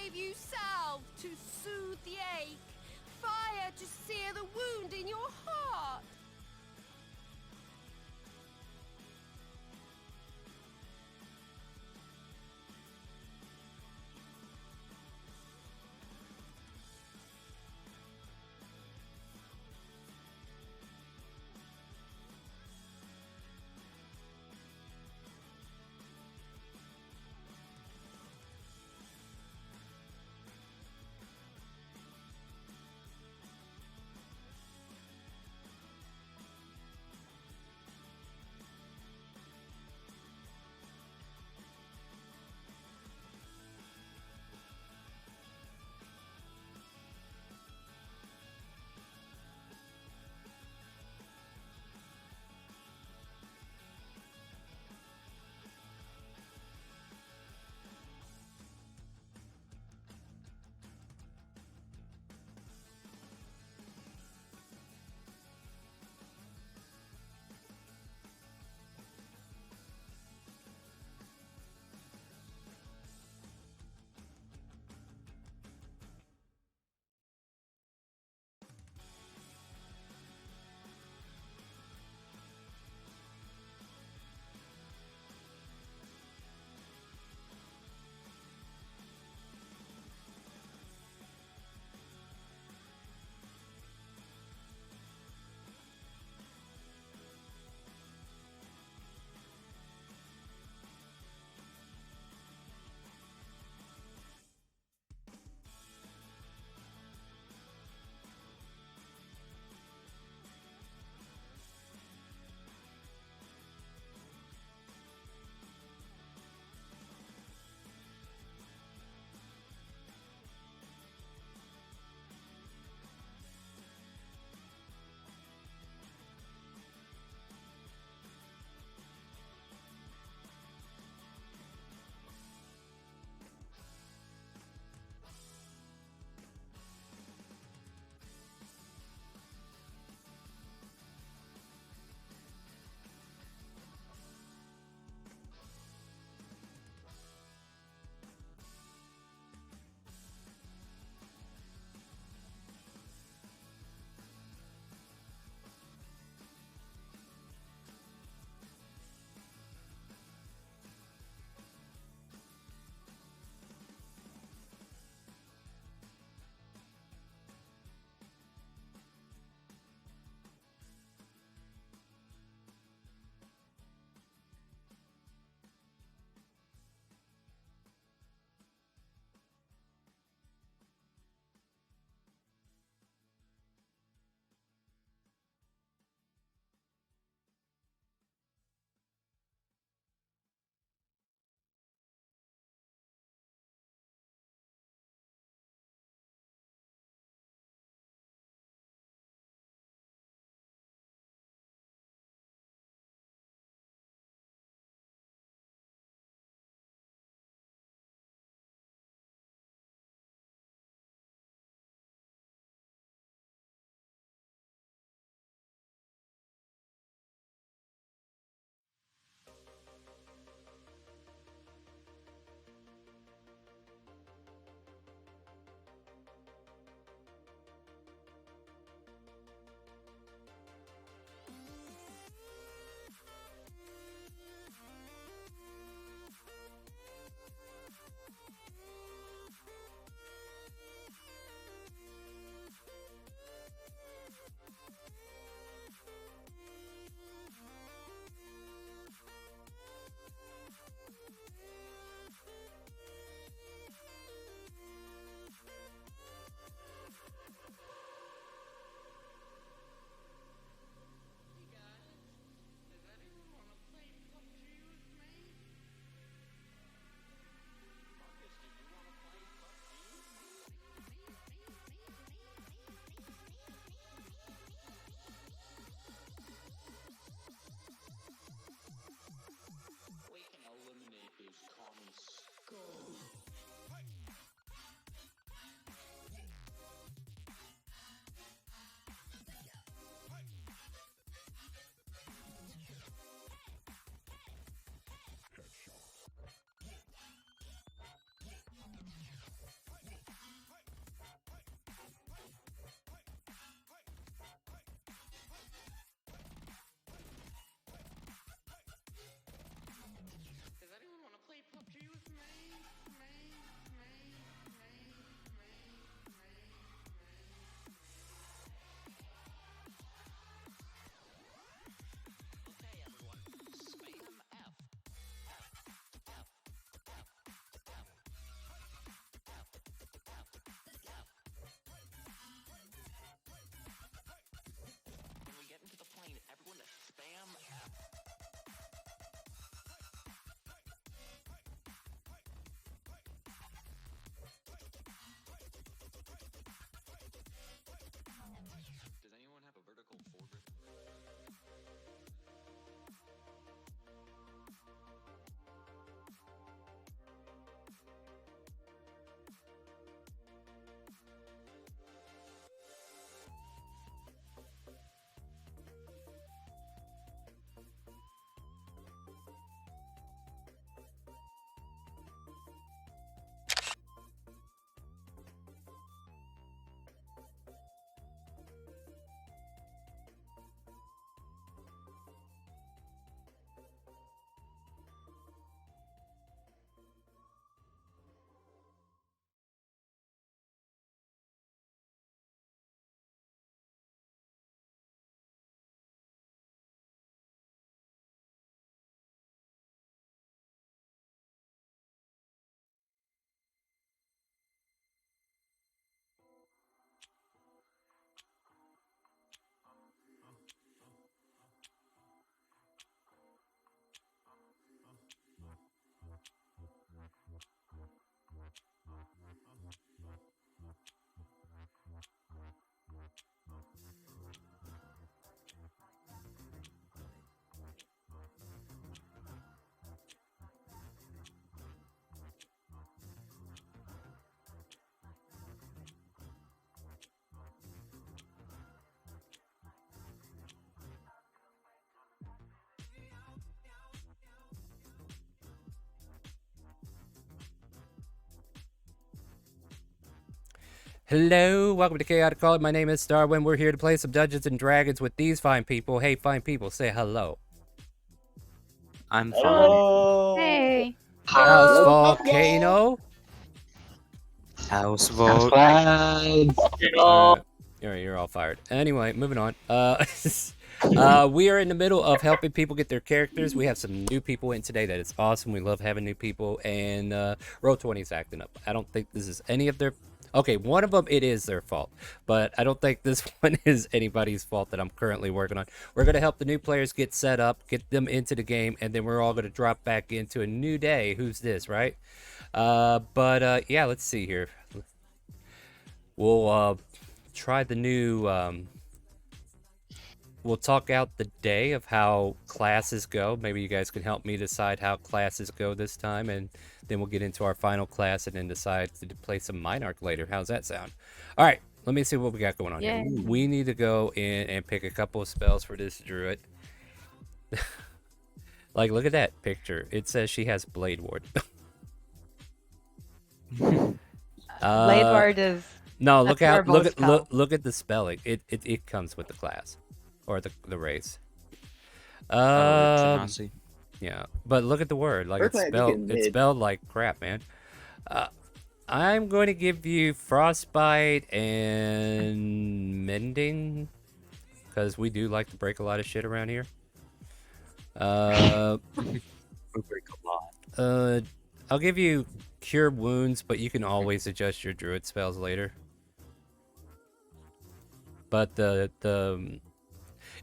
gave you salve to soothe the ache, fire to sear the wound in your heart. Hello, welcome to Chaotic Call. My name is Starwin. We're here to play some Dungeons and Dragons with these fine people. Hey, fine people, say hello. I'm fine. Hello. Hey. House Hello. Volcano. House vote. Flags. You're all fired. Anyway, moving on. We are in the middle of helping people get their characters. We have some new people in today. That is awesome. We love having new people. And Roll20 is acting up. I don't think this is any of their. Okay, one of them it is their fault, but I don't think this one is anybody's fault that I'm currently working on. We're gonna help the new players get set up, get them into the game, and then we're all gonna drop back into a new day. Who's this, right? Yeah, let's see here. We'll try the new. We'll talk out the day of how classes go. Maybe you guys can help me decide how classes go this time, and then we'll get into our final class and then decide to play some Minarch later. How's that sound? All right, let me see what we got going on here. We need to go in and pick a couple of spells for this druid. Like, look at that picture. It says she has Blade Ward. Blade Ward is. No, look That's out! our Look bow at spell. look at the spelling. It comes with the class, or the race. Genasi. Yeah, but look at the word. Like We're it's playing spelled. fucking It's mid. spelled like crap, man. I'm going to give you frostbite and mending, because we do like to break a lot of shit around here. We break a lot. I'll give you cure wounds, but you can always adjust your druid spells later. But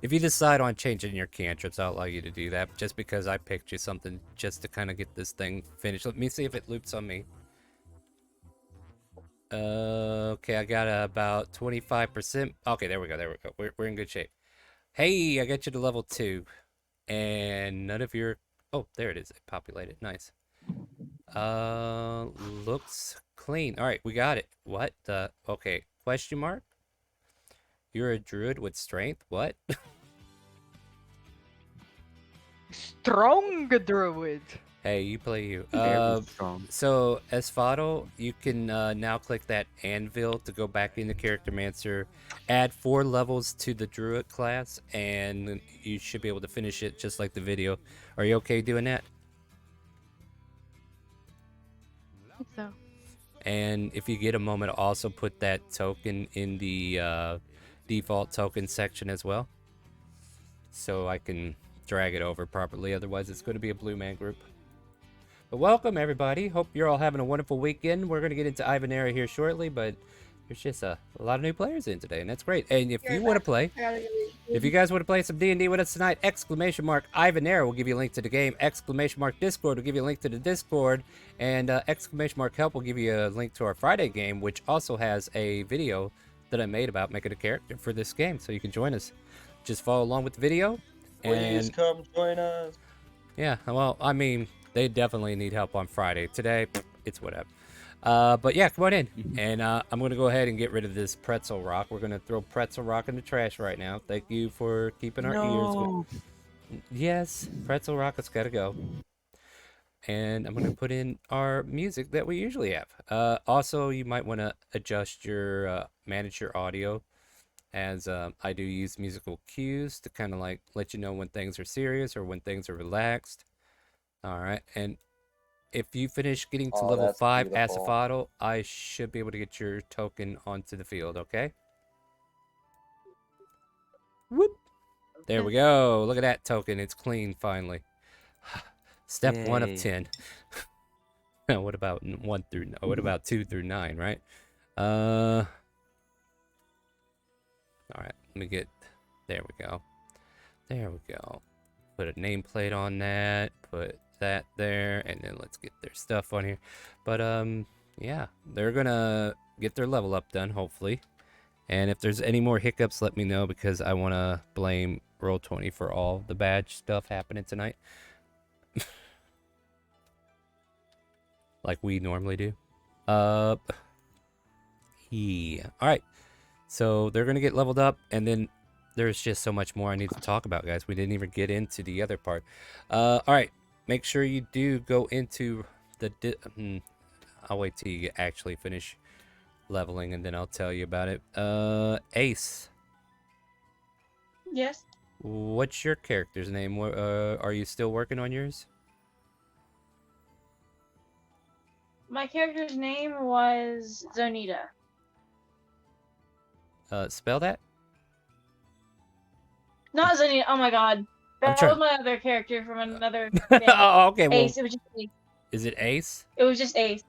if you decide on changing your cantrips, I'll allow you to do that. Just because I picked you something just to kind of get this thing finished. Let me see if it loops on me. Okay, I got about 25%. Okay, there we go. There we go. We're in good shape. Hey, I got you to level 2, and none of your. Oh, there it is. It populated. Nice. Looks clean. All right, we got it. What the? Okay, question mark. You're a druid with strength. What? Strong druid. Hey, you play you. Very strong. So, Esfado, you can now click that anvil to go back into Charactermancer, add 4 levels to the Druid class, and you should be able to finish it just like the video. Are you okay doing that? So. And if you get a moment, also put that token in the default token section as well, so I can drag it over properly. Otherwise, it's going to be a blue man group. But welcome, everybody. Hope you're all having a wonderful weekend. We're going to get into Ivanerra here shortly, but there's just a lot of new players in today, and that's great. And if you want to play, if you guys want to play some D&D with us tonight, exclamation mark Ivanerra will give you a link to the game. Exclamation mark Discord will give you a link to the Discord. And exclamation mark help will give you a link to our Friday game, which also has a video that I made about making a character for this game. So you can join us. Just follow along with the video. Please And come join us. yeah, well, I mean, they definitely need help on Friday. Today, it's whatever. But yeah, come on in. And I'm going to go ahead and get rid of this pretzel rock. We're going to throw pretzel rock in the trash right now. Thank you for keeping our ears good. Yes, pretzel rock has got to go. And I'm going to put in our music that we usually have. Also, you might want to adjust your, manage your audio, as I do use musical cues to kind of like let you know when things are serious or when things are relaxed. All right, and if you finish getting to level That's 5 beautiful. Asafato, I should be able to get your token onto the field, okay? Whoop. There we go. Look at that token. It's clean finally. Step 1 of Yay. 10. What about 1 through what about 2 through 9, right? All right, let me get. There we go. There we go. Put a nameplate on that. Put that there, and then let's get their stuff on here. But yeah, they're gonna get their level up done, hopefully. And if there's any more hiccups, let me know, because I want to blame Roll20 for all the badge stuff happening tonight. Like we normally do. Yeah. All right. So they're gonna get leveled up, and then there's just so much more I need to talk about, guys. We didn't even get into the other part. All right. Make sure you do go into the. I'll wait till you actually finish leveling, and then I'll tell you about it. Ace, Yes. what's your character's name? Are you still working on yours? My character's name was Zonita. Spell that. Not Zonita. Oh my god. I'm That trying. was my other character from another thing. Oh, okay. Well, Ace. It was just Ace. is it Ace? It was just Ace.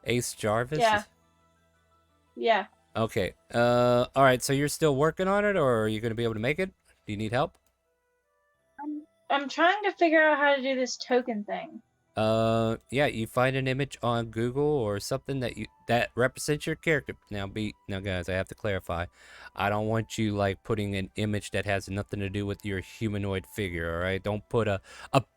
Ace Jarvis? Yeah. Yeah. Okay. All right. So you're still working on it, or are you going to be able to make it? Do you need help? I'm trying to figure out how to do this token thing. Yeah, you find an image on Google or something that represents your character. Now guys, I have to clarify. I don't want you like putting an image that has nothing to do with your humanoid figure, all right? Don't put a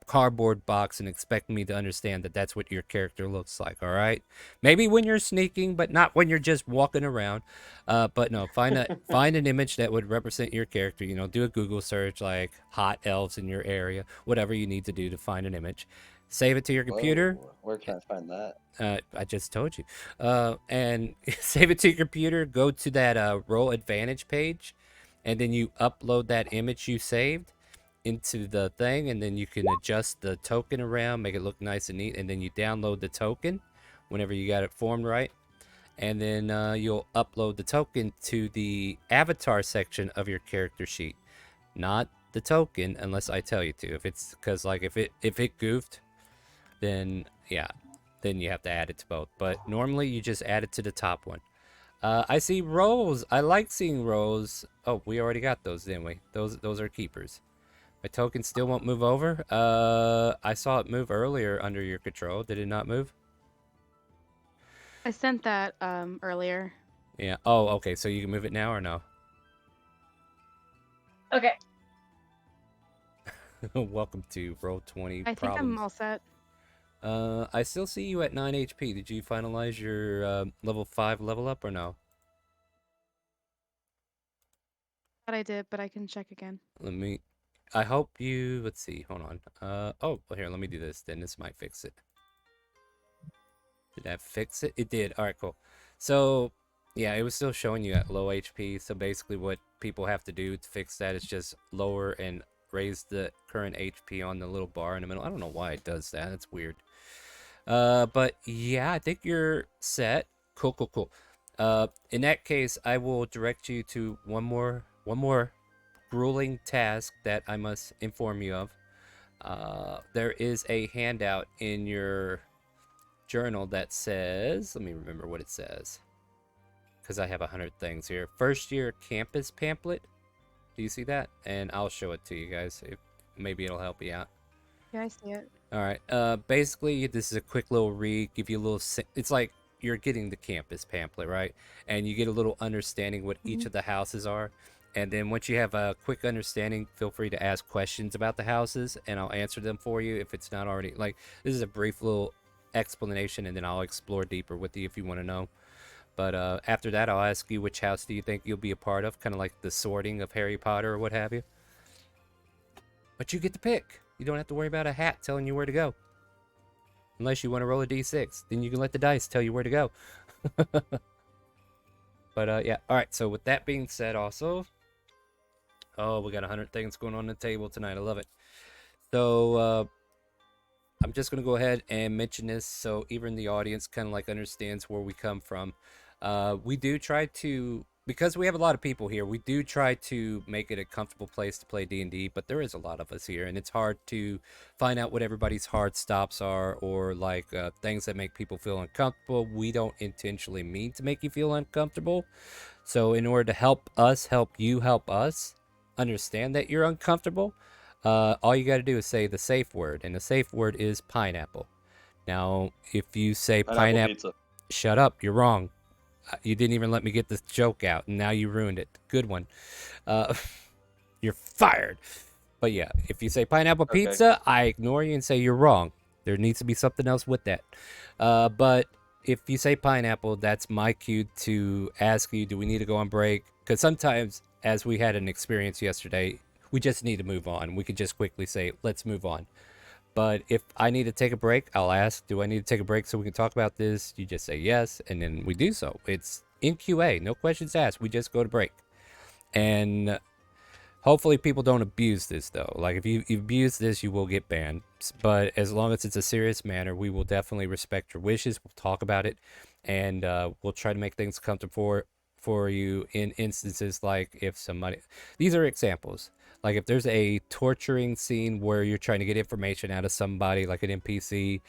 cardboard box and expect me to understand that that's what your character looks like, all right? Maybe when you're sneaking, but not when you're just walking around. But no, find an image that would represent your character. You know, do a Google search like hot elves in your area, whatever you need to do to find an image. Save it to your computer. Whoa, where can I find that? I just told you. And save it to your computer. Go to that Roll Advantage page, and then you upload that image you saved into the thing, and then you can adjust the token around, make it look nice and neat, and then you download the token whenever you got it formed right. And then you'll upload the token to the avatar section of your character sheet. Not the token unless I tell you to. If it's because like if it goofed, then yeah, then you have to add it to both. But normally you just add it to the top one. I see rolls. I like seeing rolls. Oh, we already got those, didn't we? Those are keepers. My token still won't move over. I saw it move earlier under your control. Did it not move? I sent that earlier. Yeah. Oh, okay. So you can move it now or no? Okay. Welcome to Roll20 I think Problems. I'm all set. I still see you at 9 HP. Did you finalize your level 5 level up or no? Thought I did, but I can check again. I hope you, let's see, hold on. Oh, well here, let me do this, then this might fix it. Did that fix it? It did. All right, cool. So, yeah, it was still showing you at low HP. So basically what people have to do to fix that is just lower and raise the current HP on the little bar in the middle. I don't know why it does that. It's weird. But yeah, I think you're set. Cool, cool, cool. In that case, I will direct you to one more grueling task that I must inform you of. There is a handout in your journal that says, let me remember what it says, because I have 100 things here. First year campus pamphlet. Do you see that? And I'll show it to you guys. Maybe it'll help you out. Yeah, I see it. All right. Basically, this is a quick little read. Give you a little. It's like you're getting the campus pamphlet, right? And you get a little understanding what each of the houses are. And then once you have a quick understanding, feel free to ask questions about the houses, and I'll answer them for you if it's not already. Like, this is a brief little explanation, and then I'll explore deeper with you if you want to know. But after that, I'll ask you which house do you think you'll be a part of, kind of like the sorting of Harry Potter or what have you. But you get to pick. You don't have to worry about a hat telling you where to go. Unless you want to roll a d6. Then you can let the dice tell you where to go. But yeah, alright, so with that being said also... Oh, we got 100 things going on the table tonight. I love it. So, I'm just going to go ahead and mention this so even the audience kind of like understands where we come from. We do try to, because we have a lot of people here, we do try to make it a comfortable place to play D&D, but there is a lot of us here, and it's hard to find out what everybody's hard stops are, or like things that make people feel uncomfortable. We don't intentionally mean to make you feel uncomfortable. So in order to help us help you help us understand that you're uncomfortable, all you got to do is say the safe word, and the safe word is pineapple. Now, if you say pineapple, pizza. shut up, you're wrong. You didn't even let me get the joke out, and now you ruined it. Good one. You're fired. But yeah, if you say pineapple pizza, I ignore you and say you're wrong. There needs to be something else with that. But if you say pineapple, that's my cue to ask you, do we need to go on break? Because sometimes, as we had an experience yesterday, we just need to move on. We could just quickly say, let's move on. But if I need to take a break, I'll ask, do I need to take a break so we can talk about this? You just say yes, and then we do so. It's in QA, no questions asked. We just go to break. And hopefully people don't abuse this, though. Like, if you abuse this, you will get banned. But as long as it's a serious manner, we will definitely respect your wishes. We'll talk about it, and we'll try to make things comfortable for you in instances like if somebody... These are examples. Like, if there's a torturing scene where you're trying to get information out of somebody, like an NPC,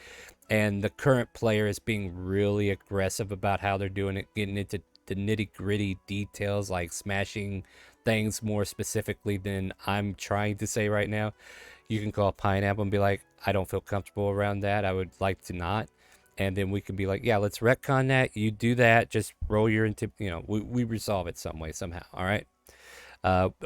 and the current player is being really aggressive about how they're doing it, getting into the nitty-gritty details, like smashing things more specifically than I'm trying to say right now, you can call Pineapple and be like, I don't feel comfortable around that. I would like to not. And then we can be like, yeah, let's retcon that. You do that. Just roll your into, we resolve it some way, somehow. All right.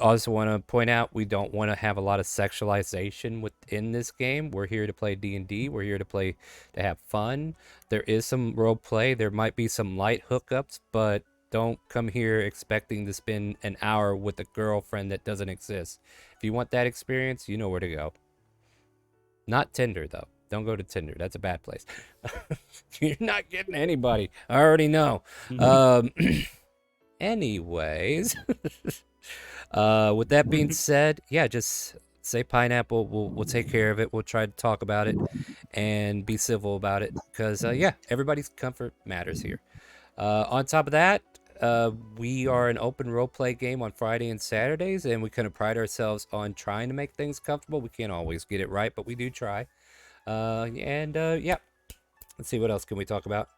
Also want to point out, we don't want to have a lot of sexualization within this game. We're here to play D&D. We're here to play to have fun. There is some role play. There might be some light hookups, but don't come here expecting to spend an hour with a girlfriend that doesn't exist. If you want that experience, you know where to go. Not Tinder, though. Don't go to Tinder. That's a bad place. You're not getting anybody. I already know. Anyways... with that being said, yeah, just say Pineapple. We'll take care of it. We'll try to talk about it and be civil about it, because yeah, everybody's comfort matters here. On top of that, we are an open roleplay game on Friday and Saturdays, and we kind of pride ourselves on trying to make things comfortable. We can't always get it right, but we do try. Yeah, let's see, what else can we talk about?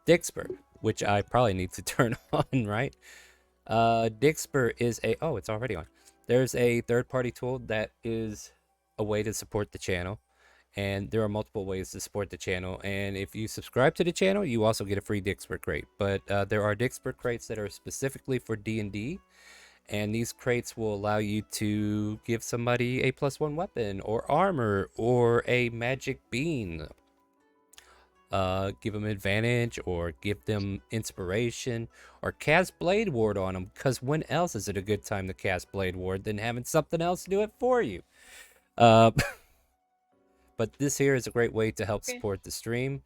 Dixper, which I probably need to turn on, right? Dixper is a... Oh, it's already on. There's a third-party tool that is a way to support the channel. And there are multiple ways to support the channel. And if you subscribe to the channel, you also get a free Dixper crate. But there are Dixper crates that are specifically for D&D. And these crates will allow you to give somebody a +1 weapon, or armor, or a magic bean. Give them advantage, or give them inspiration, or cast Blade Ward on them, because when else is it a good time to cast Blade Ward than having something else do it for you? But this here is a great way to help support the stream.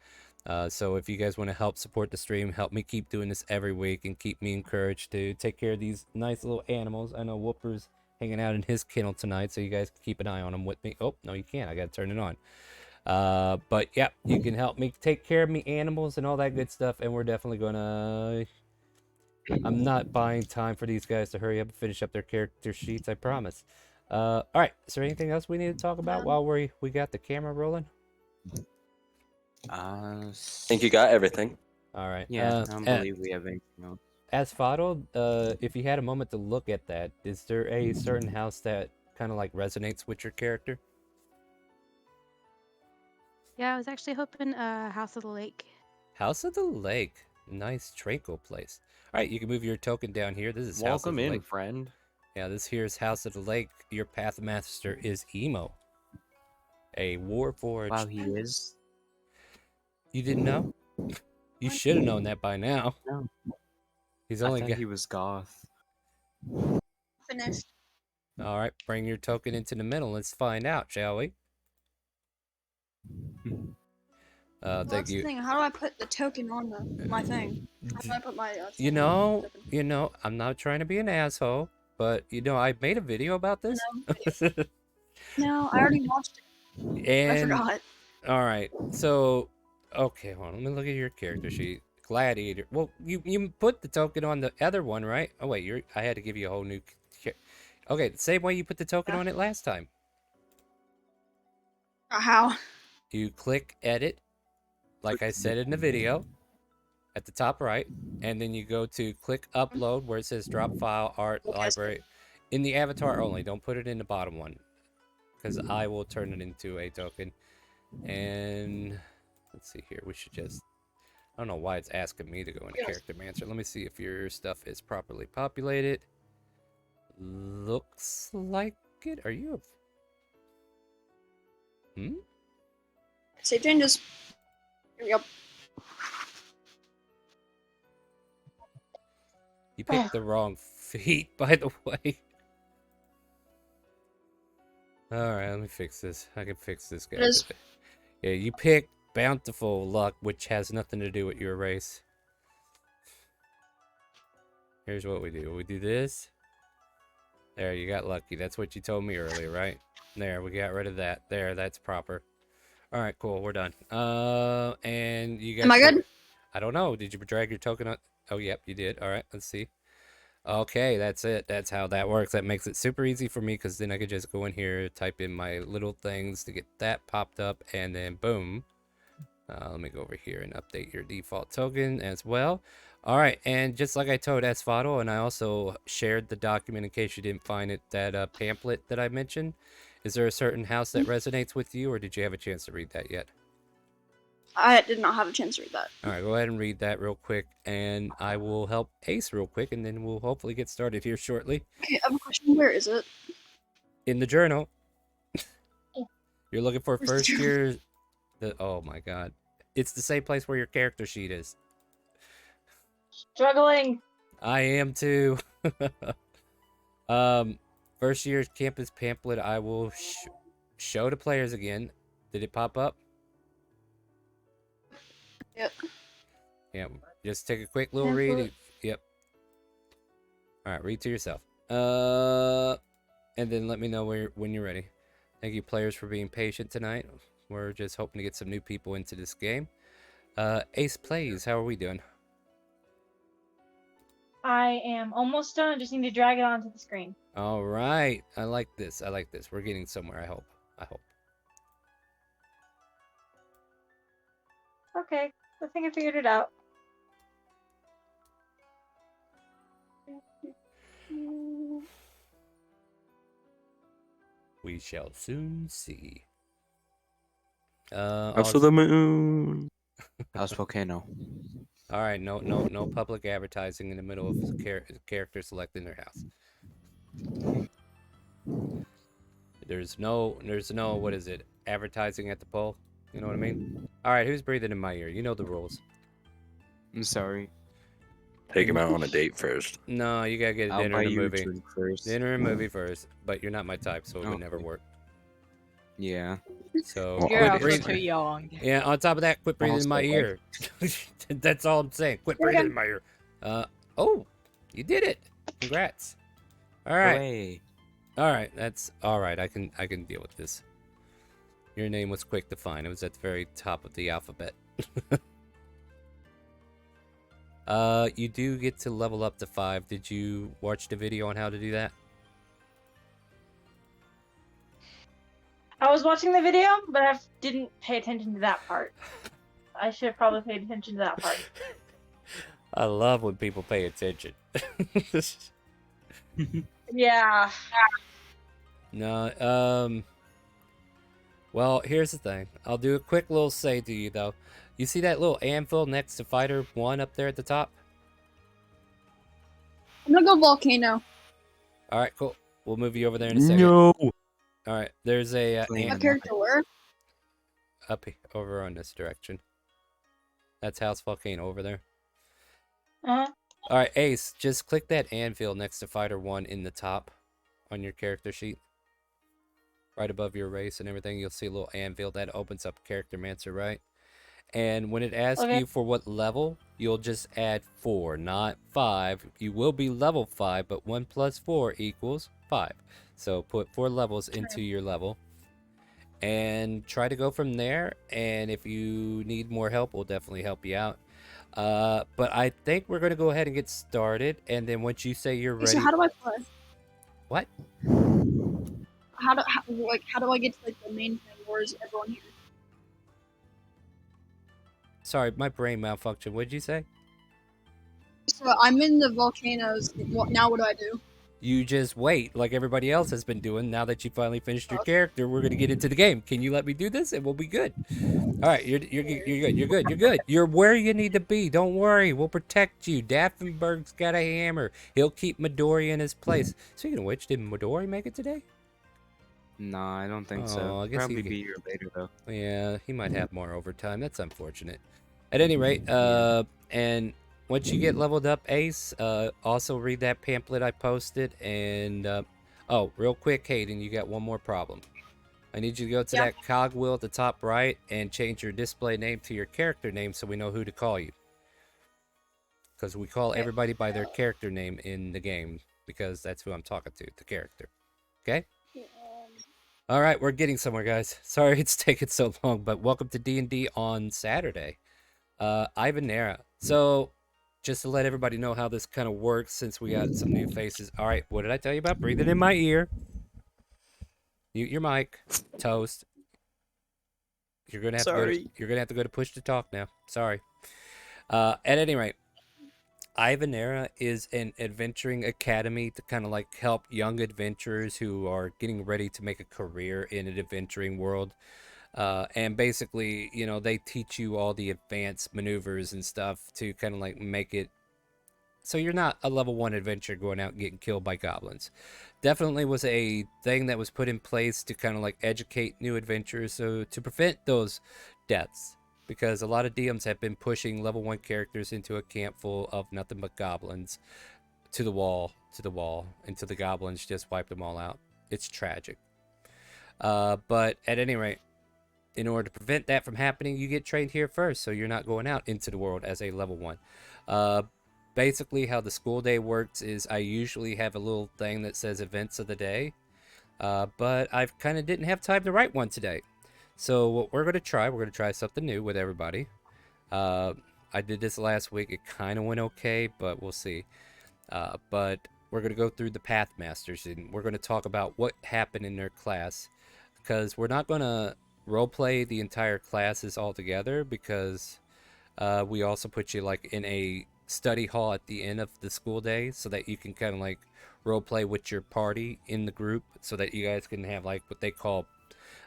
So if you guys want to help support the stream, help me keep doing this every week, and keep me encouraged to take care of these nice little animals. I know Whooper's hanging out in his kennel tonight, so you guys can keep an eye on him with me. Oh, no, you can't. I got to turn it on. But yeah, you can help me take care of me animals and all that good stuff, and we're definitely gonna... I'm not buying time for these guys to hurry up and finish up their character sheets, I promise. All right, is there anything else we need to talk about while we got the camera rolling? Think you got everything. All right. Yeah, I don't believe we have anything else. As Fado, if you had a moment to look at that, is there a certain house that kind of like resonates with your character? Yeah, I was actually hoping House of the Lake. House of the Lake. Nice, tranquil place. All right, you can move your token down here. This is House of the Lake. Welcome in, friend. Yeah, this here is House of the Lake. Your Pathmaster is Emo. A Warforged. Wow, he is. You didn't know? You should have known that by now. No. He's only I thought he was goth. Finished. All right, bring your token into the middle. Let's find out, shall we? Thank That's you. the thing. How do I put the token on my thing? How do I put my You know, I'm not trying to be an asshole, but I made a video about this. No, I already watched it. And I forgot. all right, so okay, hold on. Let me look at your character sheet. Gladiator. Well, you put the token on the other one, right? Oh wait, I had to give you a whole new. Okay, the same way you put the token on it last time. How? You click edit, like I said in the video, at the top right, and then you go to click upload where it says drop file, art, library, in the avatar only. Don't put it in the bottom one, because I will turn it into a token. And let's see here. We should just... I don't know why it's asking me to go into character manager. Let me see if your stuff is properly populated. Looks like it. Are you a... Save changes. Here we go. You picked the wrong feet, by the way. Alright, let me fix this. I can fix this guy. Yeah, you picked Bountiful Luck, which has nothing to do with your race. Here's what we do. We do this. There, you got lucky. That's what you told me earlier, right? There, we got rid of that. There, that's proper. All right, cool. We're done. And you got. Am I good? I don't know. Did you drag your token on? Oh, yep, you did. All right, let's see. Okay, that's it. That's how that works. That makes it super easy for me because then I could just go in here, type in my little things to get that popped up, and then boom. Let me go over here and update your default token as well. All right, and just like I told Esfado, and I also shared the document in case you didn't find it, that pamphlet that I mentioned. Is there a certain house that resonates with you, or did you have a chance to read that yet? I did not have a chance to read that. All right, go ahead and read that real quick, and I will help Ace real quick, and then we'll hopefully get started here shortly. Okay, I have a question. Where is it? In the journal. You're looking for Where's the first journal? year. Oh my god. It's the same place where your character sheet is. Struggling. I am too. First year's campus pamphlet. I will show to players again. Did it pop up? Yep. Yeah. Just take a quick little read. Yep. All right. Read to yourself. And then let me know when you're ready. Thank you, players, for being patient tonight. We're just hoping to get some new people into this game. Ace Plays, how are we doing? I am almost done. I just need to drag it onto the screen. All right. I like this. I like this. We're getting somewhere, I hope. I hope. Okay, I think I figured it out. We shall soon see. House of the moon. House volcano. All right, no public advertising in the middle of character selecting their house. There's no, what is it? Advertising at the poll. You know what I mean? All right, who's breathing in my ear? You know the rules. I'm sorry. Take him out on a date first. No, you gotta get a I'll dinner buy and a you a movie. drink first. Dinner and movie first, but you're not my type, so it would Oh. never work. Yeah. So Well, You're quit also breathing. too young. Yeah, on top of that, quit breathing in my Also, ear. That's all I'm saying. Quit breathing in my ear. Oh, you did it. Congrats. All right. Hooray. All right. That's all right. I can deal with this. Your name was quick to find. It was at the very top of the alphabet. You do get to level up to 5. Did you watch the video on how to do that? I was watching the video, but I didn't pay attention to that part. I should have probably paid attention to that part. I love when people pay attention. Yeah. No, well, here's the thing. I'll do a quick little say to you, though. You see that little anvil next to Fighter 1 up there at the top? I'm gonna go volcano. All right, cool. We'll move you over there in a second. No. All right, there's a Plan. My character where? over on this direction. That's House Volcano over there. Uh-huh. All right, Ace, just click that anvil next to Fighter 1 in the top on your character sheet. Right above your race and everything, you'll see a little anvil that opens up Character Mancer, right? And when it asks Okay. you for what level, you'll just add 4, not 5. You will be level 5, but 1 plus 4 equals 5. So put 4 levels into your level. And try to go from there. And if you need more help, we'll definitely help you out. But I think we're going to go ahead and get started. And then once you say you're ready... So how do I play? What? How do I get to like the main thing? Where is everyone here? Sorry, my brain malfunctioned. What did you say? So I'm in the volcanoes. Now what do I do? You just wait, like everybody else has been doing. Now that you finally finished your character, we're gonna get into the game. Can you let me do this, and we'll be good? All right, you're good. You're good. You're where you need to be. Don't worry, we'll protect you. Daffenberg's got a hammer. He'll keep Midori in his place. Speaking of which, did Midori make it today? Nah, I don't think Oh, so. I guess Probably he- be here later though. Yeah, he might have more overtime. That's unfortunate. At any rate, and once you get leveled up, Ace, also read that pamphlet I posted. And, oh, real quick, Hayden, you got one more problem. I need you to go to that cogwheel at the top right and change your display name to your character name so we know who to call you. because we call everybody by their character name in the game because that's who I'm talking to, the character. Okay? All right, we're getting somewhere, guys. Sorry it's taken so long, but welcome to D&D on Saturday. Ivanerra. So, just to let everybody know how this kind of works since we got some new faces. All right, what did I tell you about breathing in my ear? Mute your mic. Toast. You're gonna have to go to push to talk now. Sorry. At any rate, Ivanerra is an adventuring academy to kind of like help young adventurers who are getting ready to make a career in an adventuring world. And basically, you know, they teach you all the advanced maneuvers and stuff to kind of like make it so you're not a level 1 adventurer going out and getting killed by goblins. Definitely was a thing that was put in place to kind of like educate new adventurers, so to prevent those deaths, because a lot of DMs have been pushing level 1 characters into a camp full of nothing but goblins to the wall until the goblins just wipe them all out. It's tragic. But at any rate, in order to prevent that from happening, you get trained here first, so you're not going out into the world as a level 1. Basically, how the school day works is I usually have a little thing that says events of the day, but I kind of didn't have time to write one today. So what we're going to try something new with everybody. I did this last week. It kind of went okay, but we'll see. But we're going to go through the Pathmasters, and we're going to talk about what happened in their class, because we're not going to roleplay the entire classes all together, because we also put you like in a study hall at the end of the school day so that you can kind of like role play with your party in the group, so that you guys can have like what they call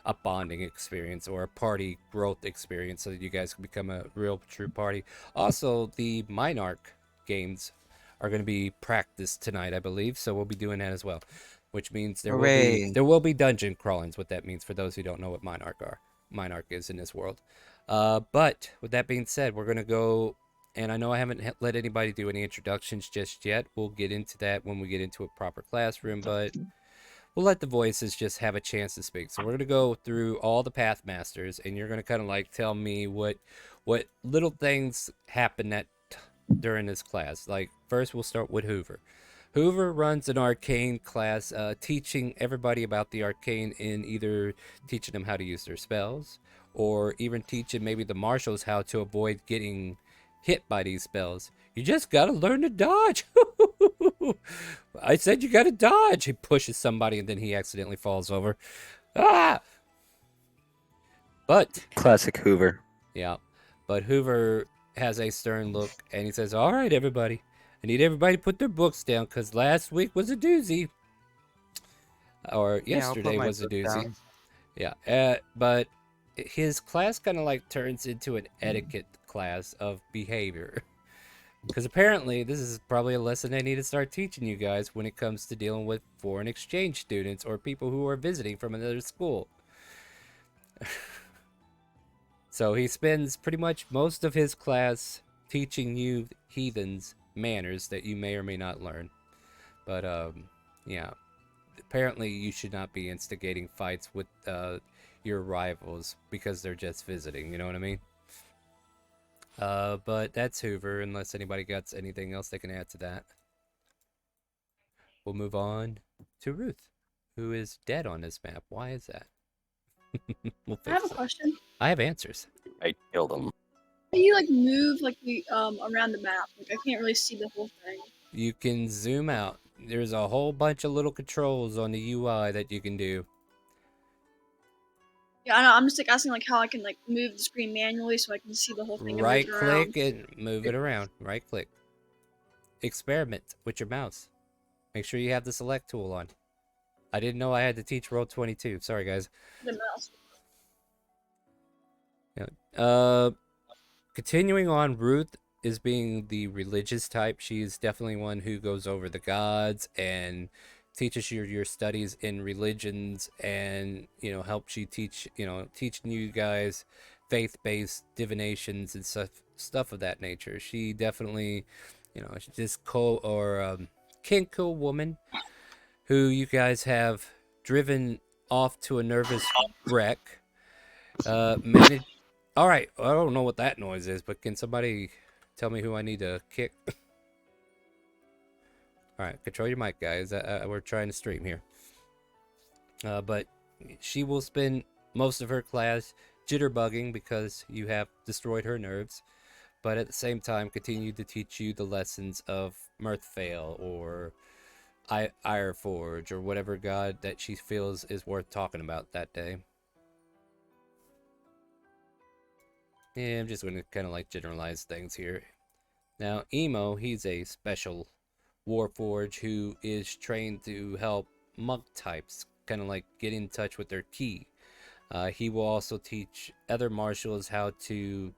a bonding experience or a party growth experience, so that you guys can become a real true party. Also, the Minarch games are going to be practiced tonight, I believe, so we'll be doing that as well, which means Hooray. there will be dungeon crawlings. What that means for those who don't know what Minarch is in this world. But with that being said, we're going to go. And I know I haven't let anybody do any introductions just yet. We'll get into that when we get into a proper classroom, but we'll let the voices just have a chance to speak. So we're going to go through all the Pathmasters, and you're going to kind of like tell me what little things happen during this class. Like, first we'll start with Hoover. Hoover runs an arcane class, teaching everybody about the arcane, in either teaching them how to use their spells, or even teaching maybe the marshals how to avoid getting hit by these spells. You just gotta learn to dodge. I said you gotta dodge. He pushes somebody and then he accidentally falls over. Ah! But Classic Hoover. yeah, but Hoover has a stern look and he says, "All right, everybody, I need everybody to put their books down, because last week was a doozy, or yesterday was a doozy." Yeah, but his class kind of like turns into an etiquette class of behavior, because apparently this is probably a lesson I need to start teaching you guys when it comes to dealing with foreign exchange students or people who are visiting from another school. So he spends pretty much most of his class teaching you heathens manners that you may or may not learn. But yeah, apparently you should not be instigating fights with your rivals because they're just visiting, you know what I mean? But that's Hoover, unless anybody got anything else they can add to that. We'll move on to Ruth, who is dead on this map. Why is that? We'll I have fix a it. question. I have answers. I killed him. How do you like move like the around the map? Like I can't really see the whole thing. You can zoom out. There's a whole bunch of little controls on the UI that you can do. Yeah, I know. I'm just like asking like how I can like move the screen manually so I can see the whole thing. And Right move it around. click and move it around. Right click. Experiment with your mouse. Make sure you have the select tool on. I didn't know I had to teach Roll22. Sorry, guys. The mouse. Yeah. Continuing on, Ruth is being the religious type. She's definitely one who goes over the gods and teaches your studies in religions, and helps you teaching you guys faith-based divinations and stuff of that nature. She definitely, she's this Kinko woman who you guys have driven off to a nervous wreck. All right, I don't know what that noise is, but can somebody tell me who I need to kick. Alright, control your mic, guys. We're trying to stream here. But she will spend most of her class jitterbugging because you have destroyed her nerves, but at the same time continue to teach you the lessons of Mirthvale or Ironforge or whatever god that she feels is worth talking about that day. Yeah, I'm just going to kind of like generalize things here. Now, Emo, he's a special Warforge who is trained to help monk types kind of like get in touch with their ki. He will also teach other martials how to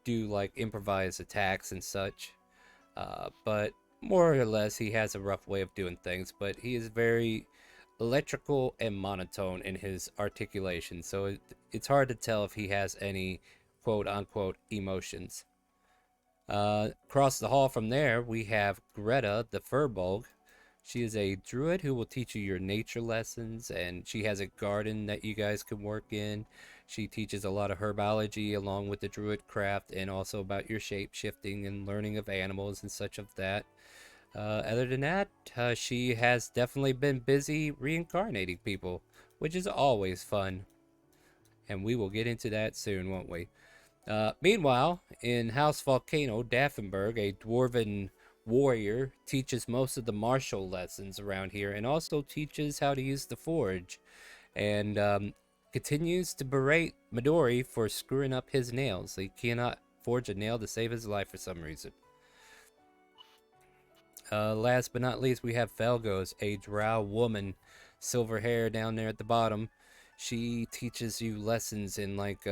do like improvised attacks and such. But more or less, he has a rough way of doing things, but he is very electrical and monotone in his articulation, so it's hard to tell if he has any quote-unquote emotions. Across the hall from there, we have Greta, the Furbolg. She is a druid who will teach you your nature lessons, and she has a garden that you guys can work in. She teaches a lot of herbology along with the druid craft, and also about your shape shifting and learning of animals and such of that. Other than that, she has definitely been busy reincarnating people, which is always fun. And we will get into that soon, won't we? Meanwhile, in House Volcano, Daffenberg, a dwarven warrior, teaches most of the martial lessons around here and also teaches how to use the forge. And continues to berate Midori for screwing up his nails. He cannot forge a nail to save his life for some reason. Last but not least, we have Felgos, a drow woman, silver hair down there at the bottom. She teaches you lessons in like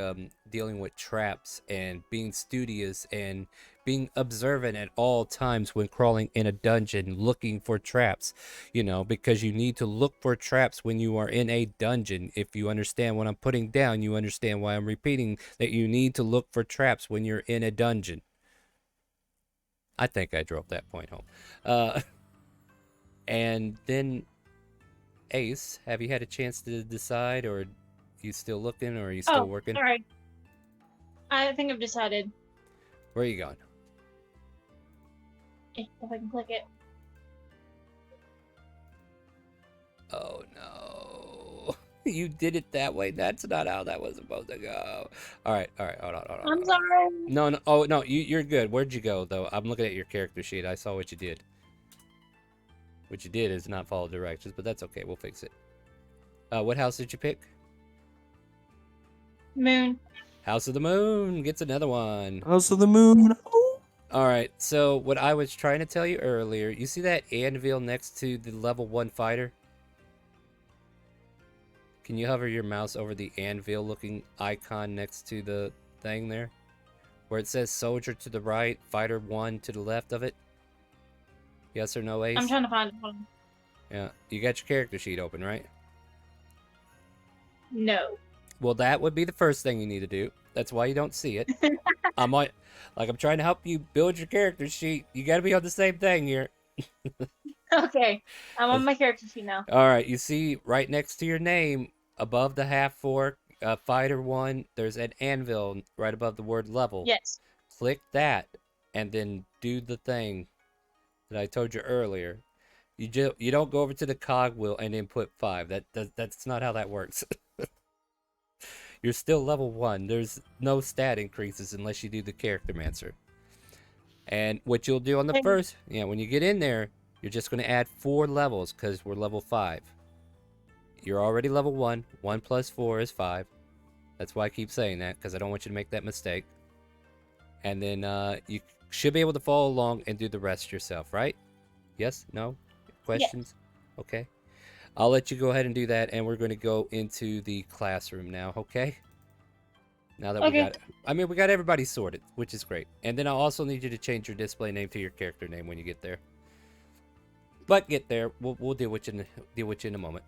dealing with traps and being studious and being observant at all times when crawling in a dungeon looking for traps, you know, because you need to look for traps when you are in a dungeon. If you understand what I'm putting down, you understand why I'm repeating that you need to look for traps when you're in a dungeon. I think I drove that point home. And then Ace, have you had a chance to decide, or are you still looking, or are you still working? All right. I think I've decided. Where are you going? If I can click it. Oh no. You did it that way. That's not how that was supposed to go. All right, hold on. I'm sorry. No. Oh no, you're good. Where'd you go though? I'm looking at your character sheet. I saw what you did. What you did is not follow directions, but that's okay. We'll fix it. What house did you pick? Moon. House of the Moon gets another one. House of the Moon. Oh. All right. So what I was trying to tell you earlier, you see that anvil next to the level 1 fighter? Can you hover your mouse over the anvil looking icon next to the thing there? Where it says soldier to the right, fighter 1 to the left of it? Yes or no, Ace? I'm trying to find one. Yeah. You got your character sheet open, right? No. Well, that would be the first thing you need to do. That's why you don't see it. I'm trying to help you build your character sheet. You got to be on the same thing here. Okay. I'm on my character sheet now. All right. You see right next to your name, above the half fork, fighter 1, there's an anvil right above the word level. Yes. Click that and then do the thing that I told you earlier. You don't go over to the cogwheel and then put 5. That's not how that works. You're still level 1. There's no stat increases unless you do the character mancer. And what you'll do on the first, when you get in there, you're just going to add 4 levels because we're level 5. You're already level 1. 1 plus 4 is 5. That's why I keep saying that, because I don't want you to make that mistake. And then you should be able to follow along and do the rest yourself, right? Yes? No? Questions? Yes. Okay. I'll let you go ahead and do that, and we're going to go into the classroom now, okay? Now that we got everybody sorted, which is great. And then I'll also need you to change your display name to your character name when you get there. But get there, we'll deal with you in a moment.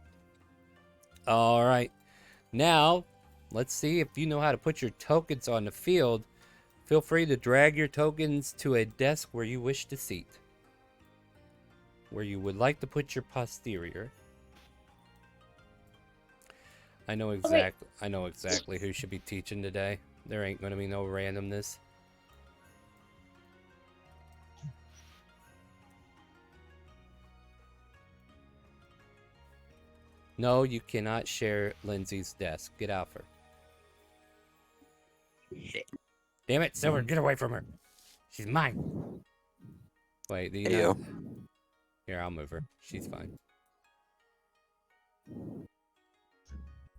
All right. Now, let's see if you know how to put your tokens on the field. Feel free to drag your tokens to a desk where you wish to seat. Where you would like to put your posterior. I know exactly who should be teaching today. There ain't gonna be no randomness. No, you cannot share Lindsay's desk. Get off her. Damn it, Silver, get away from her. She's mine. Wait, do you Hey, not? yo. Here, I'll move her. She's fine.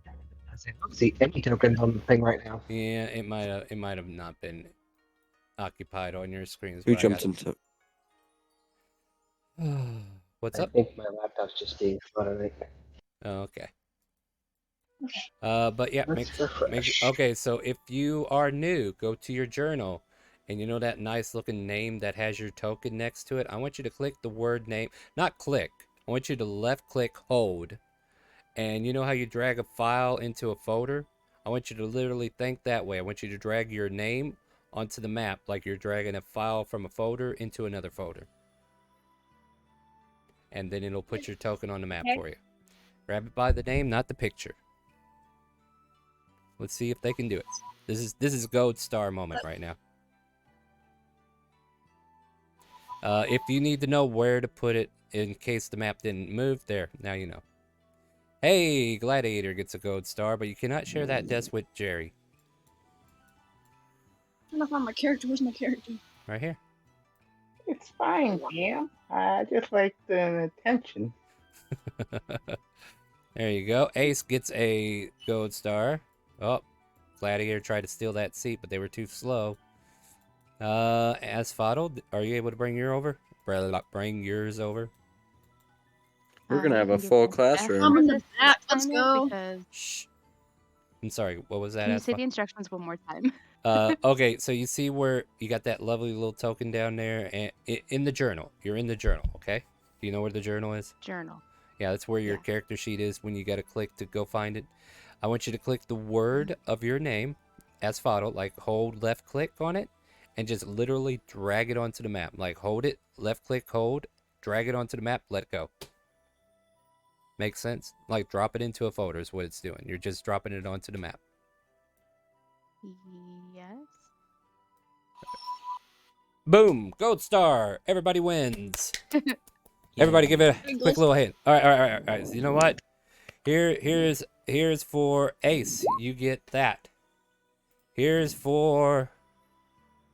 I don't see any tokens on the thing right now. Yeah, it might have not been occupied on your screen. Who jumped into? What's I up? think my laptop's just being flooded. Oh, okay. But yeah, Let's refresh. okay. So if you are new, go to your journal, and you know that nice looking name that has your token next to it. I want you to click the word name, not click. I want you to left click hold, and you know how you drag a file into a folder. I want you to literally think that way. I want you to drag your name onto the map like you're dragging a file from a folder into another folder, and then it'll put your token on the map for you. Grab it by the name, not the picture. Let's see if they can do it. This is gold star moment right now. If you need to know where to put it in case the map didn't move, there, now you know. Hey, Gladiator gets a gold star, but you cannot share that desk with Jerry. I'm trying to find my character. Where's my character? Right here. It's fine, Cam. I just like the attention. There you go. Ace gets a gold star. Oh, Gladiator tried to steal that seat, but they were too slow. Asphodel, are you able to bring bring yours over? We're gonna You have can a give full the classroom. I'm in desk the back. this Let's time go. Because Shh. I'm sorry. What was that? can you say Asphodel? the instructions one more time? Okay, so you see where you got that lovely little token down there, and in the journal. You're in the journal, okay? Do you know where the journal is? Journal. Yeah, that's where your Yeah. character sheet is when you got to click to go find it. I want you to click the word of your name, Asphodel, like hold left click on it, and just literally drag it onto the map. Like hold it, left click, hold, drag it onto the map, let go. Makes sense? Like drop it into a folder is what it's doing. You're just dropping it onto the map. Yes. Boom! Gold star! Everybody wins! Everybody give it a quick little hand. All right. So you know what? Here's for Ace. You get that. Here's for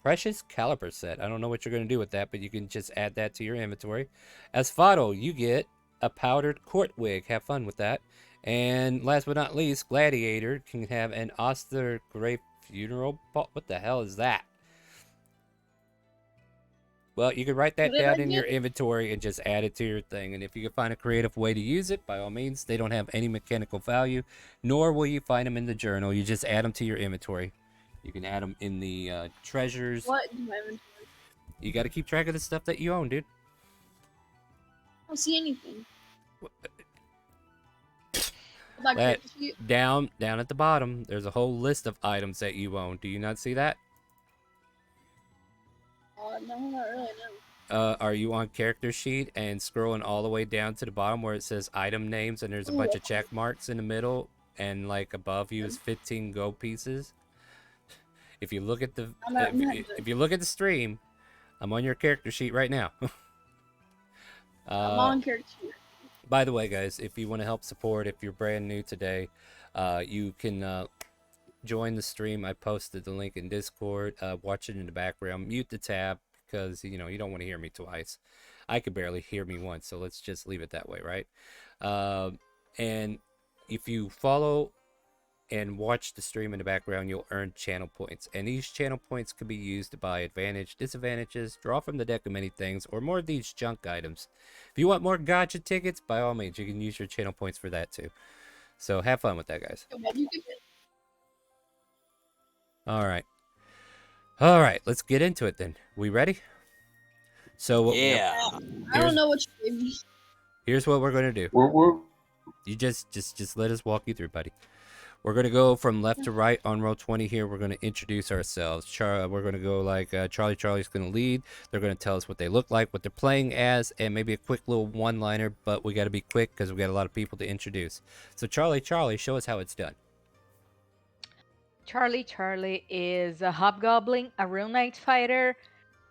Precious Caliper set. I don't know what you're going to do with that, but you can just add that to your inventory. Asphodel, you get a powdered court wig. Have fun with that. And last but not least, Gladiator can have an Oster Grey funeral. What the hell is that? Well, you can write that What did I down in your get? inventory and just add it to your thing. And if you can find a creative way to use it, by all means, they don't have any mechanical value, nor will you find them in the journal. You just add them to your inventory. You can add them in the treasures. What in my inventory? You got to keep track of the stuff that you own, dude. I don't see anything. That- Character sheet? Down at the bottom, there's a whole list of items that you own. Do you not see that? No, not really, no. Are you on character sheet and scrolling all the way down to the bottom where it says item names and there's a bunch of check marks in the middle and like above you is 15 gold pieces? If you look at the if you look at the stream, I'm on your character sheet right now. I'm on character sheet. By the way, guys, if you want to help support, if you're brand new today, you can join the stream. I posted the link in Discord. Watch it in the background. Mute the tab because you don't want to hear me twice. I could barely hear me once, so let's just leave it that way, right? And if you follow and watch the stream in the background, you'll earn channel points. And these channel points can be used to buy advantage, disadvantages, draw from the deck of many things, or more of these junk items. If you want more gotcha tickets, by all means, you can use your channel points for that too. So have fun with that, guys. All right, let's get into it then. We ready? So Yeah. I don't know what you gave me. here's what we're gonna do. You just let us walk you through, buddy. We're gonna go from left to right on row 20 here. We're gonna introduce ourselves. We're gonna go like Charlie's gonna lead. They're gonna tell us what they look like, what they're playing as, and maybe a quick little one-liner. But we gotta be quick because we got a lot of people to introduce. So Charlie, show us how it's done. Charlie is a hobgoblin, a real knight fighter,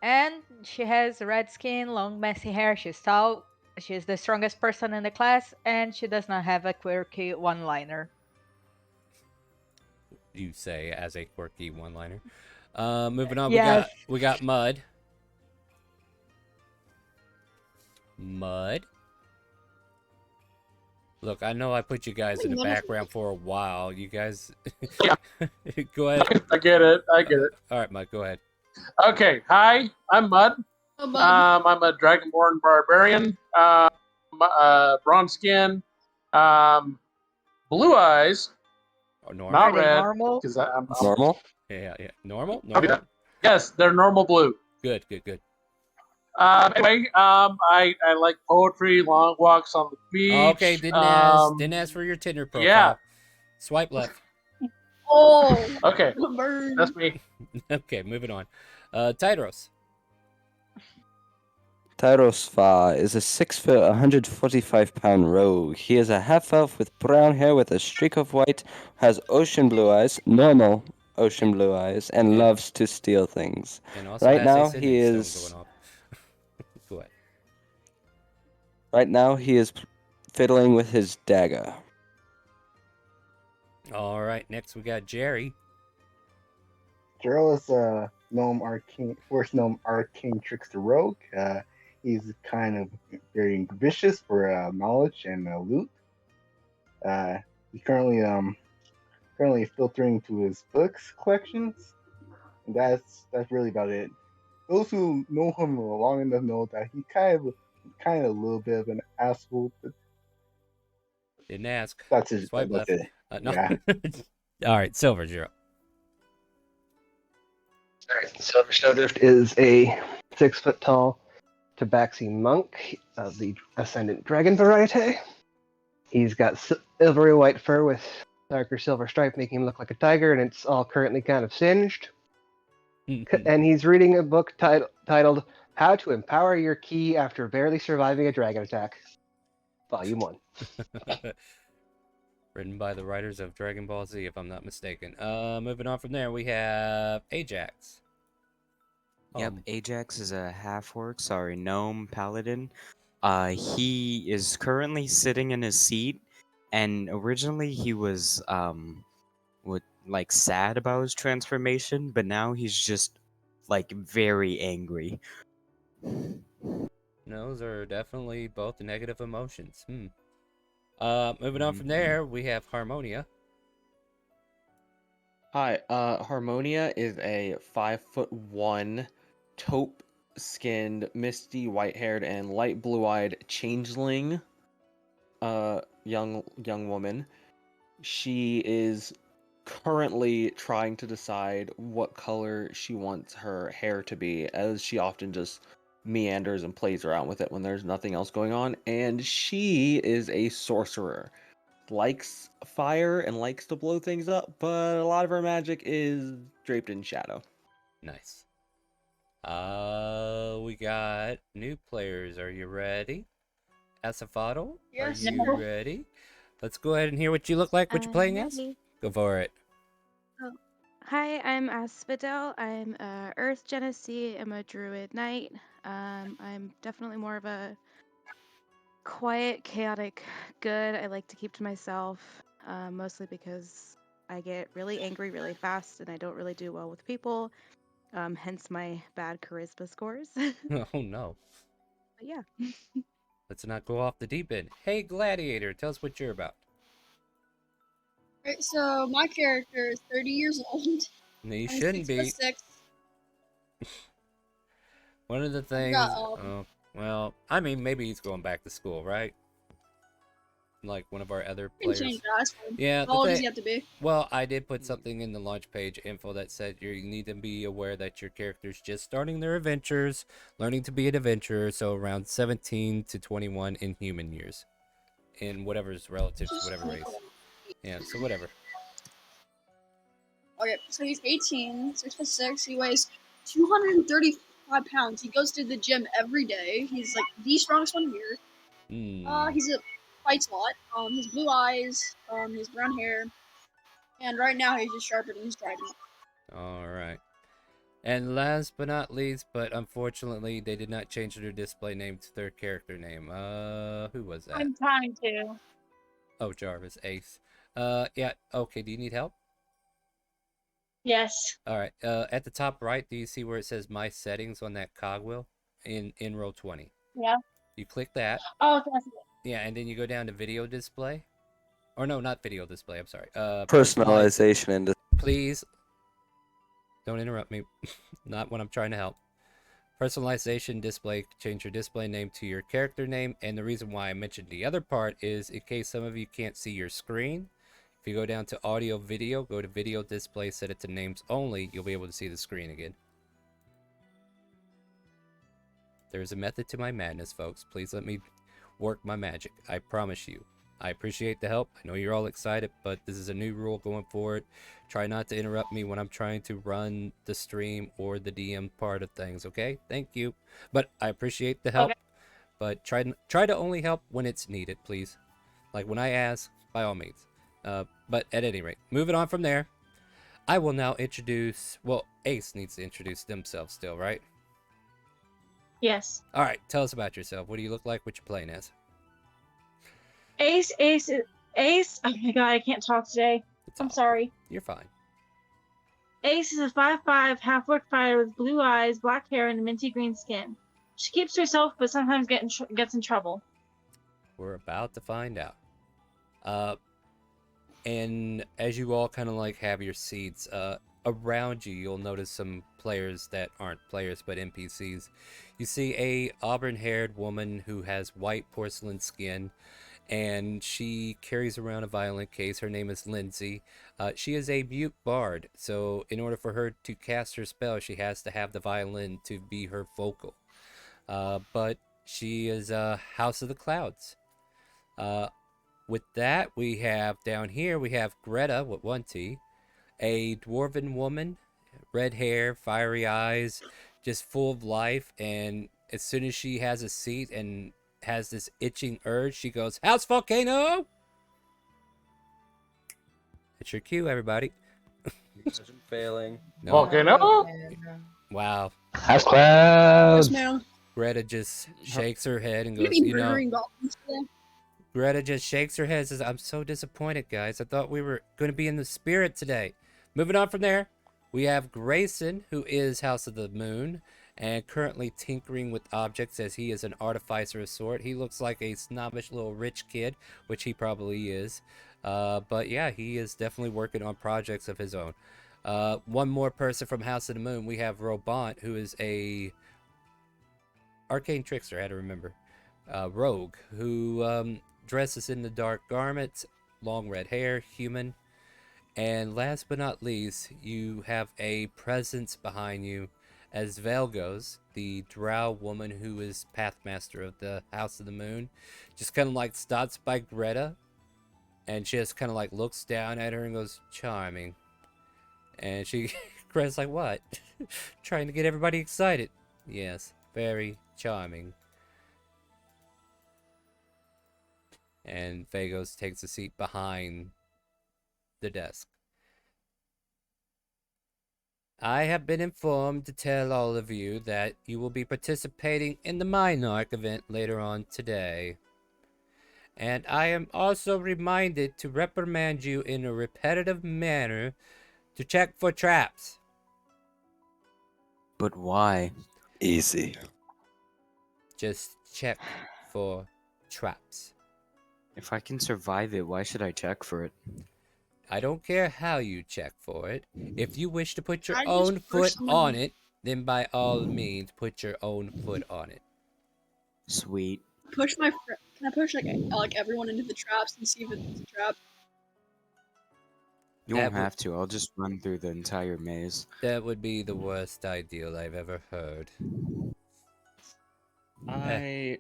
and she has red skin, long messy hair. She's tall. She's the strongest person in the class, and she does not have a quirky one-liner. You say as a quirky one-liner. Moving on, Yes. we got Mud. Mud. Look, I know I put you guys in the background for a while. You guys, go ahead. I get it. I get it. All right, Mud, go ahead. Okay. Hi, I'm Mud. Oh, Bud. I'm a Dragonborn barbarian. Bronze skin. Blue eyes. Oh, normal. Not Are they red. normal? Because I'm Normal? Yeah. Normal. I'll be that. Yes, they're normal blue. Good. Anyway, I like poetry, long walks on the beach. Okay, didn't ask for your Tinder profile. Yeah. Swipe left. Oh. Okay, Burn. that's me. Okay, moving on. Tidros. Tyrosfa is a 6 foot, 145-pound rogue. He is a half elf with brown hair with a streak of white, has ocean blue eyes, normal ocean blue eyes, and loves to steal things. And also Right has now, a sending he stone is. going off. Go ahead. Right now, he is fiddling with his dagger. All right, next we got Jerry. Gerald is first gnome arcane trickster rogue. He's kind of very vicious for knowledge and loot. He's currently filtering to his books collections, and that's really about it. Those who know him long enough know that he kind of a little bit of an asshole, but Didn't ask. that's his. Swipe That's left. it. No. Yeah. All right, Silver Zero. Alright, Silver Snowdrift is a 6-foot-tall tabaxi monk of the Ascendant Dragon variety. He's got silvery white fur with darker silver stripe, making him look like a tiger, and it's all currently kind of singed. And he's reading a book titled How to Empower Your Ki After Barely Surviving a Dragon Attack. Volume 1. Written by the writers of Dragon Ball Z, if I'm not mistaken. Moving on from there, we have Ajax. Yep, Ajax is a half-orc, gnome paladin. He is currently sitting in his seat, and originally he was sad about his transformation, but now he's just very angry. Those are definitely both negative emotions. Moving on from there, we have Harmonia. Hi, Harmonia is a 5'1" taupe-skinned, misty white-haired, and light blue-eyed changeling young woman. She is currently trying to decide what color she wants her hair to be, as she often just meanders and plays around with it when there's nothing else going on. And she is a sorcerer. Likes fire and likes to blow things up, but a lot of her magic is draped in shadow. Nice. We got new players. Are you ready? Asafato, Yes. are you ready? Let's go ahead and hear what you look like, what you're playing as. Ready. Go for it. Oh. Hi, I'm Asphodel. I'm Earth Genesee. I'm a druid knight. I'm definitely more of a quiet, chaotic good. I like to keep to myself, mostly because I get really angry really fast and I don't really do well with people. Hence my bad charisma scores. Oh no. But yeah. Let's not go off the deep end. Hey, Gladiator, tell us what you're about. Right, so my character is 30 years old. No, you I'm shouldn't 6'6". be. One of the things. Well, I mean, maybe he's going back to school, right? Like one of our other Can players. change that. That's fine. Yeah. How old does he have to be? Well, I did put something in the launch page info that said you need to be aware that your character's just starting their adventures, learning to be an adventurer, so around 17 to 21 in human years. In whatever's relative to whatever race. Yeah, so whatever. Okay, so he's 18, 6'6". He weighs 235 pounds. He goes to the gym every day. He's like the strongest one here. He's a fights a lot. His blue eyes, his brown hair, and right now he's just sharpening his trident. All right. And last but not least, but unfortunately, they did not change their display name to their character name. Who was that? I'm trying to. Oh, Jarvis, Ace. Yeah. Okay. Do you need help? Yes. All right. At the top right, do you see where it says My Settings on that cogwheel in row 20? Yeah. You click that. Oh, that's it. Yeah, and then you go down to Video Display. Or no, not Video Display. I'm sorry. Personalization and Please don't interrupt me. Not when I'm trying to help. Personalization display, change your display name to your character name. And the reason why I mentioned the other part is in case some of you can't see your screen. If you go down to audio video, go to video display, set it to names only, you'll be able to see the screen again. There's a method to my madness, folks. Please let me work my magic. I promise you. I appreciate the help. I know you're all excited, but this is a new rule going forward. Try not to interrupt me when I'm trying to run the stream or the DM part of things, okay? Thank you. But I appreciate the help. Okay. But try to only help when it's needed, please. Like when I ask, by all means. But at any rate, moving on from there, I will now introduce. Well, Ace needs to introduce themselves still, right? Yes. All right, tell us about yourself. What do you look like? What you playing as? Ace. Oh my god, I can't talk today. I'm sorry. You're fine. Ace is a 5'5" half-orc fighter with blue eyes, black hair, and minty green skin. She keeps to herself, but sometimes gets in trouble. We're about to find out. And as you all kind of like have your seats, around you, you'll notice some players that aren't players but NPCs. You see a auburn-haired woman who has white porcelain skin, and she carries around a violin case. Her name is Lindsay. She is a mute bard, so in order for her to cast her spell, she has to have the violin to be her vocal. But she is House of the Clouds. With that, we have down here, we have Greta with one T, a dwarven woman, red hair, fiery eyes, just full of life. And as soon as she has a seat and has this itching urge, she goes, House Volcano! It's your cue, everybody. failing. No. Volcano? Wow. House Clouds. Yes, ma'am. Greta just shakes her head and You goes, be you know, murdering goblins today? Greta just shakes her head and says, I'm so disappointed, guys. I thought we were going to be in the spirit today. Moving on from there, we have Grayson, who is House of the Moon, and currently tinkering with objects as he is an artificer of sort. He looks like a snobbish little rich kid, which he probably is. But yeah, he is definitely working on projects of his own. One more person from House of the Moon, we have Robant, who is a arcane trickster, I had to remember. Rogue, who dresses in the dark garments, long red hair, human. And last but not least, you have a presence behind you as Velgos, the drow woman who is Pathmaster of the House of the Moon, just kind of like stops by Greta and just kind of like looks down at her and goes, charming. And Greta's like, what? Trying to get everybody excited. Yes, very charming. And Vagos takes a seat behind the desk. I have been informed to tell all of you that you will be participating in the Minarch event later on today. And I am also reminded to reprimand you in a repetitive manner to check for traps. But why? Easy. Just check for traps. If I can survive it, why should I check for it? I don't care how you check for it. If you wish to put your I just own foot personally- on it, then by all means put your own foot on it. Sweet. Push my. Can I push like everyone into the traps and see if it's a trap? You That won't would- have to. I'll just run through the entire maze. That would be the worst ideal I've ever heard. I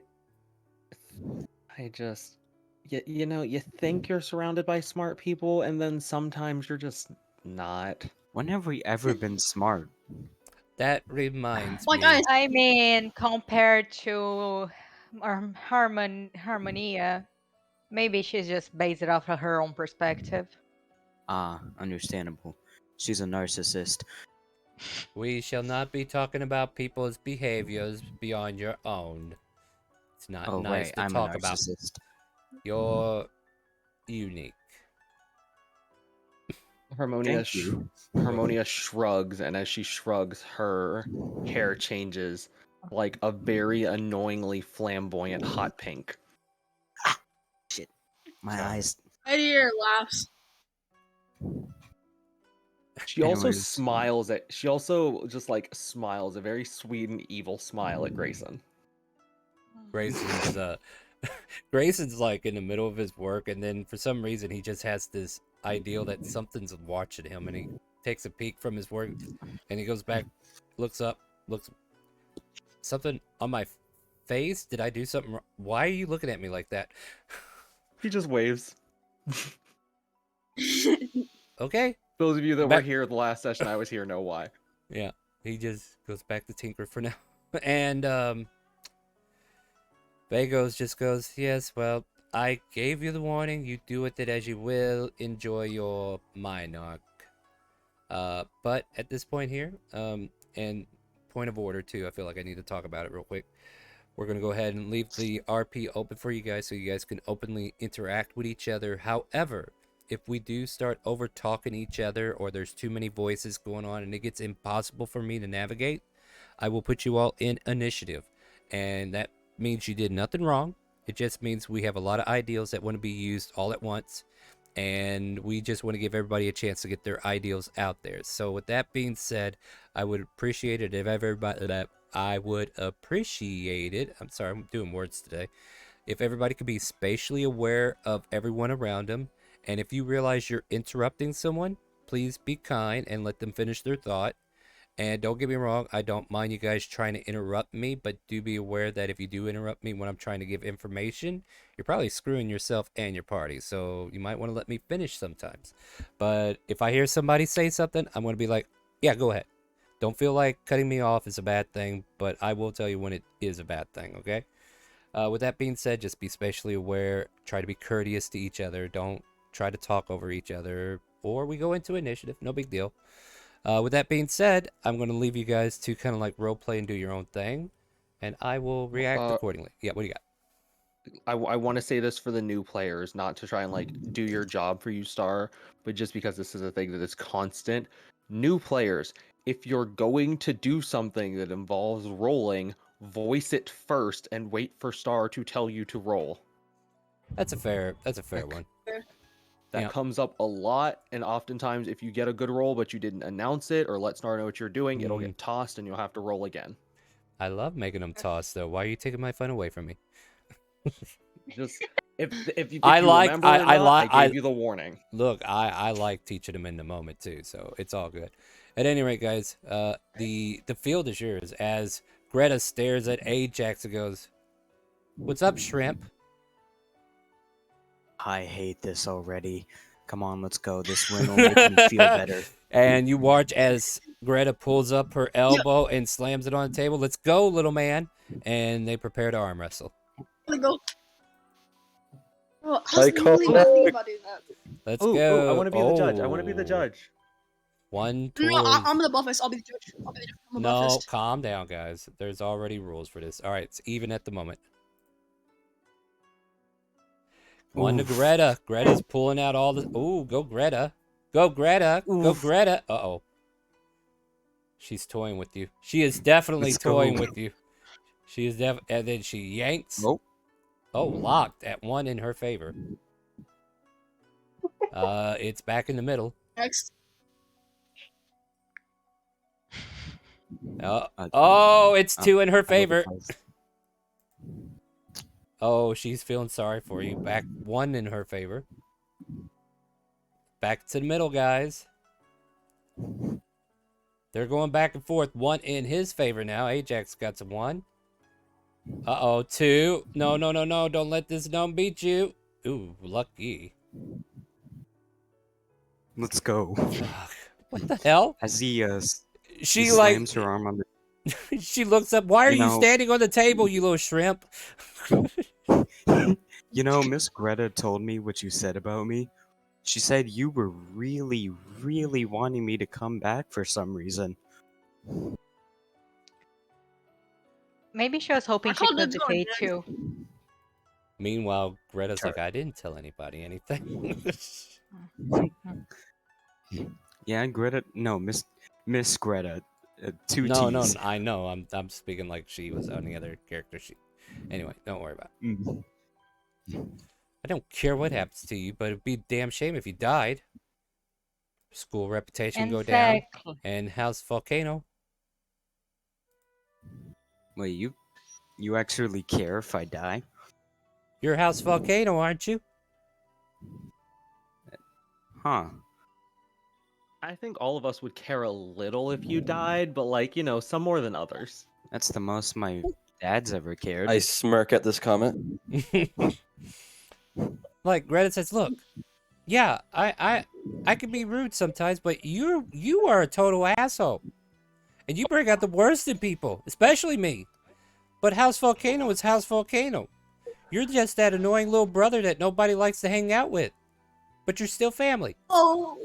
just, you know, you think you're surrounded by smart people, and then sometimes you're just not. When have we ever been smart? That reminds Well, me. guys, I mean, compared to Harmonia, maybe she's just based it off of her own perspective. Ah, understandable. She's a narcissist. We shall not be talking about people's behaviors beyond your own. It's not Oh, nice right. to I'm a talk about. narcissist. You're unique. Thank you. Harmonia shrugs, and as she shrugs, her hair changes like a very annoyingly flamboyant hot pink. Shit. My Sorry. eyes. Eddie laughs. She also Anyways. smiles at. She also just like smiles a very sweet and evil smile at Grayson. Grayson's Grayson's like in the middle of his work, and then for some reason he just has this ideal that something's watching him, and he takes a peek from his work, and he goes back, looks up, looks something on my face. Did I do something wrong? Why are you looking at me like that? He just waves. Okay. Those of you that were here the last session I was here know why. Yeah, he just goes back to Tinker for now, and Vagos just goes, yes, well, I gave you the warning. You do with it as you will. Enjoy your Minarch. But at this point here, and point of order too, I feel like I need to talk about it real quick. We're going to go ahead and leave the RP open for you guys so you guys can openly interact with each other. However, if we do start over talking each other or there's too many voices going on and it gets impossible for me to navigate, I will put you all in initiative. And that means you did nothing wrong. It just means we have a lot of ideals that want to be used all at once, and we just want to give everybody a chance to get their ideals out there. So with that being said, I would appreciate it if everybody I'm sorry, I'm doing words today. If everybody could be spatially aware of everyone around them, and if you realize you're interrupting someone, please be kind and let them finish their thought. And don't get me wrong, I don't mind you guys trying to interrupt me, but do be aware that if you do interrupt me when I'm trying to give information, you're probably screwing yourself and your party. So you might want to let me finish sometimes. But if I hear somebody say something, I'm going to be like, yeah, go ahead. Don't feel like cutting me off is a bad thing, but I will tell you when it is a bad thing, okay? With that being said, just be spatially aware. Try to be courteous to each other. Don't try to talk over each other. Or we go into initiative. No big deal. With that being said, I'm going to leave you guys to kind of like role play and do your own thing, and I will react accordingly. Yeah, what do you got? I want to say this for the new players, not to try and like do your job for you, Star, but just because this is a thing that is constant. New players, if you're going to do something that involves rolling, voice it first and wait for Star to tell you to roll. That's a fair one. That comes up a lot, and oftentimes if you get a good roll but you didn't announce it or let Star know what you're doing, it'll get tossed and you'll have to roll again. I love making them toss, though. Why are you taking my fun away from me? Just if you remember or not, I gave you the warning. Look, I like teaching them in the moment too, so it's all good. At any rate, guys, the field is yours. As Greta stares at Ajax and goes, "What's up, shrimp?" I hate this already. Come on, let's go. This win will make me feel better. And you watch as Greta pulls up her elbow and slams it on the table. Let's go, little man. And they prepare to arm wrestle. Let's go. Oh, I was really thinking about doing that. Let's go. I want to be the judge. I want to be the judge. One No, towards... I'm the buffest. I'll be the judge. I'm the buffest. Calm down, guys. There's already rules for this. All right, it's even at the moment. One to Greta. Greta's pulling out all the... Ooh, go Greta. Go Greta. Oof. Go Greta. Uh-oh. She's toying with you. She is definitely toying with you. She is and then she yanks. Nope. Oh, locked at one in her favor. It's back in the middle. Next. Oh, it's two in her favor. Oh, she's feeling sorry for you. Back one in her favor. Back to the middle, guys. They're going back and forth. One in his favor now. Ajax got some one. Uh-oh, two. No. Don't let this gnome beat you. Ooh, lucky. Let's go. Fuck. What the hell? As he she slams her arm on the... She looks up. Why are you standing on the table, you little shrimp? You know, Miss Greta told me what you said about me. She said you were really, really wanting me to come back for some reason. Maybe she was hoping I she called could dibs on defeat next. you. Meanwhile, Greta's Char- like, I didn't tell anybody anything. Yeah, Greta. No, Miss Greta. Two no, T's. I know. I'm speaking like she was on the other character sheet. Anyway, don't worry about it. Mm. I don't care what happens to you, but it'd be a damn shame if you died. School reputation go down. Exactly. And House Volcano. Wait, you actually care if I die? You're House Volcano, aren't you? Huh. I think all of us would care a little if you died, but like, you know, some more than others. That's the most my dad's ever cared. I smirk at this comment. Like Greta says, look, yeah, I can be rude sometimes, but you are a total asshole. And you bring out the worst in people, especially me. But House Volcano is House Volcano. You're just that annoying little brother that nobody likes to hang out with. But you're still family. Oh.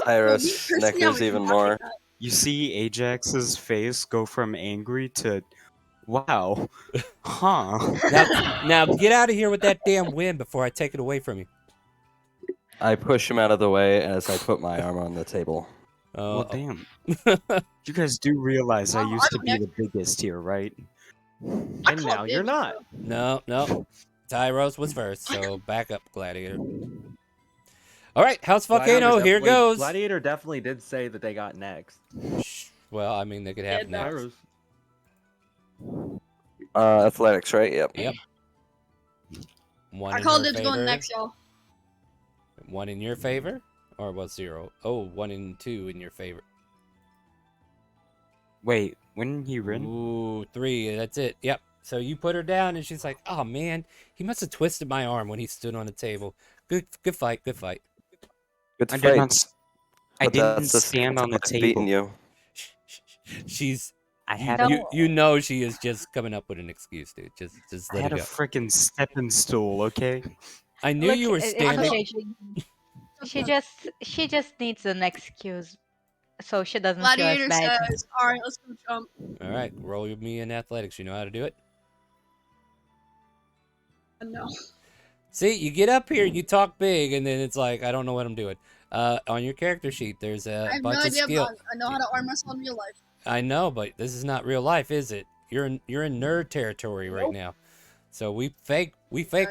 Iris snickers even more. You see Ajax's face go from angry to, wow, huh? Now get out of here with that damn win before I take it away from you. I push him out of the way as I put my arm on the table. Well, damn. You guys do realize I used to be the biggest here, right? And now you're not. No. Tyros was first, so back up, Gladiator. All right, House Volcano, here goes. Gladiator definitely did say that they got next. Well, I mean, they could have next. Athletics, right? Yep. One I in called her dibs going favor. next, y'all. One in your favor? Or was 0? Oh, 1 and 2 in your favor. Wait, when he ran? Ooh, 3. That's it. Yep. So you put her down, and she's like, "Oh man, he must have twisted my arm when he stood on the table." Good fight. Good I fight. did not. I But didn't that's the stand on the I've beaten table. you. She's. I had You know she is just coming up with an excuse, dude. Just I let had it a go. freaking stepping stool. Okay. I knew you were standing. She just needs an excuse, so she doesn't feel Gladiator as bad. says, "Alright, let's go jump." All right, roll me in athletics. You know how to do it. No. See, you get up here, you talk big, and then it's like, I don't know what I'm doing. On your character sheet, there's I a have no bunch of idea, skill. but I know how to arm wrestle in real life. I know, but this is not real life, is it? You're in nerd territory right now. So we fake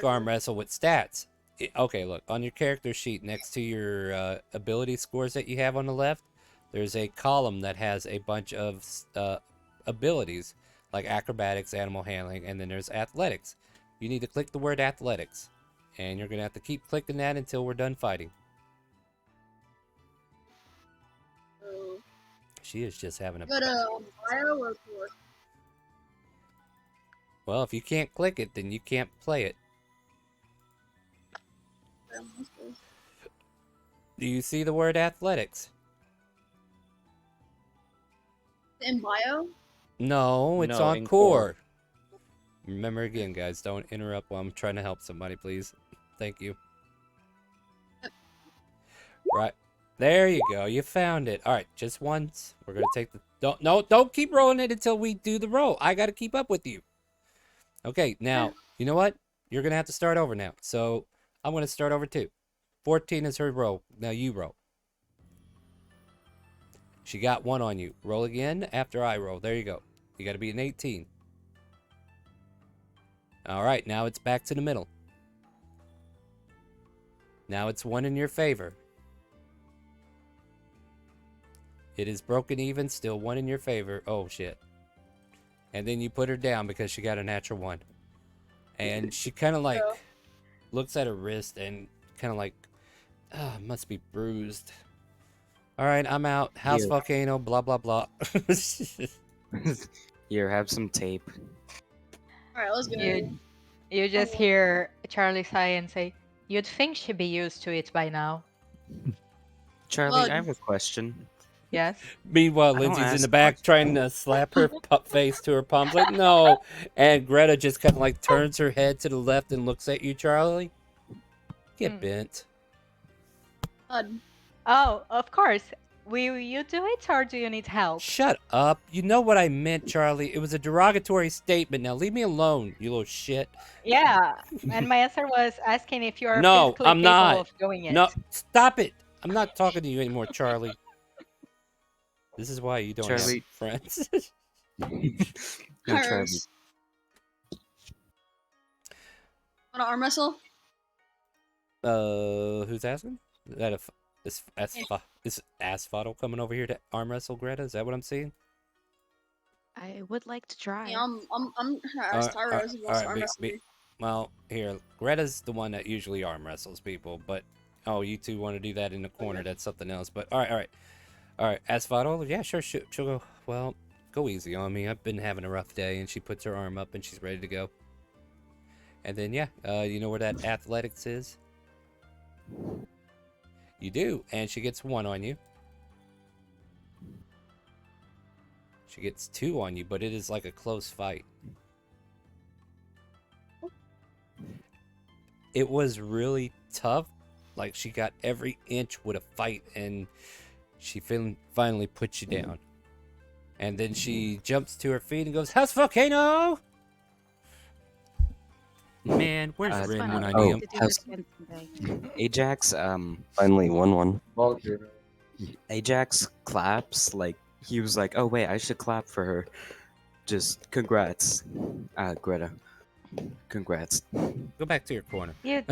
arm wrestle with stats. Okay, look, on your character sheet next to your ability scores that you have on the left, there's a column that has a bunch of abilities like acrobatics, animal handling, and then there's athletics. You need to click the word athletics, and you're going to have to keep clicking that until we're done fighting. She is just having a... Go to bio or core? Well, if you can't click it, then you can't play it. Do you see the word athletics? In bio? No, it's No, on in core. Remember again, guys, don't interrupt while I'm trying to help somebody, please. Thank you. Right. There you go. You found it. All right, just once. We're going to take the... Don't keep rolling it until we do the roll. I got to keep up with you. Okay, now, you know what? You're going to have to start over now. So, I'm going to start over too. 14 is her roll. Now you roll. She got 1 on you. Roll again after I roll. There you go. You got to be an 18. All right, now it's back to the middle. Now it's 1 in your favor. It is broken even, still 1 in your favor. Oh, shit. And then you put her down because she got a natural 1. And she kind of like looks at her wrist and kind of like, must be bruised. All right, I'm out. House Here. Volcano, blah, blah, blah. Here, have some tape. Alright, let's go. You just hear Charlie sigh and say, "You'd think she'd be used to it by now." Charlie, Well, I have a question. Yes. Meanwhile, I don't Lindsay's in ask the back trying to slap her face to her palms like, no. And Greta just kind of like turns her head to the left and looks at you, Charlie. Get bent. Oh, of course. Will you do it or do you need help? Shut up. You know what I meant, Charlie. It was a derogatory statement. Now leave me alone, you little shit. Yeah, and my answer was asking if you are No, physically I'm capable not. of doing it. No, stop it. I'm not talking to you anymore, Charlie. This is why you don't have Charlie. friends. No, Charlie. Wanna arm wrestle? Who's asking? Is that is Asphodel coming over here to arm wrestle Greta? Is that what I'm seeing? I would like to try. Yeah, I'm gonna ask Tyra if he wants to arm wrestle me. Well, here, Greta's the one that usually arm wrestles people, but oh, you two want to do that in the corner? That's something else. But all right, Asphodel, yeah, sure, she'll go. Well, go easy on me. I've been having a rough day, and she puts her arm up and she's ready to go. And then yeah, you know where that athletics is? You do, and she gets 1 on you. She gets 2 on you, but it is like a close fight. It was really tough. Like, she got every inch with a fight, and she finally puts you down. And then she jumps to her feet and goes, "House Volcano!" Man, where's Rin when I need him? Ajax, Finally, 1-1. Ajax claps, like, he was like, oh wait, I should clap for her. Just, congrats, Greta. Congrats. Go back to your corner. You...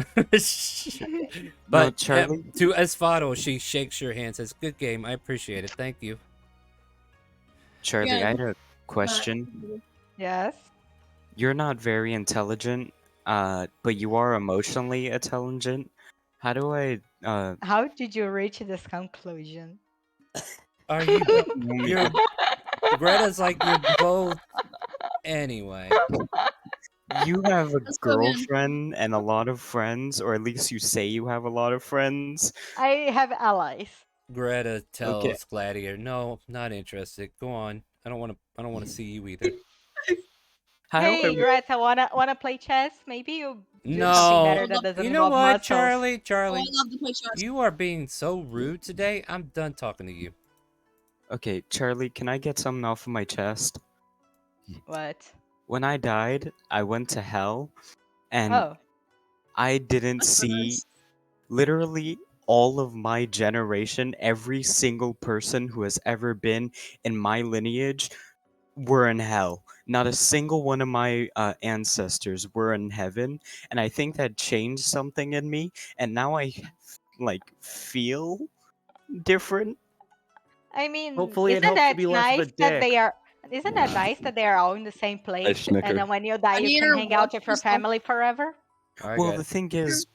But Charlie? to Asphodel, she shakes your hand, says, "Good game, I appreciate it, thank you." Charlie, Yeah. I had a question. Yes? You're not very intelligent, but you are emotionally intelligent. How do I, How did you reach this conclusion? Are you? You're Greta's like you're both. Anyway, you have a Let's go again. girlfriend and a lot of friends, or at least you say you have a lot of friends. I have allies. Greta tells Okay. Gladiator, "No, not interested. Go on. I don't want to see you either." How Hey, do I? Greta, wanna play chess? Maybe you do something No, better that doesn't you know involve what, muscles. Charlie? Oh, I Charlie, love to play chess. you are being so rude today. I'm done talking to you. Okay, Charlie, can I get something off of my chest? What? When I died, I went to hell, and Oh. I didn't That's so see nice. literally all of my generation, every single person who has ever been in my lineage were in hell. Not a single one of my ancestors were in heaven, and I think that changed something in me, and now I like feel different. I mean, Hopefully, it isn't helps you that be less of a nice that they dick. are? Isn't that nice that they are all in the same place? snicker. And then when you die, I you need can her hang out watch with your this stuff. family forever. All right, Well, guys. the thing is,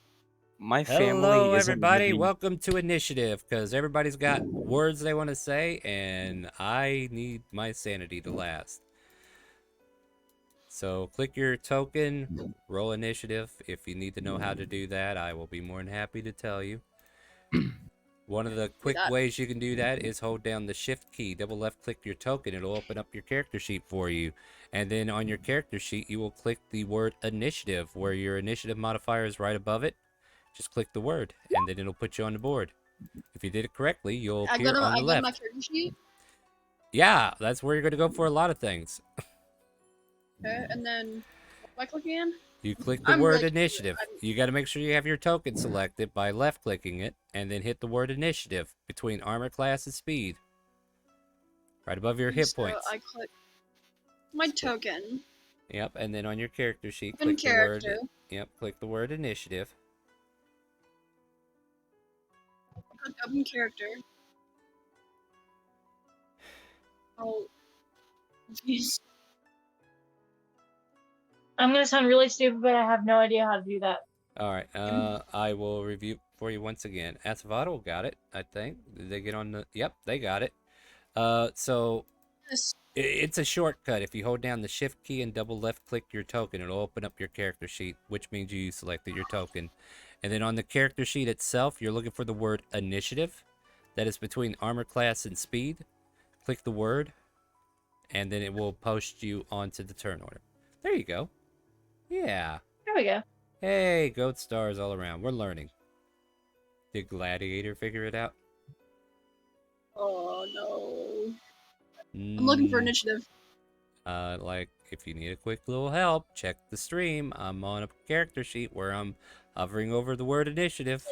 my Hello, family isn't everybody. living. Welcome to Initiative, because everybody's got words they want to say, and I need my sanity to last. So click your token, roll initiative. If you need to know how to do that, I will be more than happy to tell you. One of the quick ways you can do that is hold down the shift key, double left click your token, it'll open up your character sheet for you. And then on your character sheet, you will click the word initiative, where your initiative modifier is right above it. Just click the word, and then it'll put you on the board. If you did it correctly, you'll appear on the I go left. to my character sheet. Yeah, that's where you're going to go for a lot of things. Okay, and then what do I click again? You click the word initiative. You got to make sure you have your token selected by left clicking it, and then hit the word initiative between armor class and speed. Right above your hit So points. I click my token. Yep, and then on your character sheet, Open click the word. character. Yep, click the word initiative. Click open character. Oh, jeez. I'm gonna sound really stupid, but I have no idea how to do that. All right, I will review for you once again. Asphodel got it, I think. Did they get on the? Yep, they got it. So Yes. it's a shortcut. If you hold down the shift key and double left click your token, it'll open up your character sheet, which means you selected your token. And then on the character sheet itself, you're looking for the word initiative. That is between armor class and speed. Click the word, and then it will post you onto the turn order. There you go. Yeah. There we go. Hey, goat stars all around. We're learning. Did Gladiator figure it out? Oh no. I'm looking for initiative. Like, if you need a quick little help, check the stream. I'm on a character sheet where I'm hovering over the word initiative.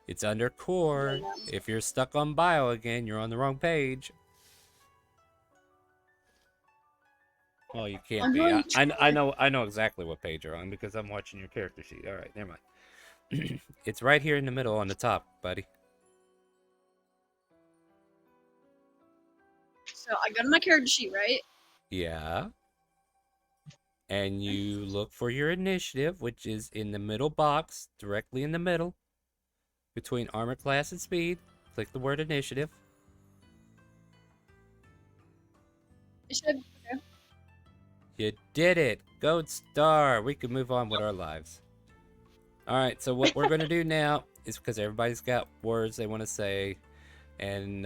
It's under core. If you're stuck on bio again, you're on the wrong page. Well, you can't I'm be. going I know exactly what page you're on because I'm watching your character sheet. All right, never mind. It's right here in the middle on the top, buddy. So I go to my character sheet, right? Yeah. And you look for your initiative, which is in the middle box, directly in the middle, between armor class and speed. Click the word initiative. Initiative. Okay. You did it. Gold star. We can move on with our lives. All right, so what we're going to do now is because everybody's got words they want to say, and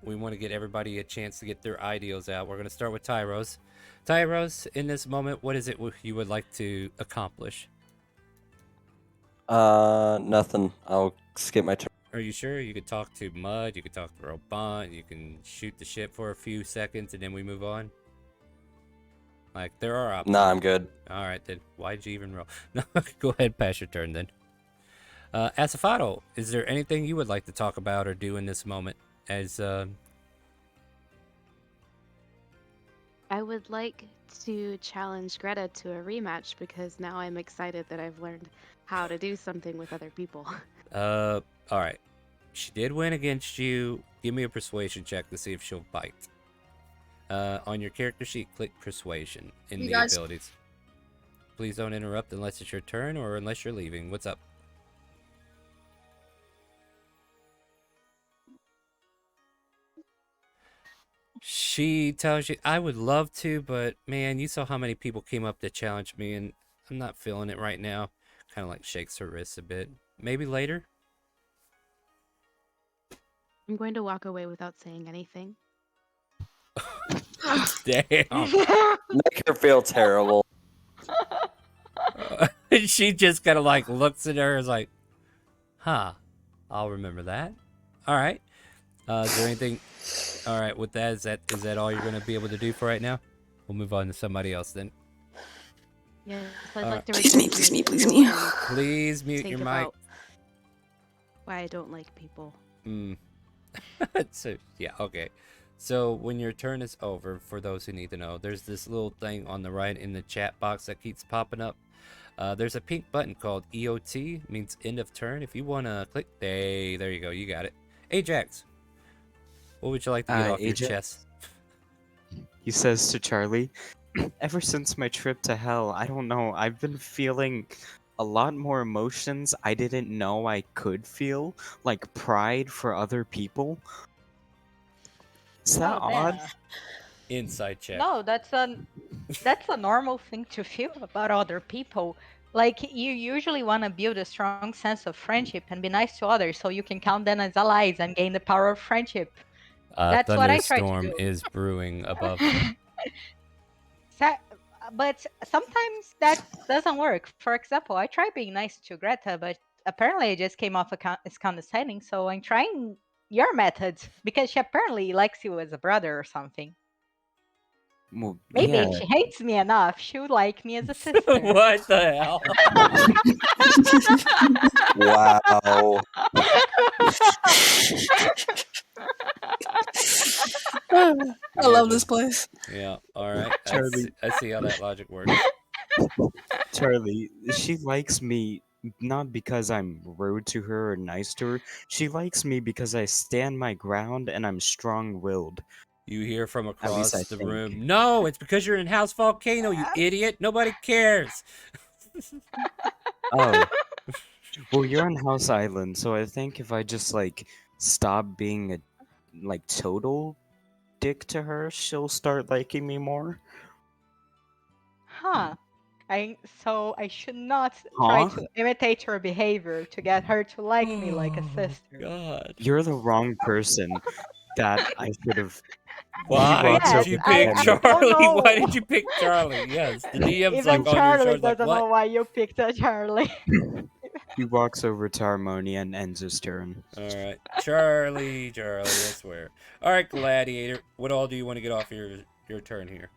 we want to get everybody a chance to get their ideals out. We're going to start with Tyros. Tyros, in this moment, what is it you would like to accomplish? Nothing. I'll skip my turn. Are you sure? You could talk to Mud, you could talk to Robot, you can shoot the ship for a few seconds, and then we move on? Like, there are options. Nah, I'm good. All right, then. Why'd you even roll? No, go ahead, pass your turn, then. Asafato, is there anything you would like to talk about or do in this moment? As I would like to challenge Greta to a rematch because now I'm excited that I've learned how to do something with other people. all right. She did win against you. Give me a persuasion check to see if she'll bite. On your character sheet, click persuasion in the abilities. Please don't interrupt unless it's your turn or unless you're leaving. What's up? She tells you, I would love to, but man, you saw how many people came up to challenge me, and I'm not feeling it right now. Kind of like shakes her wrists a bit. Maybe later? I'm going to walk away without saying anything. Damn. Make her feel terrible. She just kind of like looks at her and is like, huh, I'll remember that. All right. Is there anything? All right. With that, is that all you're going to be able to do for right now? We'll move on to somebody else then. Yes, I'd like to Please me. Please mute your mic. Why I don't like people. So yeah, okay. So when your turn is over, for those who need to know, there's this little thing on the right in the chat box that keeps popping up. There's a pink button called EOT, means end of turn. If you want to click, there you go, you got it. Ajax, what would you like to get off your chest? He says to Charlie, ever since my trip to hell, I don't know, I've been feeling a lot more emotions I didn't know I could feel, like pride for other people. Is that odd? Inside check. No, that's a normal thing to feel about other people. Like, you usually want to build a strong sense of friendship and be nice to others so you can count them as allies and gain the power of friendship. That's what I try to thunderstorm do. is brewing above. But sometimes that doesn't work. For example, I try being nice to Greta, but apparently I just came off as condescending, so I'm trying your methods because she apparently likes you as a brother or something. Well, Maybe yeah. if she hates me enough, she would like me as a sister. What the hell? Wow. I love this place. Yeah, all right. Charlie. I see how that logic works. Charlie, she likes me not because I'm rude to her or nice to her. She likes me because I stand my ground and I'm strong-willed. You hear from least across I the think. room. No, it's because you're in House Volcano, you idiot. Nobody cares. Oh. Well, you're on House Island, so I think if I just, like, stop being a, like, total dick to her, she'll start liking me more. Huh. So I should not try to imitate her behavior to get her to like me like a sister. God. You're the wrong person that I should have. Why did you pick Charlie? know. Why did you pick Charlie? Yes, the DM's Even like on your Charlie shoulders, like, doesn't what? know why you picked a Charlie. He walks over to Harmonia and ends his turn. All right, Charlie, I swear. All right, Gladiator, what all do you want to get off your turn here?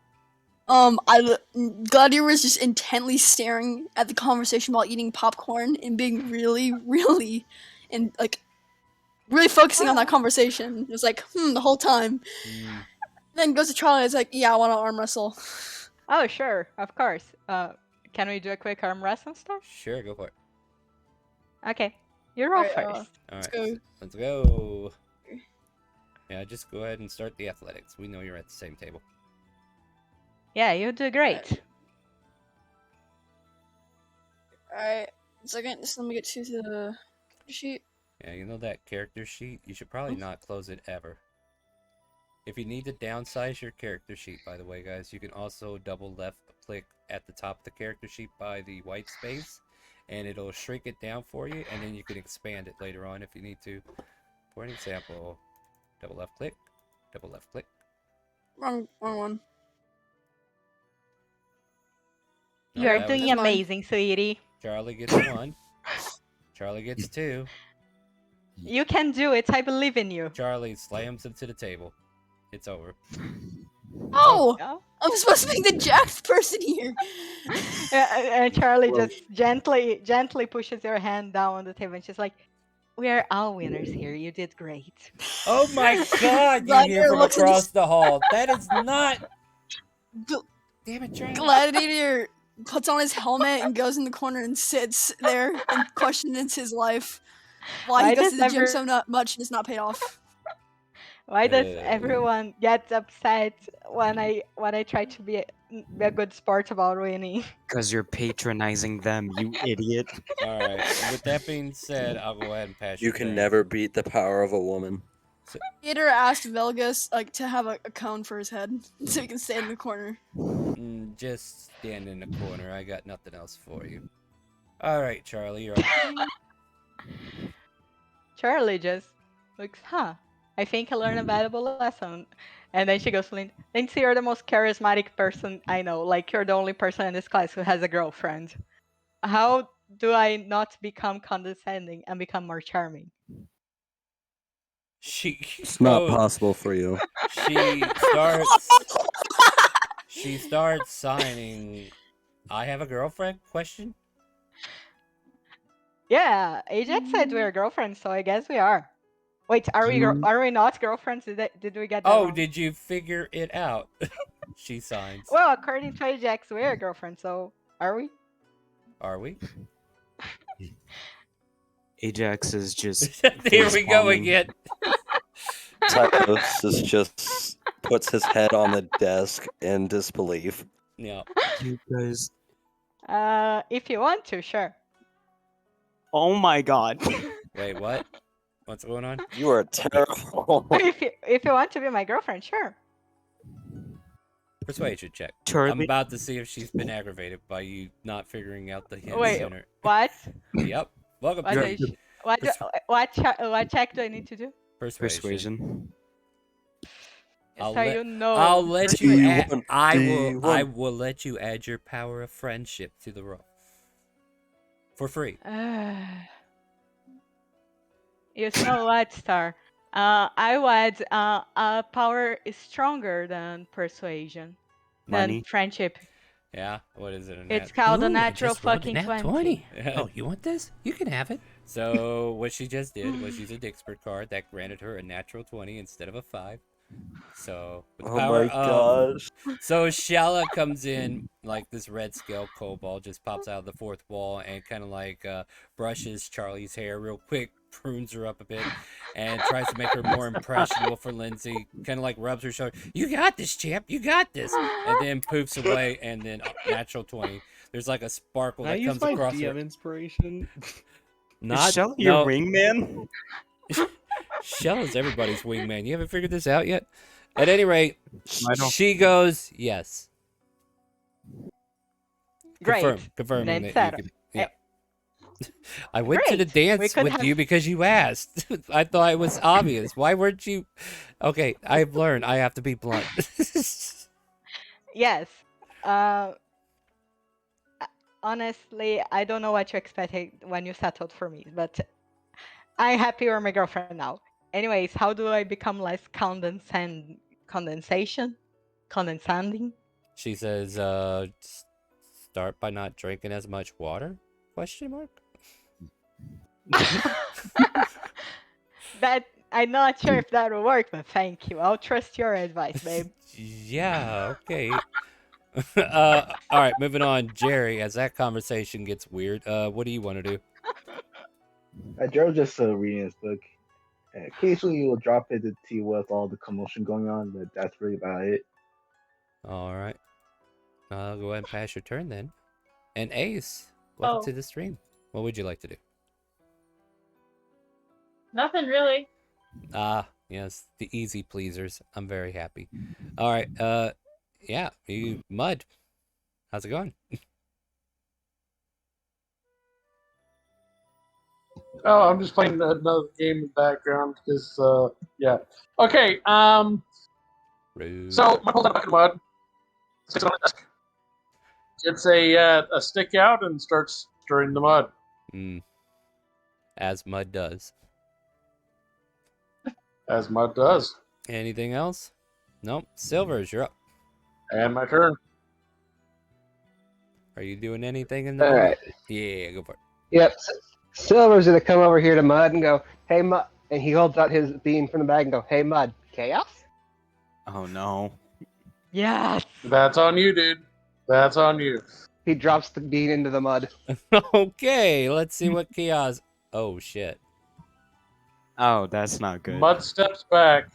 Gladiator was just intently staring at the conversation while eating popcorn and being really, and like really focusing on that conversation. It was like, the whole time. Then goes to Charlie and is like, yeah, I want to arm wrestle. Oh, sure, of course. Can we do a quick arm wrestle stuff? Sure, go for it. Okay, you roll Alright, first. All let's right, go. let's go. Yeah, just go ahead and start the athletics. We know you're at the same table. Yeah, you do great. Alright, second, just let me get to the sheet. Yeah, you know that character sheet? You should probably not close it ever. If you need to downsize your character sheet, by the way, guys, you can also double left click at the top of the character sheet by the white space, and it'll shrink it down for you, and then you can expand it later on if you need to. For an example, double left click, double left click. Wrong one. You are doing amazing, sweetie. Charlie gets 1. Charlie gets 2. You can do it. I believe in you. Charlie slams him to the table. It's over. Oh! Yeah. I'm supposed to be the jacked person here. Charlie just gently pushes your hand down on the table, and she's like, "We are all winners here. You did great." Oh my God! You hear from across the hall. That is not. Damn it, Charlie. Gladiator puts on his helmet and goes in the corner and sits there and questions his life. Why he goes to the gym so much and it's not paid off. Why does everyone get upset when I try to be a good sport about winning? Because you're patronizing them, you idiot. All right. With that being said, I'll go ahead and pass You can never beat the power of a woman. Gladiator asked Velgus to have a cone for his head so he can stay in the corner. Just stand in the corner. I got nothing else for you. All right, Charlie, you're up. Charlie just looks, I think I learned a valuable lesson. And then she goes to Lindsay, you're the most charismatic person I know. Like, you're the only person in this class who has a girlfriend. How do I not become condescending and become more charming? It's not possible for you. She starts signing. I have a girlfriend? Question. Yeah, Ajax said we're girlfriends, so I guess we are. Wait, are we not girlfriends? Did we get that wrong? Did you figure it out? She signs. Well, according to Ajax, we're girlfriends, so are we? Are we? Ajax is just. Here we go again. Typhus just puts his head on the desk in disbelief. Yeah. You guys. If you want to, sure. Oh my God. Wait, what? What's going on? You are terrible. If you want to be my girlfriend, sure. Persuasion check. Charlie? I'm about to see if she's been aggravated by you not figuring out the hint Wait, sooner. what? Yep. Welcome. What check do I need to do? Persuasion. I'll let you add. I will let you add your power of friendship to the roll for free. You know what, Star? I would power is stronger than persuasion, than friendship. Yeah, what is it? It's called a natural fucking 20. Oh, you want this? You can have it. So what she just did was use a expert card that granted her a natural 20 instead of a 5. So with the power gosh. So Shella comes in like this red scale kobold, just pops out of the fourth wall and kind of like brushes Charlie's hair real quick, prunes her up a bit, and tries to make her more impressionable for Lindsay. Kind of like rubs her shoulder. You got this, champ. You got this. And then poofs away, and then natural 20. There's like a sparkle that comes across her. Inspiration. Is Shella your wingman? Shella's everybody's wingman. You haven't figured this out yet? At any rate, she goes, yes. Great. Confirming that you can, yeah. I went to the dance with you because you asked. I thought it was obvious. Why weren't you? Okay, I've learned. I have to be blunt. Yes. honestly, I don't know what you expected when you settled for me, but I'm happy you're my girlfriend now. Anyways, how do I become less condensation? Condescending? She says, start by not drinking as much water? Question mark? That I'm not sure if that will work, but thank you. I'll trust your advice, babe. Yeah, okay. All right, moving on. Jerry, as that conversation gets weird, what do you want to do? Gerald's just reading his book. Occasionally, he will drop it to see what's all the commotion going on, but that's really about it. All right. I'll go ahead and pass your turn then. And Ace, welcome Oh, to the stream. What would you like to do? nothing really. Ah, yes, the easy pleasers. I'm very happy. All right, yeah, Mud. How's it going? Oh, I'm just playing another game in the background because, yeah. Okay, Rude. so I pulled out a bucket of mud, sits it on the desk, gets a stick out, and starts stirring the mud. As Mud does. As mud does. Anything else? Nope. Silvers, you're up. And my turn. Are you doing anything in the All moment? right. Yeah, go for it. Yep. Silver's gonna come over here to Mud and go, "Hey, Mud," and he holds out his bean from the bag and go, "Hey, Mud, chaos." Oh no. Yes. That's on you, dude. That's on you. He drops the bean into the mud. Okay, let's see what chaos. Oh shit. Oh, that's not good. Mud steps back.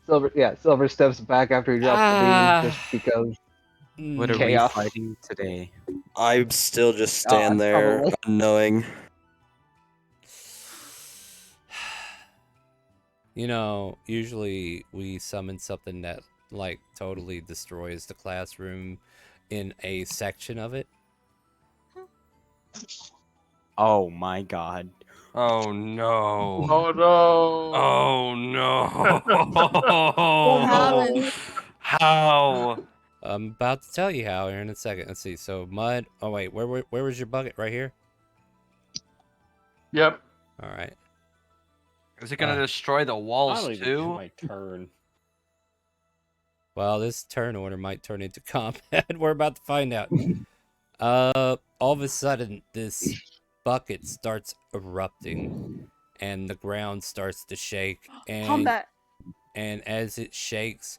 Silver steps back after he drops the bean just because. What are Chaos. we fighting today? I still just stand there, probably. unknowing. You know, usually we summon something that like totally destroys the classroom in a section of it. Oh my god. Oh no. Oh no. Oh no. What happened? How? I'm about to tell you how here in a second. Let's see. So Mud. Oh wait, where was your bucket? Right here. Yep. All right. Is it gonna destroy the walls I don't even too? get my turn. Well, this turn order might turn into combat. We're about to find out. All of a sudden, this bucket starts erupting, and the ground starts to shake. Combat. And as it shakes,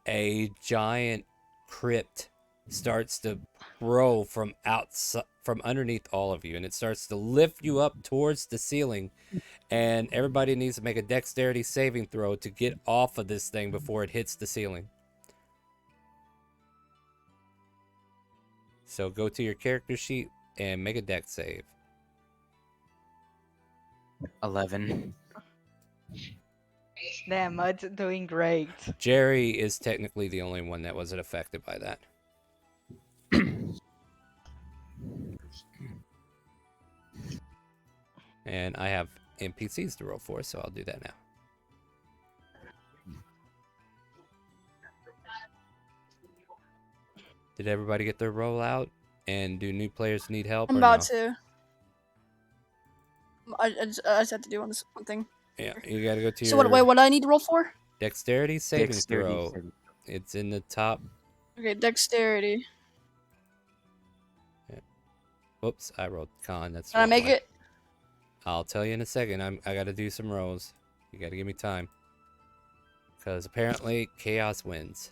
a giant crypt starts to grow from outside, from underneath all of you, and it starts to lift you up towards the ceiling. And everybody needs to make a dexterity saving throw to get off of this thing before it hits the ceiling. So go to your character sheet and make a dex save. 11. Damn, Mud's doing great. Jerry is technically the only one that wasn't affected by that. And I have NPCs to roll for, so I'll do that now. Did everybody get their roll out? And do new players need help I'm or about no? to. I just have to do one thing. Yeah, you gotta go to So your what do I need to roll for? dexterity saving Dexterity throw. saving. It's in the top. Okay, dexterity. Whoops, I rolled con. That's Can I make one. it? I'll tell you in a second. I gotta do some rolls. You gotta give me time. Because apparently chaos wins.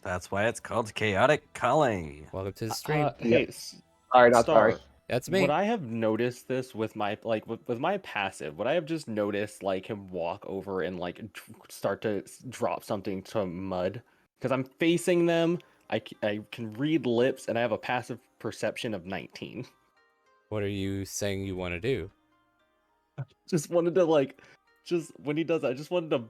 That's why it's called chaotic culling. Welcome to the stream. Hey, Sorry, not Star, sorry. That's me. Would I have noticed this with my with my passive? Would I have just noticed like him walk over and like start to drop something to Mud? Because I'm facing them. I can read lips, and I have a passive perception of 19. What are you saying you want to do? Just wanted to like, just when he does that, I just wanted to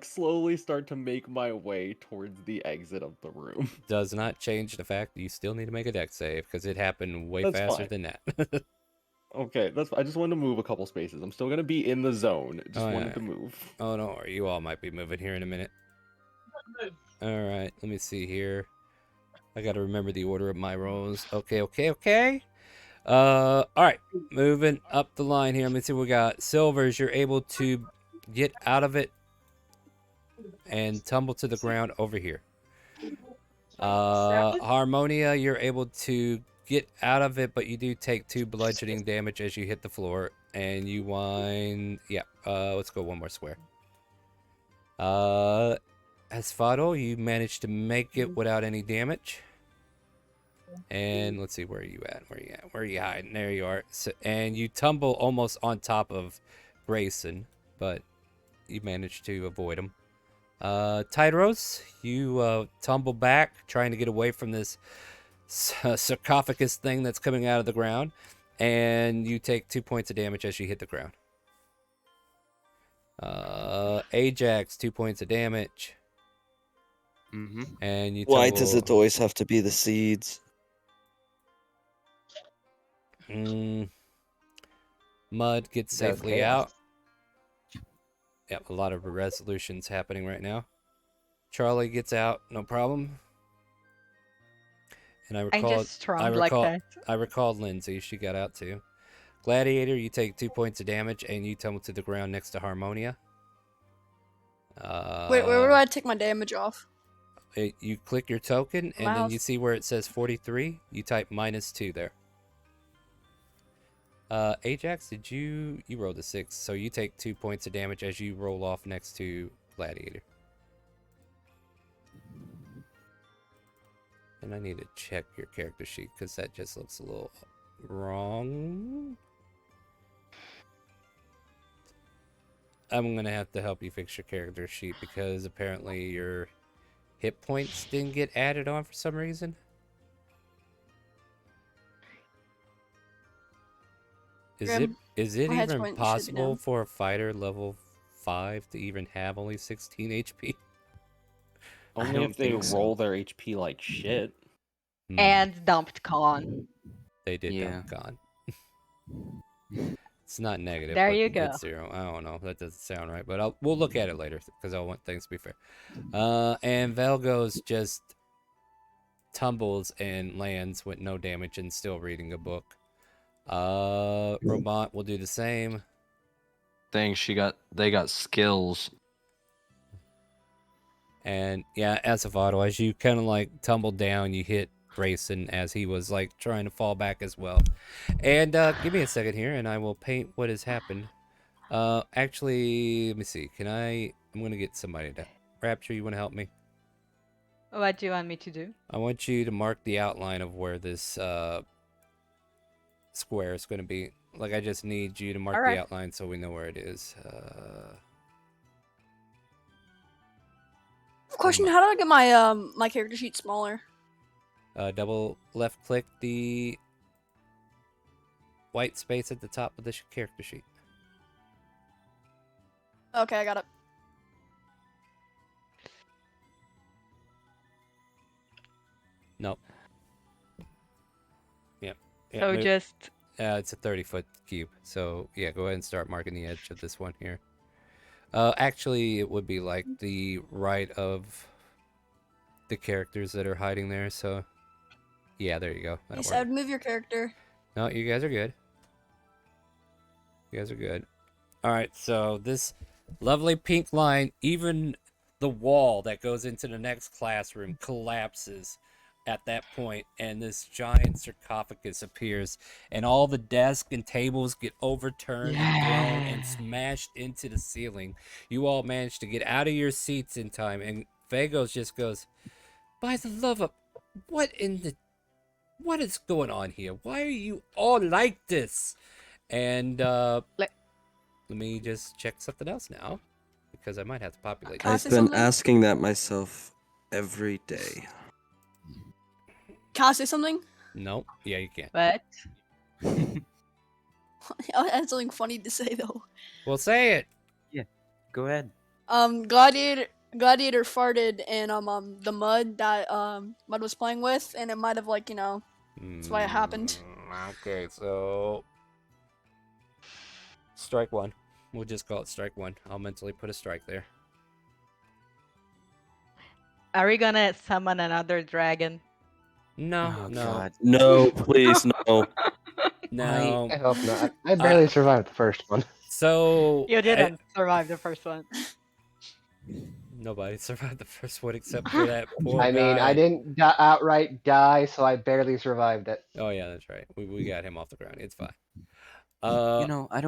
slowly start to make my way towards the exit of the room. Does not change the fact that you still need to make a dex save because it happened way That's faster fine. than that. Okay, I just wanted to move a couple spaces. I'm still gonna be in the zone. Just Oh, wanted yeah. to move. Oh, don't worry. You all might be moving here in a minute. All right, let me see here. I gotta remember the order of my rolls. Okay. Alright. Moving up the line here. Let me see what we got. Silvers, you're able to get out of it and tumble to the ground over here. Harmonia, you're able to get out of it, but you do take 2 bludgeoning damage as you hit the floor. And you whine. Yeah, let's go one more square. Asphodel, you managed to make it without any damage. And let's see, where are you at? Where are you hiding? There you are. So, and you tumble almost on top of Grayson, but you managed to avoid him. Tyros, you tumble back, trying to get away from this sarcophagus thing that's coming out of the ground, and you take 2 points of damage as you hit the ground. Ajax, 2 points of damage. Mm-hmm. And you Why tumble... does it always have to be the seeds? Mud gets So safely chaos. out. Yep, a lot of resolutions happening right now. Charlie gets out, no problem. And I recalled Lindsay, she got out too. Gladiator, you take 2 points of damage and you tumble to the ground next to Harmonia. Wait, where do I take my damage off? You click your token and then you see where it says 43. You type -2 there. Ajax, did you rolled a 6, so you take 2 points of damage as you roll off next to Gladiator. And I need to check your character sheet because that just looks a little wrong. I'm gonna have to help you fix your character sheet because apparently your hit points didn't get added on for some reason. Is it even possible for a fighter level 5 to even have only 16 HP? Only if they roll their HP like shit. And dumped Khan. They did dump Khan. It's not negative, there but you go. It's 0. I don't know. That doesn't sound right, but we'll look at it later because I want things to be fair. And Velgos just tumbles and lands with no damage and still reading a book. Robot will do the same. Dang, they got skills. And yeah, Asafato, as you kind of like tumble down, you hit Grayson as he was like trying to fall back as well. And give me a second here and I will paint what has happened. Actually, let me see. I'm gonna get somebody to... Rapture, you want to help me? What do you want me to do? I want you to mark the outline of where this square is going to be. Like, I just need you to mark the outline so we know where it is. Question: how do I get my my character sheet smaller? Double left click the white space at the top of the character sheet. Okay, I got it. Nope. Yep. So just... it's a 30-foot cube. So, yeah, go ahead and start marking the edge of this one here. Actually, it would be like the right of the characters that are hiding there. So, yeah, there you go. You said move your character. No, you guys are good. You guys are good. All right, so this lovely pink line, even the wall that goes into the next classroom collapses at that point, and this giant sarcophagus appears, and all the desks and tables get overturned and thrown and smashed into the ceiling. You all manage to get out of your seats in time, and Vagos just goes, "By the love of... what is going on here? Why are you all like this?" And let me just check something else now, because I might have to populate. I've been asking that myself every day. Can I say something? No. Yeah, you can. What? I had something funny to say though. Well, say it. Yeah, go ahead. Gladiator farted in the mud that Mud was playing with, and it might have like that's why it happened. Okay, so strike one. We'll just call it strike one. I'll mentally put a strike there. Are we gonna summon another dragon? No, Oh no, God. No, please, no. no. I hope not. I barely survived the first one. So You didn't survive the first one. nobody survived the first one except for that poor I mean, I guy. didn't outright die, so I barely survived it. Oh yeah, that's right. We got him off the ground. It's fine. You know, I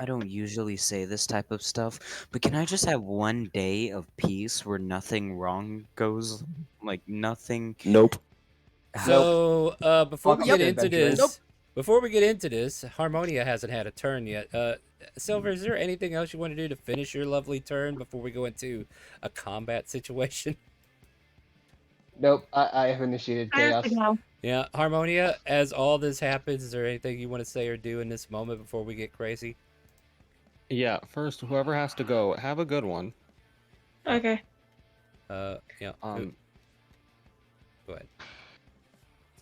don't usually say this type of stuff, but can I just have one day of peace where nothing wrong goes? Like nothing. Nope. So before we Welcome get to into adventuring. this, before we get into this, Harmonia hasn't had a turn yet. Silver, is there anything else you want to do to finish your lovely turn before we go into a combat situation? Nope, I have initiated I have to chaos. go. Yeah, Harmonia, as all this happens, is there anything you want to say or do in this moment before we get crazy? Yeah, first, whoever has to go, have a good one. Okay. Yeah. Um, Go ahead.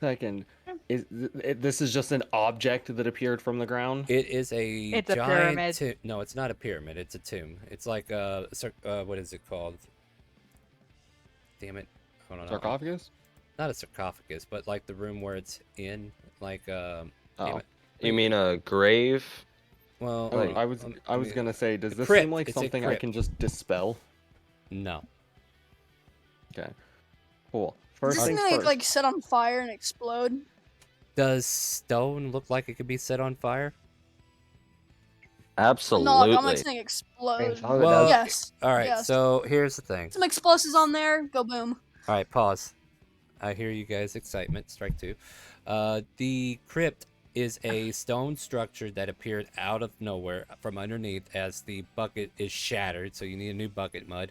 Second, this is just an object that appeared from the ground? It is a It's a giant pyramid. tomb. No, it's not a pyramid. It's a tomb. It's like what is it called? Damn it! I don't know. Sarcophagus? Not a sarcophagus, but like the room where it's in. Like damn Oh. it. You mean a grave? Well, Oh, Like- I was gonna say, does this crypt. seem like It's a something I crypt. can just dispel? No. Okay. Cool. Is First this things gonna first. like set on fire and explode? Does stone look like it could be set on fire? Absolutely. No, I'm like saying I mean, explode. as long as it Well, does. Yes. All right. Yes. So here's the thing. Some explosives on there. Go boom. All right, pause. I hear you guys' excitement. Strike two. The crypt is a stone structure that appeared out of nowhere from underneath as the bucket is shattered. So you need a new bucket mud.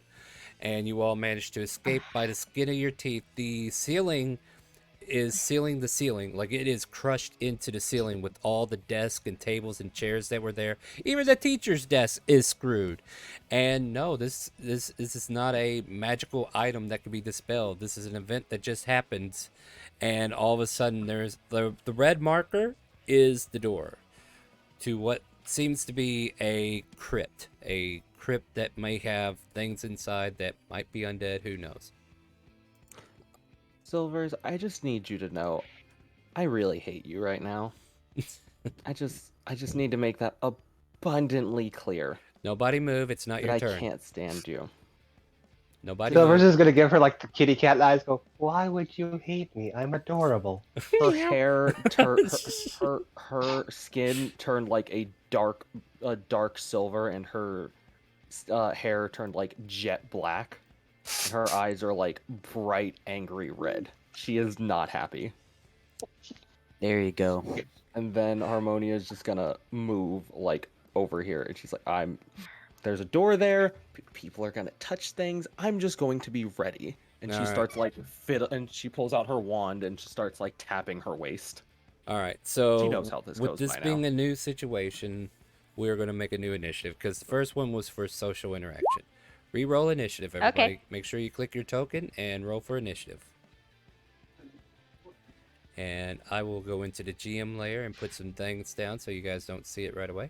And you all managed to escape by the skin of your teeth. The ceiling is sealing the ceiling. Like it is crushed into the ceiling with all the desks and tables and chairs that were there. Even the teacher's desk is screwed. And no, this is not a magical item that can be dispelled. This is an event that just happens, and all of a sudden there's the red marker is the door to what seems to be a crypt that may have things inside that might be undead. Who knows? Silvers, I just need you to know, I really hate you right now. I just need to make that abundantly clear. Nobody move. It's not That your I turn. can't stand you. Nobody Silver's move. just gonna give her like the kitty cat eyes. Go. Why would you hate me? I'm adorable. Her hair, her skin turned like a dark silver, and her hair turned like jet black. And her eyes are like bright, angry red. She is not happy. There you go. And then Harmonia is just gonna move like over here, and she's like, there's a door there. People are gonna touch things. I'm just going to be ready. And she Alright. starts like and she pulls out her wand and she starts like tapping her waist. All right, so She knows how this with goes this by being now. a new situation, we're going to make a new initiative because the first one was for social interaction. Reroll initiative, everybody. Okay. Make sure you click your token and roll for initiative. And I will go into the GM layer and put some things down so you guys don't see it right away.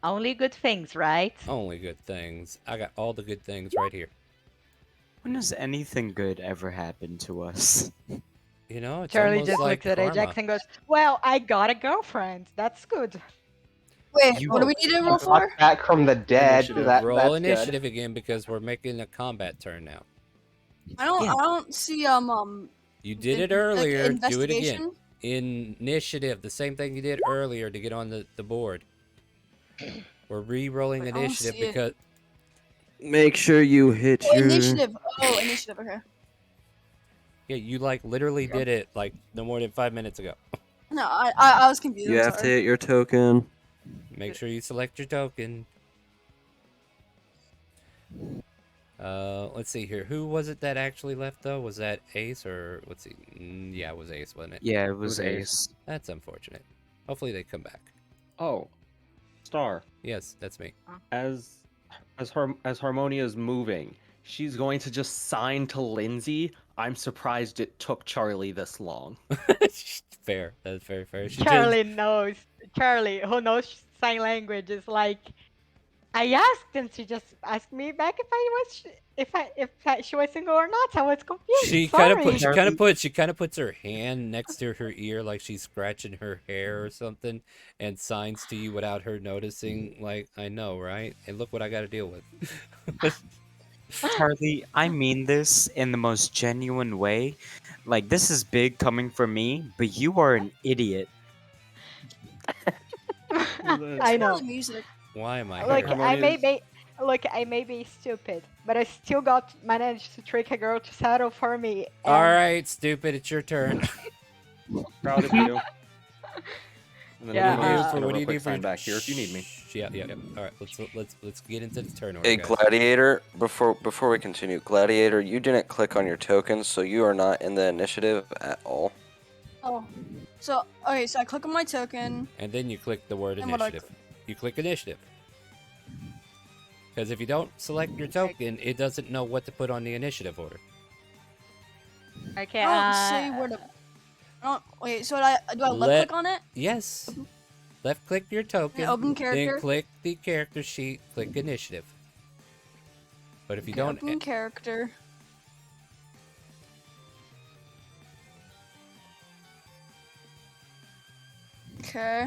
Only good things, right? Only good things. I got all the good things right here. When has anything good ever happened to us? You know, it's Charlie almost just like looks at karma. Ajax and goes, "Well, I got a girlfriend. That's good." Wait, You- what do we need to roll Brought for? back from the dead. Initiative. Roll That's initiative again because we're making a combat turn now. I don't. Yeah. I don't see You did it like, earlier. Do it again. investigation? Initiative, the same thing you did earlier to get on the board. We're re-rolling Wait, I don't initiative see it. because Make sure you hit Oh, your. initiative. Oh, initiative. Okay. yeah, you like literally did it like no more than 5 minutes ago. No, I was confused. You I'm have to sorry. hit your token. Make sure you select your token. Let's see here. Who was it that actually left though? Was that Ace or let's see? Yeah, it was Ace, wasn't it? Yeah, it was was Ace. Ace. That's unfortunate. Hopefully they come back. Oh, Star. Yes, that's me. As Harmonia's moving, she's going to just sign to Lindsay. I'm surprised it took Charlie this long. Fair. That's very fair. She Charlie knows. Charlie, who knows sign language, is like, I asked, and she just asked me back if she was single or not. I was confused. She kind of Sorry. puts her hand next to her ear like she's scratching her hair or something, and signs to you without her noticing. Like, I know, right? And look what I got to deal with. Charlie, I mean this in the most genuine way. Like, this is big coming from me, but you are an idiot. I know. Charlie music. Why am I Look, here? I may be stupid, but I still managed to trick a girl to settle for me. All And right, stupid, it's your turn. Proud of you. And then Yeah, I'm just what gonna do you real quick do for sign back here if you need me. Yeah. All right, let's get into the turn order, Hey, guys. Gladiator, before we continue, Gladiator, you didn't click on your tokens, so you are not in the initiative at all. Oh, so okay, so I click on my token. And then you click the word And what do I initiative. You click initiative. Because if you don't select your token, it doesn't know what to put on the initiative order. okay. I don't say where to. I don't. Wait. So do I left click on it? Yes. Left click your token. Open character. Then click the character sheet. Click initiative. But if you don't. Open character. Okay.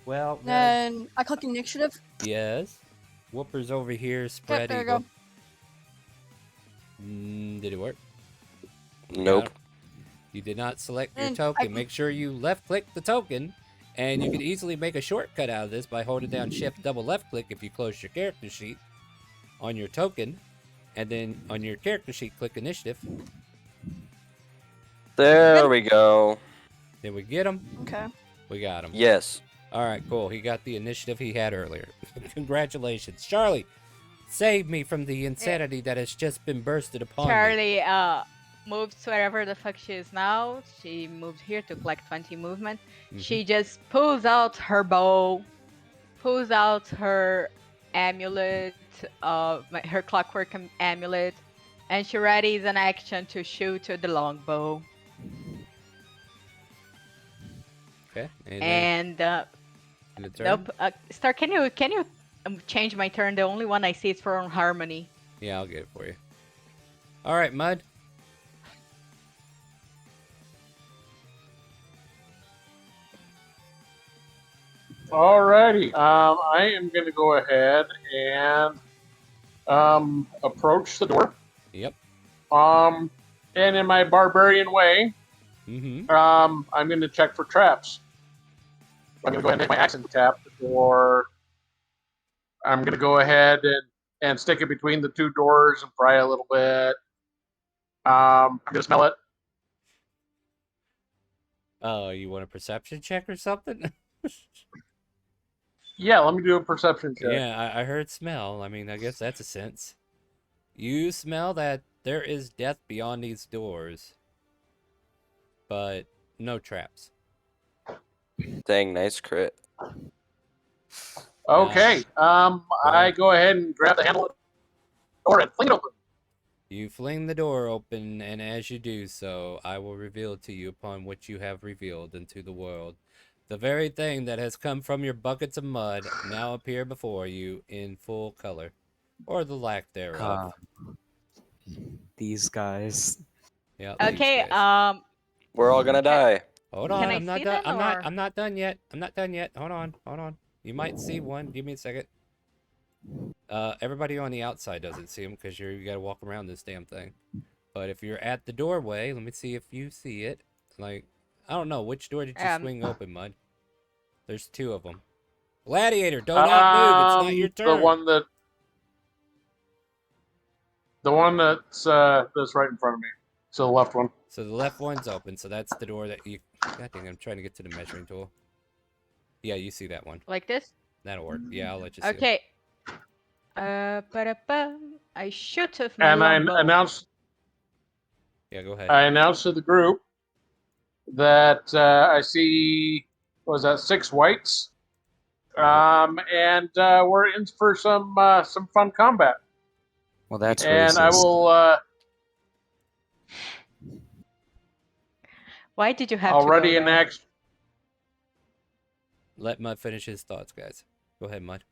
Well. Then I click initiative. Yes. Whooper's over here. Spread there you eagle. go. Did it work? Nope. You did not select your And token. Make sure you left click the token. And you can easily make a shortcut out of this by holding down shift double left click if you close your character sheet on your token. And then on your character sheet, click initiative. There we go. Did we get him? Okay. We got him. Yes. All right, cool. He got the initiative he had earlier. Congratulations. Charlie, save me from the insanity that has just been bursted upon me. Charlie moved to wherever the fuck she is now. She moved here, took like 20 movement. She just pulls out her bow, pulls out her amulet, her clockwork amulet, and she readies an action to shoot with the longbow. Okay. And nope. Star, can you change my turn? The only one I see is for harmony. Yeah, I'll get it for you. All right, Mud. Alrighty. I am going to go ahead and approach the door. Yep. And in my barbarian way, I'm going to check for traps. I'm going to go ahead and make my action tap, or I'm going to go ahead and stick it between the two doors and pry a little bit. I'm going to smell it. Oh, you want a perception check or something? Yeah, let me do a perception check. Yeah, I heard smell. I mean, I guess that's a sense. You smell that there is death beyond these doors, but no traps. Dang, nice crit. Okay. I go ahead and grab the handle of the door and fling it open. You fling the door open, and as you do so, I will reveal to you upon what you have revealed into the world. The very thing that has come from your buckets of mud now appear before you in full color, or the lack thereof. These guys. Yeah. Okay. We're all gonna die. Hold on, Can I I'm not see done. them, I'm not done yet. I'm not done yet. Hold on. You might see one. Give me a second. Everybody on the outside doesn't see them because you got to walk around this damn thing. But if you're at the doorway, let me see if you see it. Like, I don't know, which door did you swing open, Mud? There's two of them. Gladiator, do not move. It's not your turn. The one that's right in front of me. So the left one. So the left one's open. So that's the door that you. God dang, I'm trying to get to the measuring tool. Yeah, you see that one. Like this? That'll work. Yeah, I'll let you see. Okay. I shoot with my longbow. I announced. Yeah, go ahead. I announced to the group that I see. What was that 6 whites? And we're in for some fun combat. Well, that's and racist. I will. Why did you have already to go in there? action? Let Mud finish his thoughts, guys. Go ahead, Mud.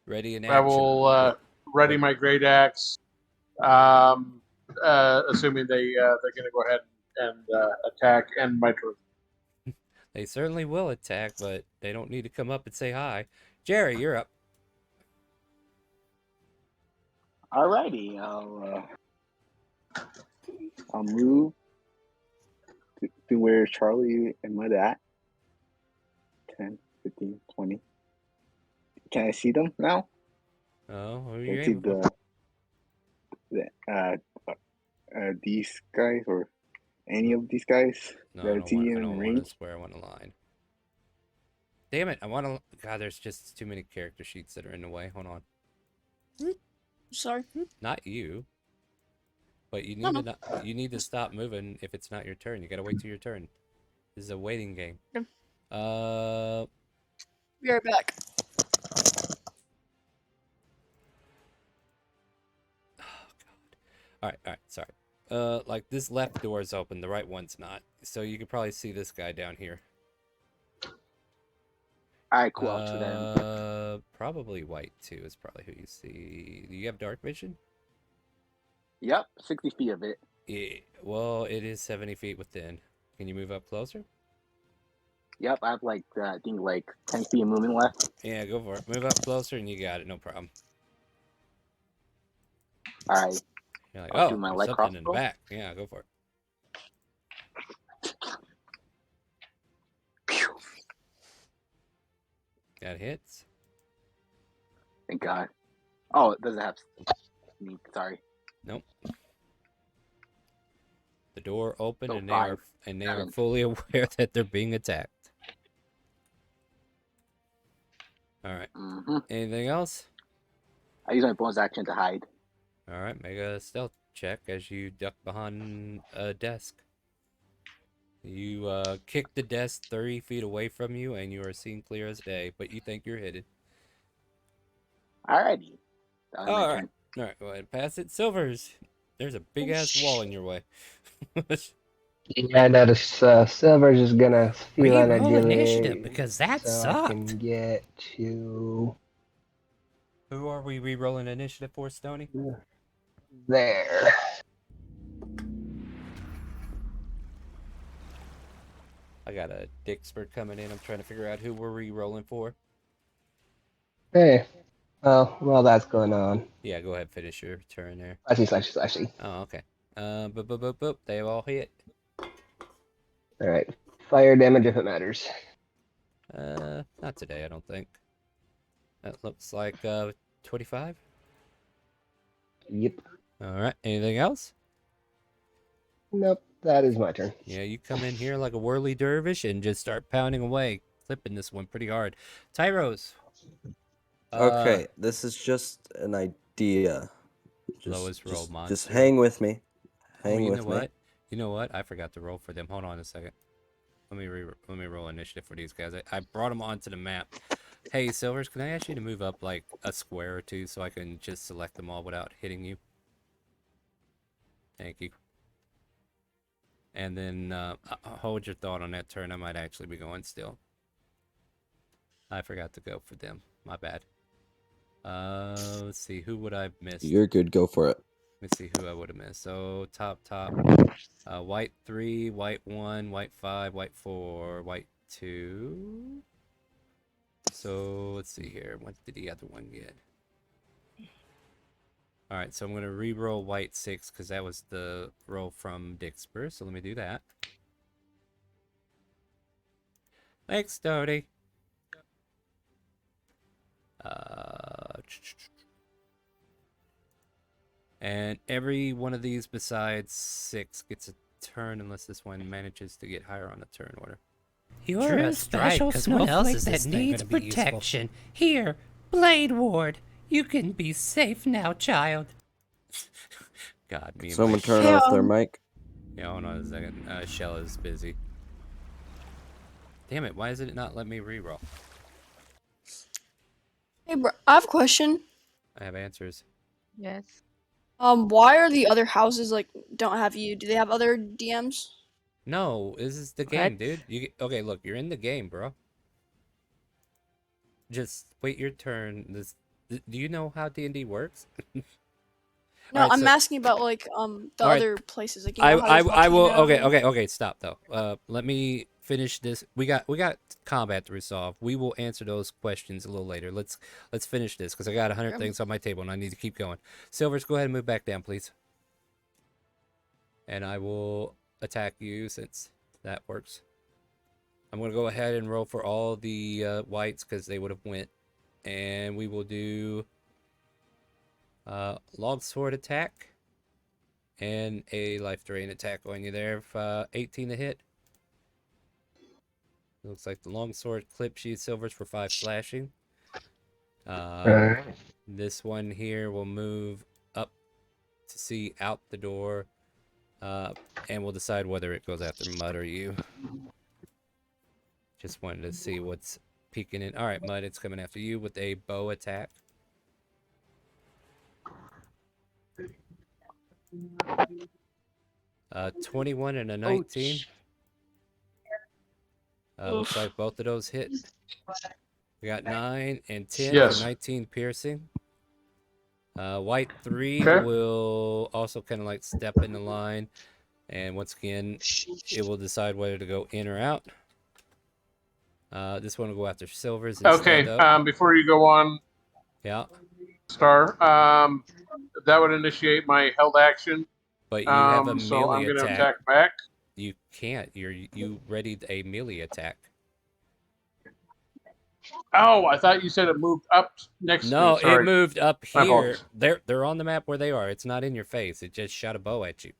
Ready in I action. will ready my great axe. Assuming they're going to go ahead and attack, and my turn. They certainly will attack, but they don't need to come up and say hi. Jerry, you're up. Alrighty, I'll move to where Charlie and Mud at. 10, 15, 20. Can I see them now? Oh, who are Can you I see aiming for? these guys or any of these guys No, that I I don't see want. I in don't want range? a square. I want a line. Damn it! I want to. God, there's just too many character sheets that are in the way. Hold on. Sorry. Not you. But you No, need no. to not, you need to stop moving if it's not your turn. You gotta wait till your turn. This is a waiting game. Okay. Uh. Be right back. Oh God. All right. Sorry. Like this left door is open. The right one's not. So you could probably see this guy down here. Alright, cool. I'll shoot at him. Probably white too is probably who you see. Do you have dark vision? Yep, 60 feet of it. Yeah. Well, it is 70 feet within. Can you move up closer? Yep, I have like I think like 10 feet of movement left. Yeah, go for it. Move up closer and you got it. No problem. Alright. You're like, I'll oh, shoot my there's light something in the crossbow. back. Yeah, go for it. Pew. Got hits. Thank God. Oh, it doesn't have sneak. Sorry. Nope. The door open So and they are 7. fully aware that they're being attacked. All right. Mm-hmm. Anything else? I use my bonus action to hide. All right. Make a stealth check as you duck behind a desk. You kick the desk 30 feet away from you, and you are seen clear as day, but you think you're hidden. Alrighty. All right. Go ahead and pass it. Silvers. There's a big ass wall in your way. Yeah, notice Silver's just gonna feel We on a roll delay initiative because that so I can sucked. get to Who are we re-rolling initiative for, Stony? there. I got a Dixford coming in. I'm trying to figure out who we're re-rolling for. Hey. Oh, well, that's going on. Yeah, go ahead, finish your turn there. Slashy. Oh, okay. Boop. They all hit. Alright. Fire damage if it matters. Not today, I don't think. That looks like 25. Yep. All right. Anything else? Nope. That is my turn. Yeah, you come in here like a whirly dervish and just start pounding away, clipping this one pretty hard. Tyros. Okay, this is just an idea. Lowest roll monster. Just hang with me. Hang you with know me. what? You know what? I forgot to roll for them. Hold on a second. Let me roll initiative for these guys. I brought them onto the map. Hey, Silvers, can I ask you to move up like a square or two so I can just select them all without hitting you? Thank you. And then hold your thought on that turn. I might actually be going still. I forgot to go for them. My bad. Let's see. Who would I have missed? You're good. Go for it. Let me see who I would have missed. So top. White 3, white 1, white 5, white 4, white 2. So let's see here. What did the other one get? All right, so I'm going to re-roll white 6 because that was the roll from Dixper. So let me do that. Thanks, Doty. And every one of these besides 6 gets a turn unless this one manages to get higher on the turn order. You're a special snowflake that needs protection. Here, Blade Ward. You can be safe now, child. God, me and Someone my turn off their mic. Yeah, hold on a second. Shell is busy. Damn it, why is it not letting me reroll? Hey, bro, I have a question. I have answers. Yes. Why are the other houses like don't have you? Do they have other DMs? No, this is the game, dude. Okay, look, you're in the game, bro. just wait your turn. Do you know how D&D works? No, Alright, I'm so asking about like the all right, other places. Like, you know how there's I will. volcano. Okay. Stop though. Let me finish this. We got combat to resolve. We will answer those questions a little later. Let's finish this because I got 100 Okay. things on my table and I need to keep going. Silvers, go ahead and move back down, please. And I will attack you since that works. I'm gonna go ahead and roll for all the whites because they would have went, and we will do longsword attack. And a life drain attack on you there. 18 to hit. Looks like the longsword clips you. Silvers for 5 slashing. Alright. This one here will move up to see out the door. And we'll decide whether it goes after Mud or you. Just wanted to see what's peeking in. Alright, Mud, it's coming after you with a bow attack. Uh, 21 and a 19. Looks like both of those hit. We got 9 and 10 Yes. for 19 piercing. White 3 Okay. will also kind of like step in the line. And once again, it will decide whether to go in or out. This one will go after silvers instead, Okay. though. Before you go on, Yeah. Star, that would initiate my held action. But you have a So melee I'm going to attack. attack back. You can't. You readied a melee attack. Oh, I thought you said it moved up next to me. No, it Sorry. moved up My here. apologies. They're on the map where they are. It's not in your face. It just shot a bow at you.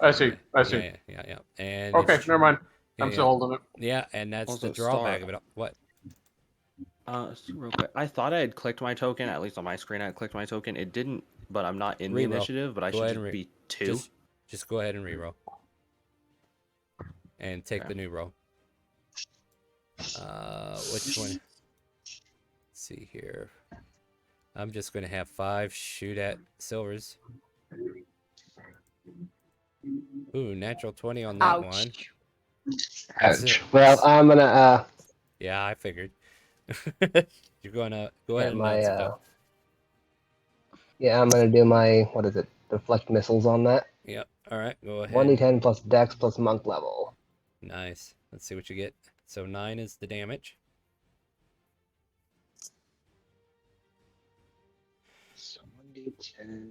I see. I see. Yeah. And Okay, it's never mind. I'm yeah. still holding it. Yeah, and that's Also, the drawback Star. of it. What? Real quick. I thought I had clicked my token, at least on my screen I had clicked my token. It didn't, but I'm not in the Reroll. initiative, but I Go should ahead just and be 2. Just go ahead and reroll. And take Okay. the new roll. Which one? Let's see here. I'm just going to have 5 shoot at silvers. Ooh, natural 20 on that one. Ouch. Well, I'm gonna Yeah, I figured. You're gonna go ahead get and my stuff. yeah, I'm gonna do my what is it? Deflect missiles on that. Yep. All right, go ahead. 1d10 plus Dex plus monk level. Nice. Let's see what you get. So 9 is the damage. So 1d10.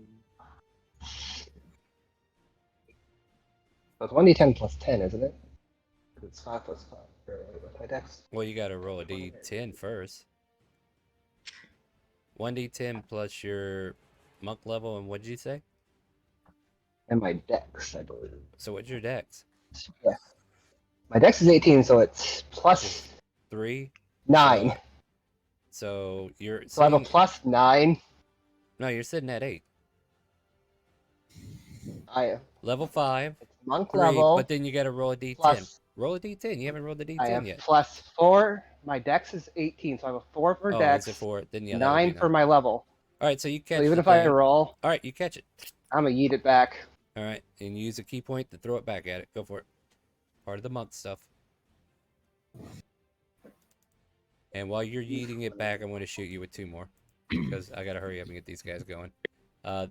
So it's 1d10 plus 10, isn't it? It's 5 plus 5. With my Dex. Well, you got to roll a d10 first. 1d10 plus your monk level, and what did you say? And my Dex, I believe. So what's your dex? Yeah. My Dex is 18, so it's plus 3. 9. So you're. So I have a plus 9. No, you're sitting at 8. I am. Level 5. It's monk 3, level. but then you got to roll a d10. Plus, roll a d10. You haven't rolled the d10 I have yet. plus 4. My Dex is 18, so I have a 4 for Dex. Is it 4? Then yeah, 9 for my level. All right, so you catch. So even the if I thing. roll, all right, you catch it. I'm gonna yeet it back. All right, and use a key point to throw it back at it. Go for it. Part of the monk stuff. And while you're yeeting it back, I'm going to shoot you with 2 more because I gotta hurry up and get these guys going.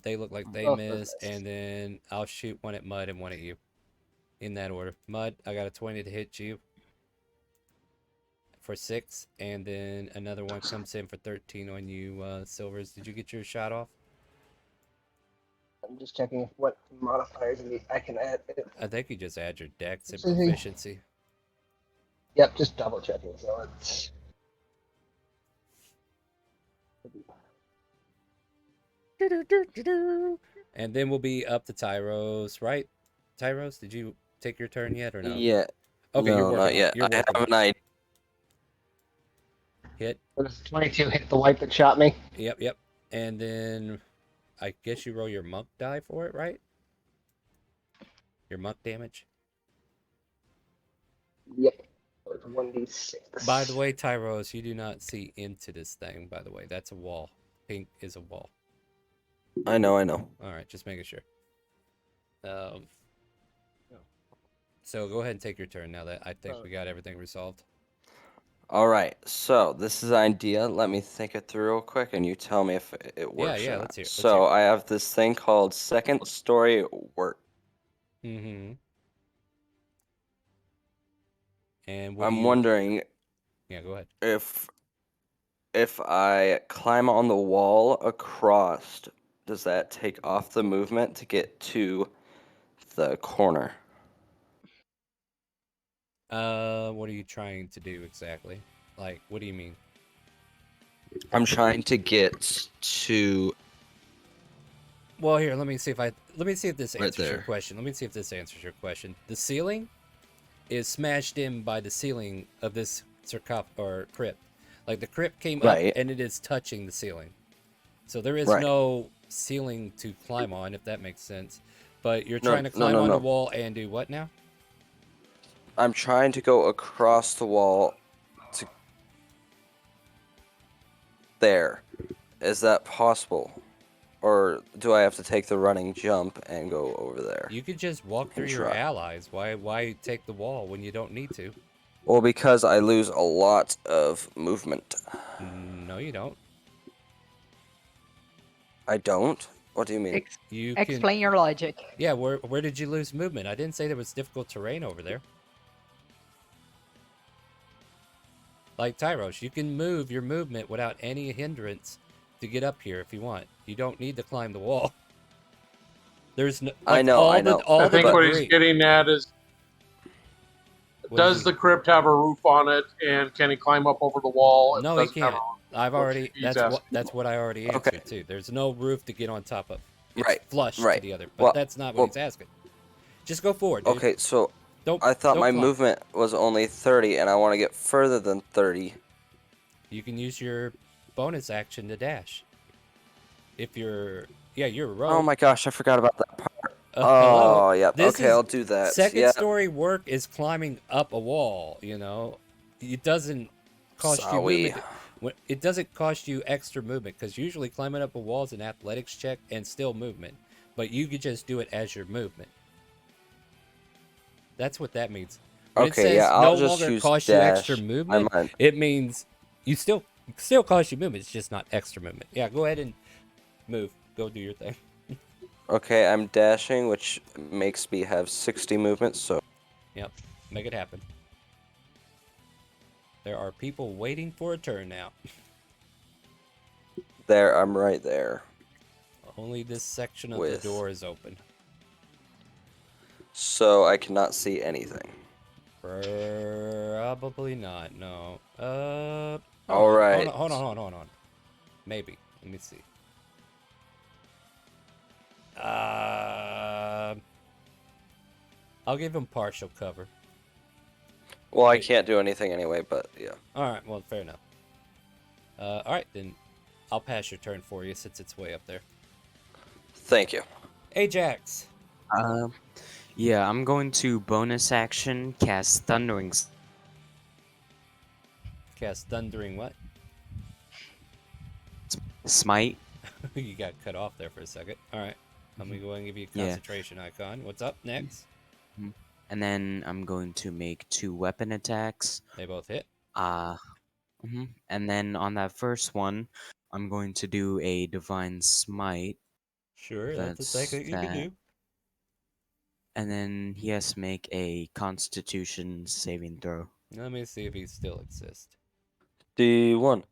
They look like they miss, and then I'll shoot one at Mud and one at you, in that order. Mud, I got a 20 to hit you for 6, and then another one comes in for 13 on you, Silvers. Did you get your shot off? I'm just checking what modifiers I can add. I think you just add your dex and Let's see. proficiency. Yep, just double checking. So it's. And then we'll be up to Tyros, right? Tyros, did you take your turn yet or no? Yeah. Okay, no, you're working. not yet. You're I working. have an idea. Hit. Does 22 hit the wipe that shot me? Yep. And then I guess you roll your monk die for it, right? Your monk damage. Yep. It's 1d6. By the way, Tyros, you do not see into this thing, by the way. That's a wall. Pink is a wall. I know. All right, just making sure. So go ahead and take your turn now that I think we got everything resolved. All right, so this is an idea. Let me think it through real quick, and you tell me if it works yeah, or let's not. hear it. So I have this thing called second story work. Mm-hmm. And I'm wondering. Yeah, go ahead. If I climb on the wall across, does that take off the movement to get to the corner? What are you trying to do exactly? Like, what do you mean? I'm trying to get to. Well, here, let me see if this Right answers your there. question. Let me see if this answers your question. The ceiling is smashed in by the ceiling of this crypt. Like the crypt came up Right. and it is touching the ceiling. So there is Right. no ceiling to climb on, if that makes sense. But you're No, trying to no, climb no, on the no. wall and do what now? I'm trying to go across the wall to there. Is that possible? Or do I have to take the running jump and go over there? You could just walk through And your try. allies. Why take the wall when you don't need to? Well, because I lose a lot of movement. No, you don't. I don't? What do you mean? You Explain your logic. Yeah, where did you lose movement? I didn't say there was difficult terrain over there. Like Tyros, you can move your movement without any hindrance to get up here if you want. You don't need to climb the wall. There's no. Like, I know. I think what he's getting at is, does the crypt have a roof on it, and can he climb up over the wall? No, he can't. I've already. That's what I already answered too. There's no roof to get on top of. It's flush to the other, but that's not what he's asking. Just go forward, dude. Okay, so I thought my movement was only 30, and I want to get further than 30. You can use your bonus action to dash. If you're a rogue. Oh my gosh, I forgot about that part. Hello. Oh, yep. Okay, I'll do that. Second story work is climbing up a wall, you know. It doesn't cost you movement. It doesn't cost you extra movement, because usually climbing up a wall is an athletics check and still movement. But you could just do it as your movement. That's what that means. When it says no longer cost you extra movement, it means you still cost you movement. It's just not extra movement. Yeah, go ahead and move. Go do your thing. Okay, I'm dashing, which makes me have 60 movement, so... Yep, make it happen. There are people waiting for a turn now. There, I'm right there. Only this section of the door is open. So I cannot see anything. Probably not, no. Alright. Hold on. Maybe. Let me see. I'll give him partial cover. Well, I can't do anything anyway, but yeah. Alright, well, fair enough. Alright, then I'll pass your turn for you since it's way up there. Thank you. Ajax. Yeah, I'm going to bonus action cast Thundering. Cast Thundering what? Smite. You got cut off there for a second. Alright, let me go ahead and give you a concentration icon. What's up next? And then I'm going to make 2 weapon attacks. They both hit. And then on that first one, I'm going to do a Divine Smite. Sure, that's a second you can do. And then he has to make a Constitution saving throw. Let me see if he still exists. D1.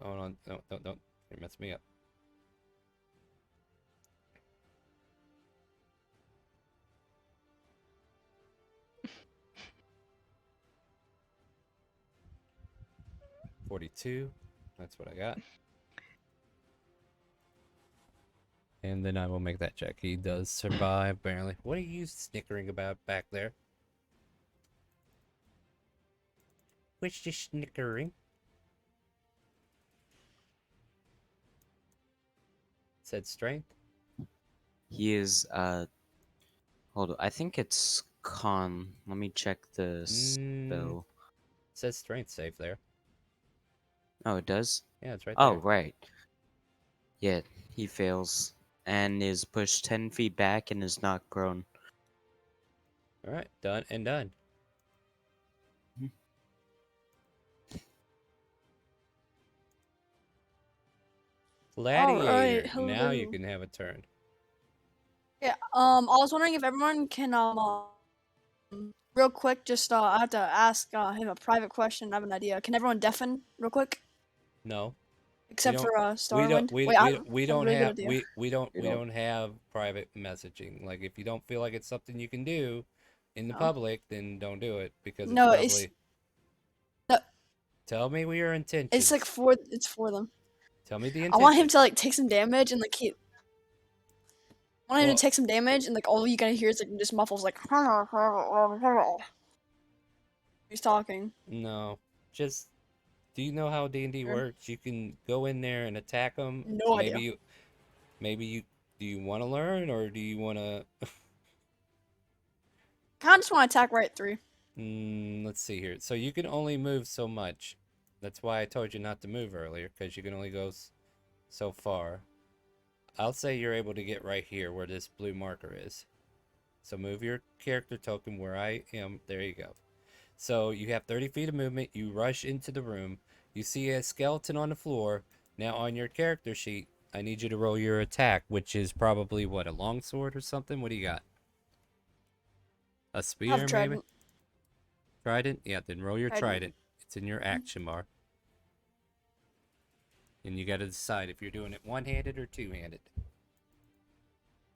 Hold on. No. You messed me up. $42. That's what I got. And then I will make that check. He does survive, apparently. What are you snickering about back there? What's you snickering? Said strength? He is, hold on. I think it's con. Let me check the spell. It says strength save there. Oh, it does? Yeah, it's right there. Oh, there. right. Yeah, he fails. And is pushed 10 feet back and is not grown. Alright, done and done. Gladiator. Hello. Now you can have a turn. Yeah. I was wondering if everyone can real quick. Just I have to ask him a private question. I have an idea. Can everyone deafen real quick? No. Except for We don't Starwind. we, Wait, I we, we have a don't really good have idea. we don't have private messaging. Like if you don't feel like it's something you can do in the No. public, then don't do it because No, it's it's probably no. Tell me your intentions. It's like it's for them. Tell me the I intentions. want him to like take some damage and like keep. I want him Well- to take some damage and like all you gotta hear is like just muffles like. He's talking. No. Just do you know how D&D Sure. works? You can go in there and attack them. No idea. Maybe you do you want to learn or do you want to Kinda just want to attack right 3. Let's see here. So you can only move so much. That's why I told you not to move earlier, because you can only go so far. I'll say you're able to get right here where this blue marker is. So move your character token where I am. There you go. So you have 30 feet of movement. You rush into the room. You see a skeleton on the floor. Now on your character sheet, I need you to roll your attack, which is probably, what, a longsword or something? What do you got? A spear, maybe? Trident? Yeah, then roll your trident. It's in your action bar. And you gotta decide if you're doing it one-handed or two-handed.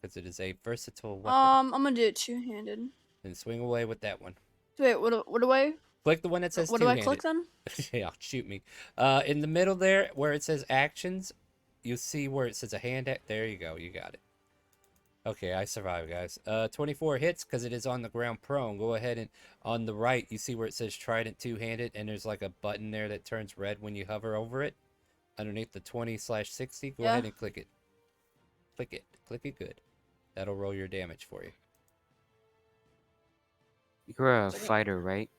Because it is a versatile weapon. I'm gonna do it two-handed. Then swing away with that one. Wait, what do I? Click the one that says What do I two-handed. click then? Yeah, shoot me. In the middle there, where it says actions, you'll see where it says a hand. There you go. You got it. Okay, I survived, guys. 24 hits because it is on the ground prone. Go ahead and on the right, you see where it says Trident two-handed, and there's like a button there that turns red when you hover over it. Underneath the 20/60, go ahead and click it. Click it. Click it good. That'll roll your damage for you. You're a fighter, right?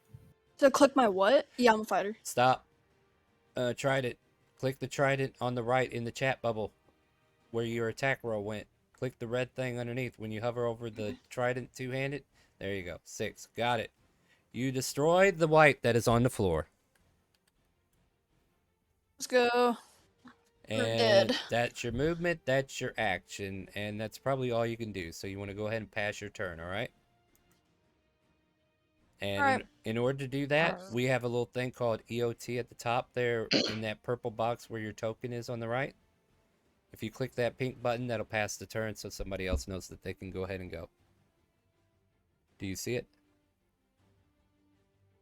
So click my what? Yeah, I'm a fighter. Stop. Trident. Click the trident on the right in the chat bubble where your attack roll went. Click the red thing underneath. When you hover over the trident two-handed, there you go. 6. Got it. You destroyed the white that is on the floor. Let's go. And that's your movement, that's your action, and that's probably all you can do. So you want to go ahead and pass your turn, all right? And in order to do that, we have a little thing called EOT at the top there in that purple box where your token is on the right. If you click that pink button, that'll pass the turn so somebody else knows that they can go ahead and go. Do you see it?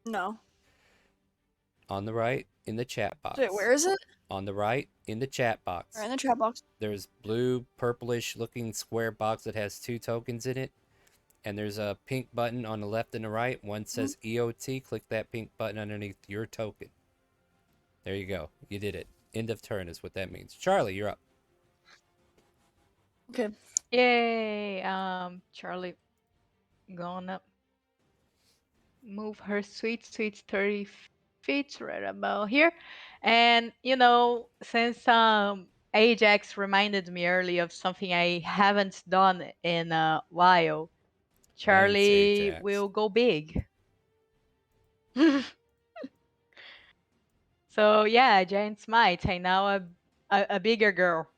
No. On the right in the chat box. Wait, where is it? On the right in the chat box. Right in the chat box. There's blue, purplish looking square box that has 2 tokens in it. And there's a pink button on the left and the right. One says EOT. Click that pink button underneath your token. There you go. You did it. End of turn is what that means. Charlie, you're up. Okay. Yay! Charlie gonna move her sweet 30 feet right about here. And you know, since Ajax reminded me earlier of something I haven't done in a while, Charlie will go big. So yeah, giant smite. I now a bigger girl.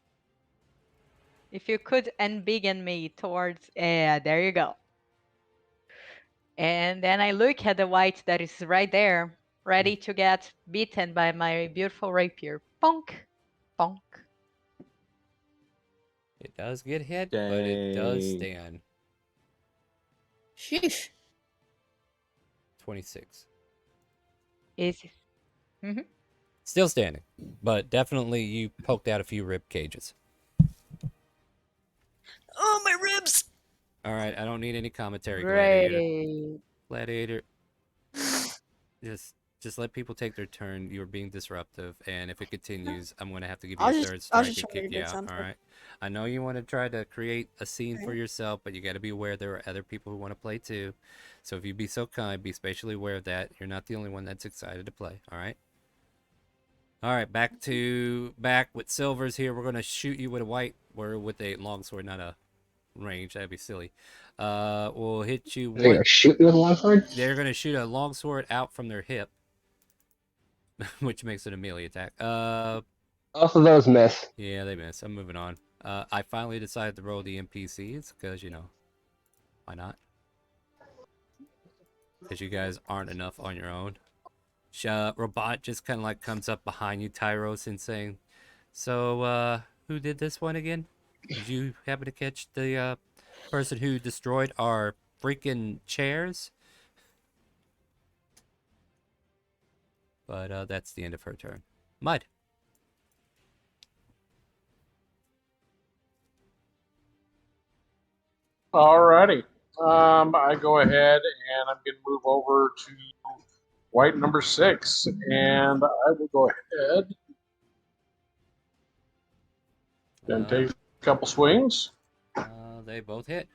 If you could embiggen me towards, there you go. And then I look at the white that is right there, ready to get beaten by my beautiful rapier. Bonk, bonk. It does get hit, but it does stand. Sheesh. 26. Is Still standing, but definitely you poked out a few rib cages. Oh, my ribs! All right, I don't need any commentary, Gladiator. Gladiator. Just let people take their turn. You're being disruptive, and if it continues, I'm gonna have to give you a third strike and kick you out. All right. I know you want to try to create a scene for yourself, but you got to be aware there are other people who want to play too. So if you be so kind, be spatially aware of that. You're not the only one that's excited to play. All right. All right, back with silvers here. We're gonna shoot you with a white, or with a longsword, not a range. That'd be silly. We'll hit you. They're gonna shoot you with a longsword? They're gonna shoot a longsword out from their hip, which makes it a melee attack. Also, those miss. Yeah, they miss. I'm moving on. I finally decided to roll the NPCs because, you know, why not? Because you guys aren't enough on your own. Robot just kind of like comes up behind you, Tyros, and saying, so, who did this one again? Did you happen to catch the person who destroyed our freaking chairs? But that's the end of her turn. Mud. Alrighty. I go ahead and I'm going to move over to white number 6, and I will go ahead and take a couple swings. They both hit.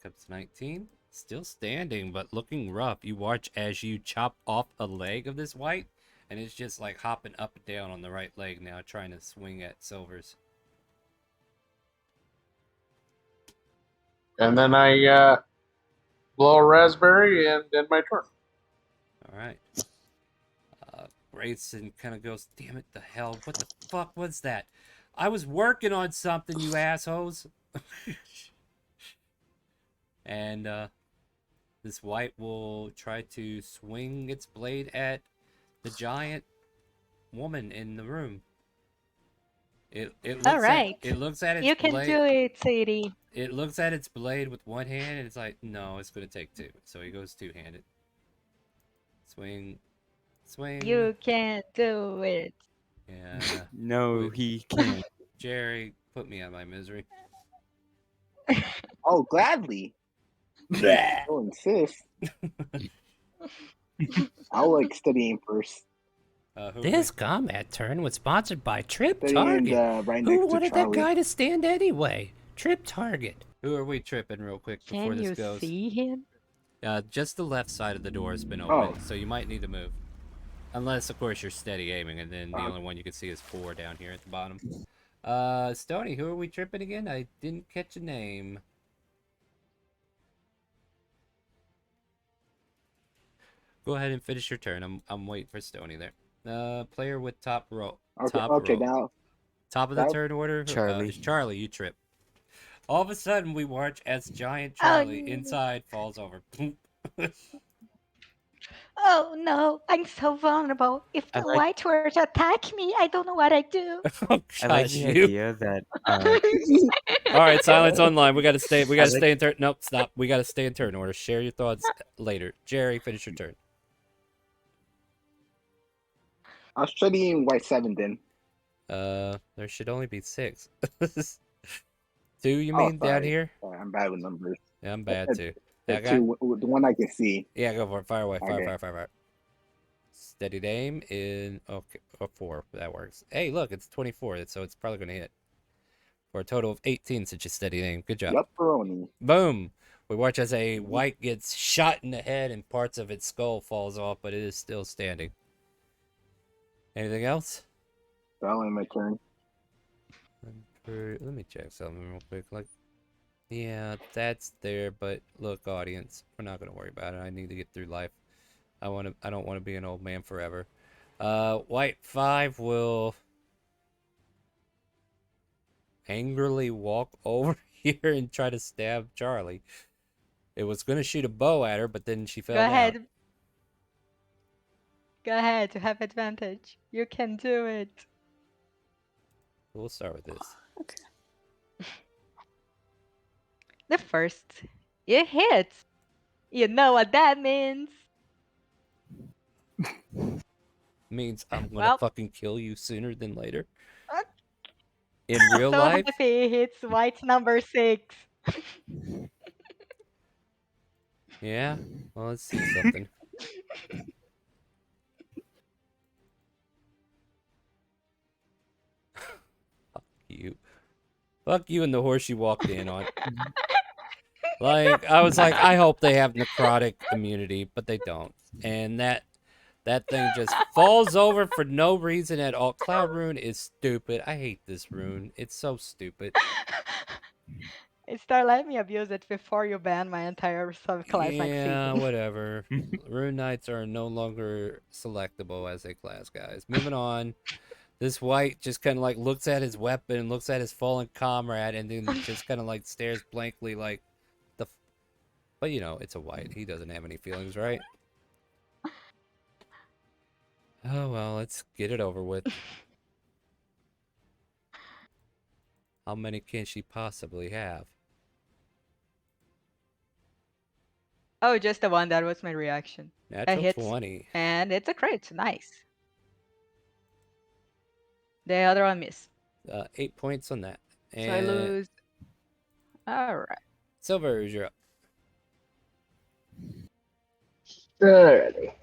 Comes 19. Still standing, but looking rough. You watch as you chop off a leg of this white, and it's just like hopping up and down on the right leg now, trying to swing at Silvers. And then I blow a raspberry and end my turn. All right. Grayson kind of goes, damn it, the hell, what the fuck was that? I was working on something, you assholes. And this white will try to swing its blade at the giant woman in the room. It looks All right. it looks at its You can blade. do it, Sadie. It looks at its blade with one hand and it's like, no, it's gonna take two. So he goes two-handed. Swing. Swing. You can do it. Yeah. No, he can't. Jerry, put me out of my misery. Oh, gladly. I'll insist. I'll like studying first. This combat turn was sponsored by Trip Studying Target. right Who next to wanted that Charlie. guy to stand anyway? Trip Target. Who are we tripping real quick before Can this you goes? see him? Just the left side of the door has been Oh. open, so you might need to move. Unless, of course, you're steady aiming, and then the only one you can see is 4 down here at the bottom. Stony, who are we tripping again? I didn't catch a name. Go ahead and finish your turn. I'm waiting for Stony there. Player with top row. Okay, Top okay, row. now Top of the that- turn order. Charlie. It's Charlie. You trip. All of a sudden, we watch as giant Charlie Oh. inside falls over. Oh no, I'm so vulnerable. If I the like- white were to attack me, I don't know what I'd do. Oh, I like gosh, the you. idea that All right, silence online. We gotta stay. We gotta like- stay in turn. Nope, stop. We gotta stay in turn order. Share your thoughts later. Jerry, finish your turn. I'll studying white 7 then. There should only be 6. 2, you Oh, mean down sorry. here? Sorry, I'm bad with numbers. Yeah, I'm bad too. The Okay. two, the one I can see. Yeah, go for it. Fire away. Fire, Okay. fire, fire, fire. Steady aim in. Okay, 4. That works. Hey, look, it's 24, so it's probably gonna hit. For a total of 18 since you steady aim. Good job. Yep, Peroni. Boom. We watch as a white gets shot in the head and parts of its skull falls off, but it is still standing. Anything else? That'll end my turn. Let me check something real quick. Like, yeah, that's there, but look, audience, we're not gonna worry about it. I need to get through life. I don't want to be an old man forever. White 5 will angrily walk over here and try to stab Charlie. It was gonna shoot a bow at her, but then she fell Go down. ahead. Go ahead, you have advantage. You can do it. We'll start with this. The first. It hits. You know what that means. Means I'm gonna Well- fucking kill you sooner than later. Uh, In real so life? happy it hits white number 6. Yeah? Well, let's see something. Fuck you. Fuck you and the horse you walked in on. Like, I was like, I hope they have necrotic immunity, but they don't. And that thing just falls over for no reason at all. Cloud Rune is stupid. I hate this rune. It's so stupid. Start letting me abuse it before you ban my entire subclass next Yeah, season. whatever. Rune Knights are no longer selectable as a class, guys. Moving on. This white just kind of like looks at his weapon, looks at his fallen comrade, and then just kind of like stares blankly like the. But you know, it's a white. He doesn't have any feelings, right? Oh well, let's get it over with. How many can she possibly have? Oh, just the one. That was my reaction. That Natural hits, 20. and it's a crit. Nice. The other one miss. 8 points on that. So I And lose. All right. Silver, you're up. Alrighty.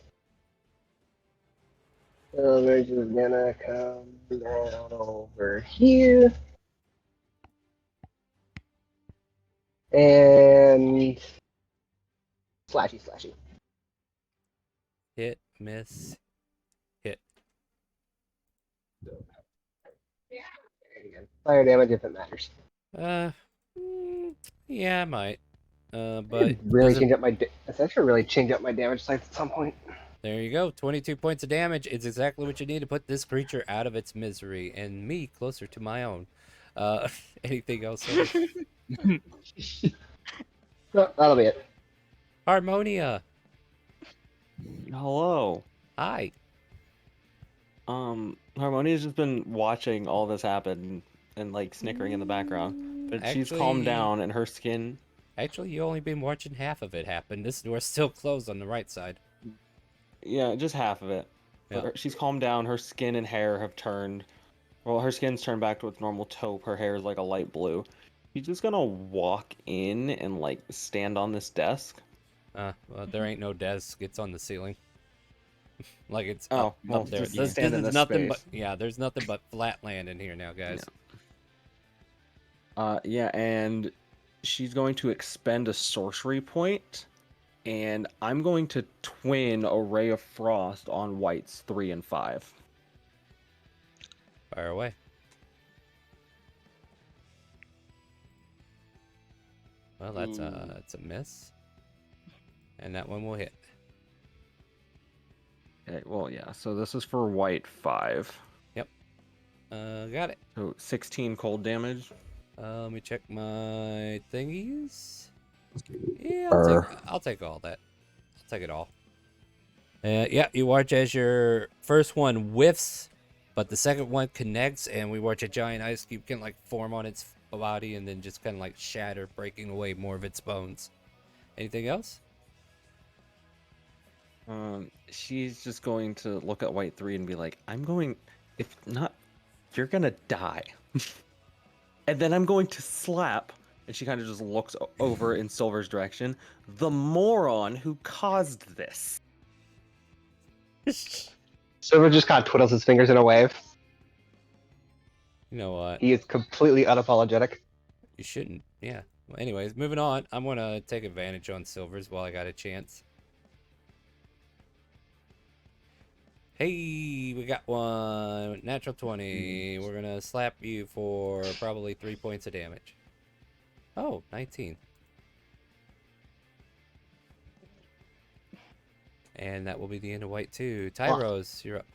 So we're just gonna come down over here. And slashy, slashy. Hit, miss, hit. Fire damage if it matters. Uh, yeah, I might. I But could really does it? change up my. It's actually really change up my damage size at some point. There you go. 22 points of damage. It's exactly what you need to put this creature out of its misery and me closer to my own. Anything else? Silver? No, that'll be it. Harmonia. Hello. Hi. Harmonia's just been watching all this happen and like snickering in the background, but she's calmed down and her skin. Actually, you only been watching half of it happen. This door's still closed on the right side. Yeah, just half of it. Yeah. But she's calmed down. Her skin and hair have turned. Well, her skin's turned back to its normal taupe. Her hair is like a light blue. She's just gonna walk in and like stand on this desk. Well, there ain't no desk. It's on the ceiling. Like it's Oh, well, up there. just This stand in is this nothing space. but there's nothing but flat land in here now, guys. Yeah, and she's going to expend a sorcery point, and I'm going to twin a ray of frost on whites 3 and 5. Fire away. Well, that's a miss, and that one will hit. Okay, well, yeah. So this is for white 5. Yep. Got it. So 16 cold damage. Let me check my thingies. Yeah, I'll take all that. I'll take it all. Yeah, you watch as your first one whiffs, but the second one connects, and we watch a giant ice cube kind of like form on its body and then just kind of like shatter, breaking away more of its bones. Anything else? She's just going to look at white 3 and be like, if not, you're gonna die. And then I'm going to slap, and she kind of just looks over in Silver's direction, the moron who caused this. Silver just kind of twiddles his fingers in a wave. You know what? He is completely unapologetic. You shouldn't. Yeah. Well, anyways, moving on. I'm going to take advantage on Silver's while I got a chance. Hey, we got one. Natural 20. We're going to slap you for probably 3 points of damage. Oh, 19. And that will be the end of white 2. Tyros, you're up.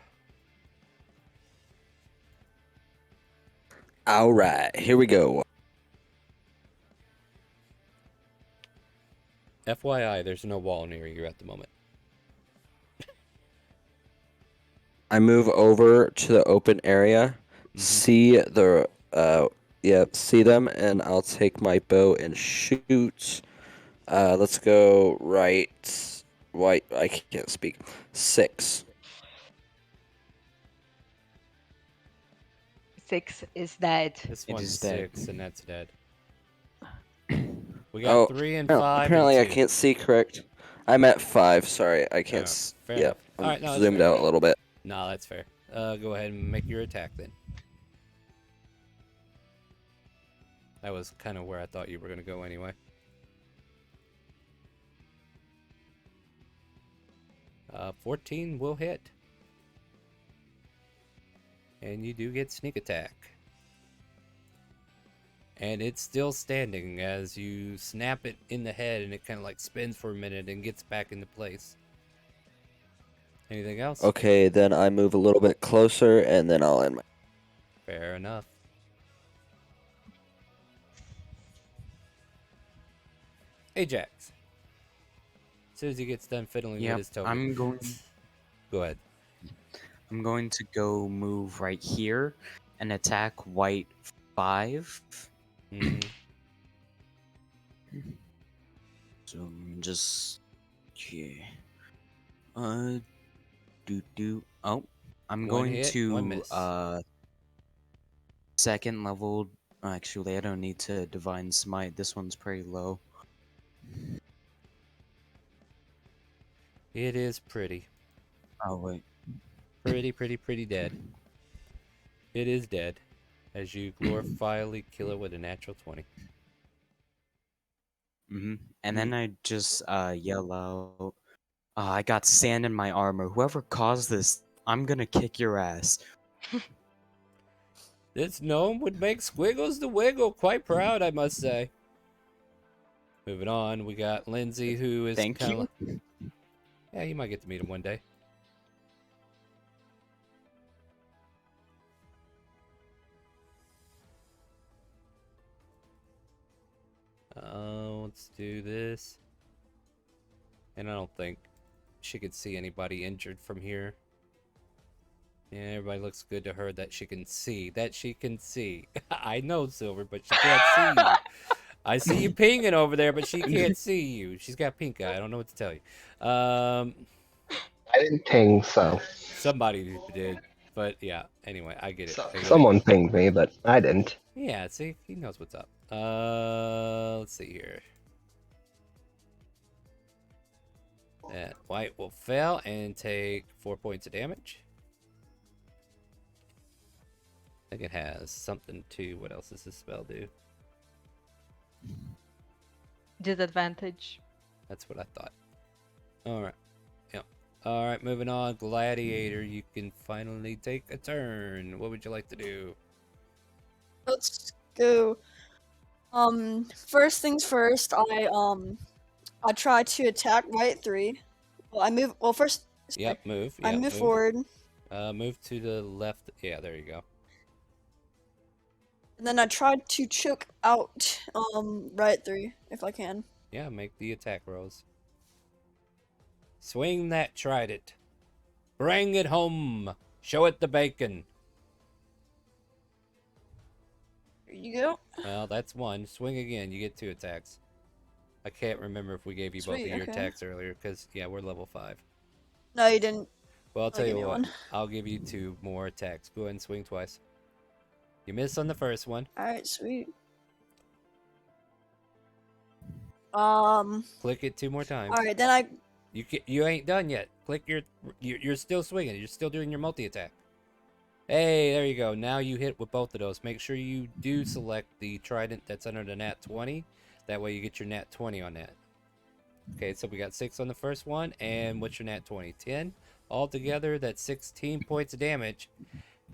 All right, here we go. FYI, there's no wall near you at the moment. I move over to the open area, see the see them, and I'll take my bow and shoot. Let's go right, white. I can't speak. 6. 6 is dead. This It one's is dead. 6, and that's dead. We got 3 and 5. Apparently, and I 2. can't see correct. I'm at 5. Sorry, I can't. Fair Yeah, enough. I'm All right, no, that's zoomed fair. out a little bit. No, that's fair. Go ahead and make your attack then. That was kind of where I thought you were going to go anyway. Uh, 14 will hit. And you do get sneak attack. And it's still standing as you snap it in the head, and it kind of like spins for a minute and gets back into place. Anything else? Okay, then I move a little bit closer, and then I'll end my. Fair enough. Ajax. As soon as he gets done fiddling with his token. I'm going. Go ahead. I'm going to go move right here and attack white 5. Mm-hmm. So just okay. Oh, I'm One going hit, to one miss. second level. Actually, I don't need to divine smite. This one's pretty low. It is pretty. Oh wait. Pretty dead. It is dead, as you glorifyingly kill it with a natural 20. And then I just yell out, I got sand in my armor. Whoever caused this, I'm gonna kick your ass. This gnome would make Squiggles the Wiggle quite proud, I must say. Moving on, we got Lindsay, who is Thank kind you. of... Yeah, you might get to meet him one day. Let's do this. And I don't think she could see anybody injured from here. Yeah, everybody looks good to her that she can see. That she can see. I know, Silver, but she can't see you. I see you pinging over there, but she can't see you. She's got pink eye. I don't know what to tell you. I didn't ping, so Somebody did. But yeah, anyway, I get it. someone pinged me, but I didn't. Yeah, see, he knows what's up. Let's see here. That white will fail and take 4 points of damage. I think it has something to... What else does this spell do? Disadvantage. That's what I thought. Alright. Yep. Alright, moving on. Gladiator, you can finally take a turn. What would you like to do? Let's go. First things first, I try to attack right 3. Well, I move. Well, first. Yep, move. I Yep, move forward. Move to the left. Yeah, there you go. And then I tried to choke out right 3 if I can. Yeah, make the attack rolls. Swing that trident. Bring it home. Show it the bacon. Here you go. Well, that's 1. Swing again. You get 2 attacks. I can't remember if we gave you both of your attacks earlier, because, yeah, we're level 5. No, you didn't. Well, I'll tell you what. I'll give you 2 more attacks. Go ahead and swing twice. You missed on the first one. Alright, sweet. Click it 2 more times. Alright, then I... You ain't done yet. Click you're still swinging. You're still doing your multi-attack. Hey, there you go. Now you hit with both of those. Make sure you do select the trident that's under the nat 20. That way you get your nat 20 on that. Okay, so we got 6 on the first one. And what's your nat 20? 10. Altogether, that's 16 points of damage.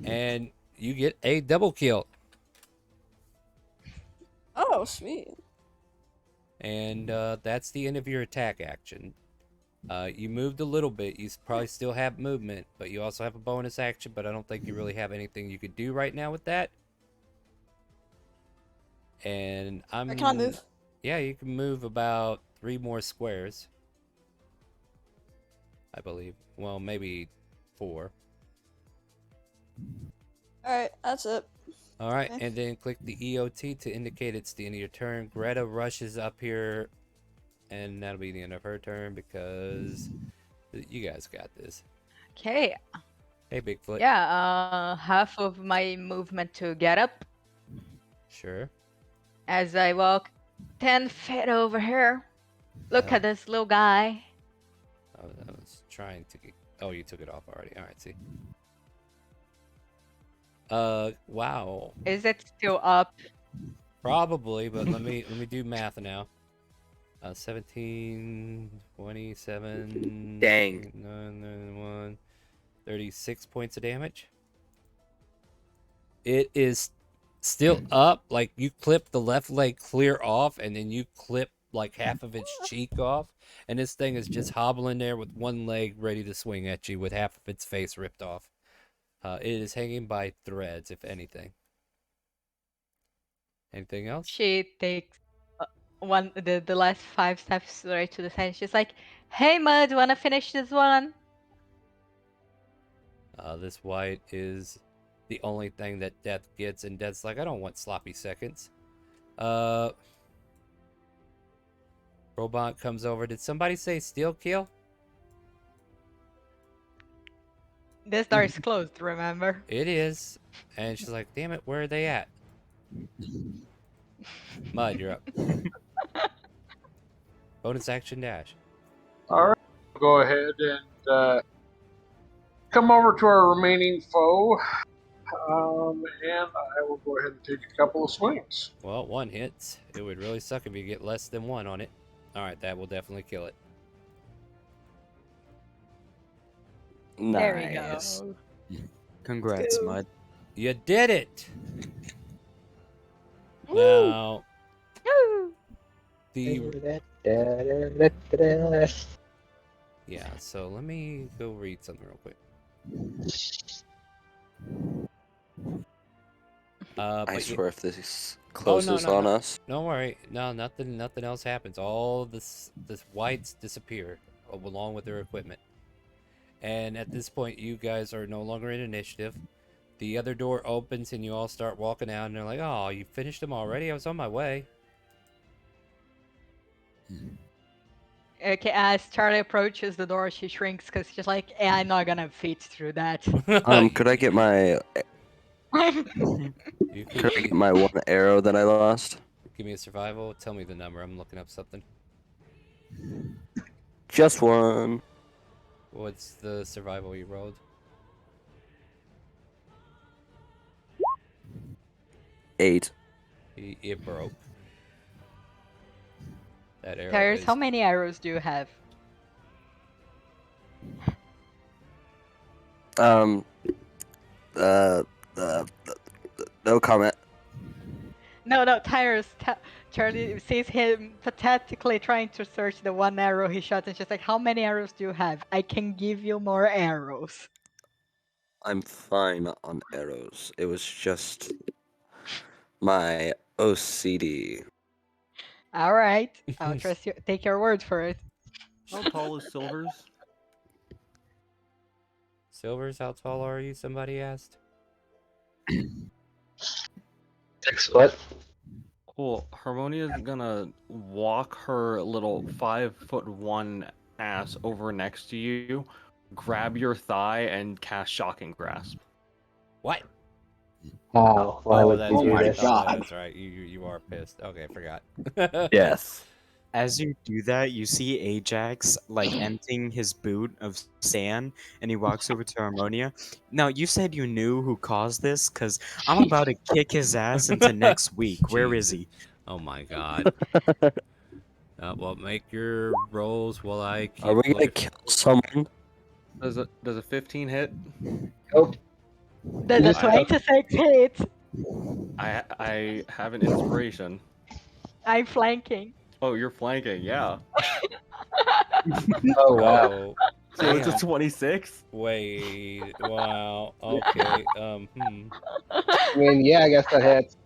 And you get a double kill. Oh, sweet. And that's the end of your attack action. You moved a little bit. You probably still have movement, but you also have a bonus action, but I don't think you really have anything you could do right now with that. And Can I move? Yeah, you can move about 3 more squares. I believe. Well, maybe 4. Alright, that's it. Alright, and then click the EOT to indicate it's the end of your turn. Greta rushes up here, and that'll be the end of her turn because you guys got this. Okay. Hey, Bigfoot. Yeah, half of my movement to get up. Sure. As I walk 10 feet over here. Look at this little guy. I was trying to get... Oh, you took it off already. Alright, see. Wow. Is it still up? Probably, but let me do math now. 17, 27, Dang. 9, 36 points of damage. It is still up. Like you clip the left leg clear off, and then you clip like half of its cheek off, and this thing is just hobbling there with one leg ready to swing at you with half of its face ripped off. It is hanging by threads, if anything. Anything else? She takes the last 5 steps right to the side. She's like, "Hey, Mud, wanna finish this one?" This white is the only thing that Death gets, and Death's like, I don't want sloppy seconds. Robot comes over. Did somebody say steel kill? This door is closed, remember? It is. And she's like, damn it, where are they at? Mud, you're up. Bonus action dash. All right, go ahead and come over to our remaining foe, and I will go ahead and take a couple of swings. Well, one hits. It would really suck if you get less than one on it. All right, that will definitely kill it. There we Nice. go. Congrats, Mud. You did it! Now, yeah, so let me go read something real quick. I swear if this no, closes on us. Don't worry. No, nothing else happens. All this whites disappear along with their equipment. And at this point, you guys are no longer in initiative. The other door opens and you all start walking out, and they're like, oh, you finished them already? I was on my way. Okay, as Charlie approaches the door, she shrinks because she's like, I'm not gonna fit through that. Could I get my could I get my one arrow that I lost? Give me a survival. Tell me the number. I'm looking up something. Just one. What's the survival you rolled? 8. It broke. That arrow Tyrus, is... how many arrows do you have? No comment. No, Tyrus. Charlie sees him pathetically trying to search the one arrow he shot, and she's like, how many arrows do you have? I can give you more arrows. I'm fine on arrows. It was just my OCD. All right, I'll trust you. Take your word for it. How tall is Silvers? Silvers, how tall are you? Somebody asked. 6 foot. Cool. Harmonia's gonna walk her little 5'1" ass over next to you, grab your thigh, and cast Shocking Grasp. What? Wow, why would that's you do right. this? Oh, that's right. You are pissed. Okay, I forgot. Yes. As you do that, you see Ajax like emptying his boot of sand, and he walks over to Harmonia. Now, you said you knew who caused this, because I'm about to kick his ass into next week. Where is he? Oh my god. Well, make your rolls while I keep Are we gonna kill someone? Does a 15 hit? Nope. Does a 26 hit? I have an inspiration. I'm flanking. Oh, you're flanking, yeah. Oh wow. So it's a Damn. 26? Wait. Wow. Okay. I mean, yeah, I guess that hits.